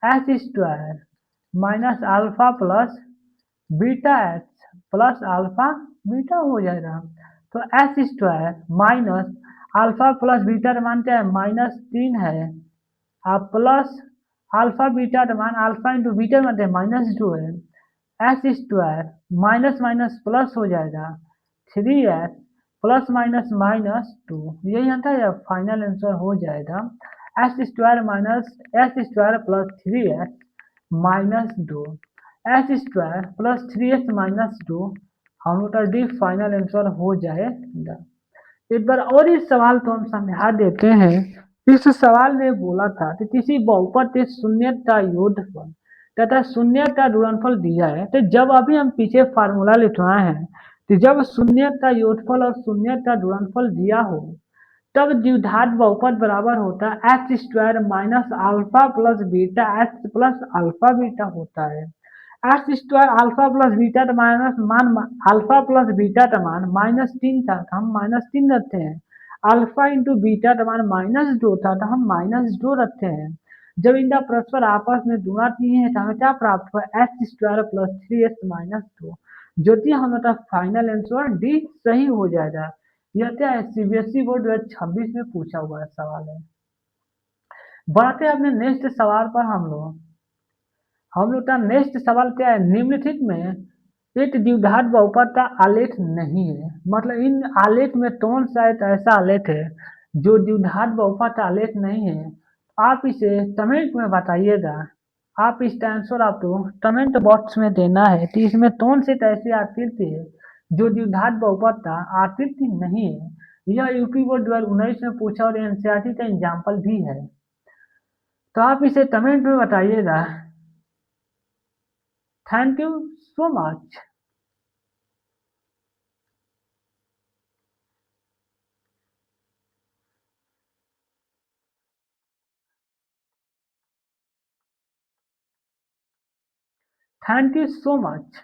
S square minus alpha plus beta H plus alpha beta हो जाएगा। तो S square minus alpha plus beta का मान क्या है? -3 है आप प्लस अल्फा बीटा का मान अल्फा इंटू बीटा में -2 है। S square minus minus plus हो जाएगा 3s प्लस माइनस -2। यही आता है फाइनल आंसर हो जाएगा S square minus S square plus 3s -2 S square plus 3s -2 हम लोग का डी फाइनल आंसर हो जाएगा। एक बार और इस सवाल को हम समझा देते हैं। इस सवाल में बोला था कि किसी बहुपद के शून्यता योगफल तथा शून्यता गुणनफल दिया है तो जब अभी हम पीछे फार्मूला लिखवाए हैं तो जब शून्यता योगफल और शून्यता गुणनफल दिया हो तब द्विघात बहुपद बराबर होता है X square minus alpha plus beta x plus alpha beta होता है। X square alpha plus beta का मान अल्फा प्लस बीटा का मान -3 था तो हम -3 रखते हैं। अल्फा इंटू बीटा का मान -2 था तो हम -2 रखते हैं। जब इनका परस्पर आपस में गुणा किए हैं तो हमें क्या प्राप्त हुआ? एक्स स्क्वायर प्लस 3x -2 जो कि हमारा फाइनल आंसर डी सही हो जाएगा। यह क्या है? सीबीएसई बोर्ड 2026 में पूछा हुआ सवाल है। बढ़ते हैं अपने नेक्स्ट सवाल पर। हम लोग का नेक्स्ट सवाल क्या है? निम्नलिखित में एक द्विघात बहुपद का आलेख नहीं है। मतलब इन आलेख में कौन सा एक ऐसा आलेख है जो द्विघात बहुपद का आलेख नहीं है? आप इसे कमेंट में बताइएगा। आप इसका आंसर आपको कमेंट बॉक्स में देना है कि इसमें कौन सी ऐसी आकृति है जो द्विघात बहुपद का आकृति नहीं है। यह यूपी बोर्ड 2019 में पूछा और एनसीईआरटी का एग्जाम्पल भी है। तो आप इसे कमेंट में बताइएगा। Thank you so much. Thank you so much.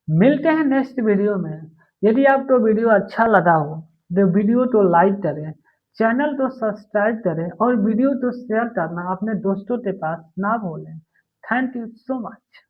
मिलते हैं नेक्स्ट वीडियो में। यदि आपको वीडियो अच्छा लगा हो तो वीडियो को लाइक करें, चैनल को सब्सक्राइब करें और वीडियो को शेयर करना अपने दोस्तों के पास ना भूलें। Thank you so much.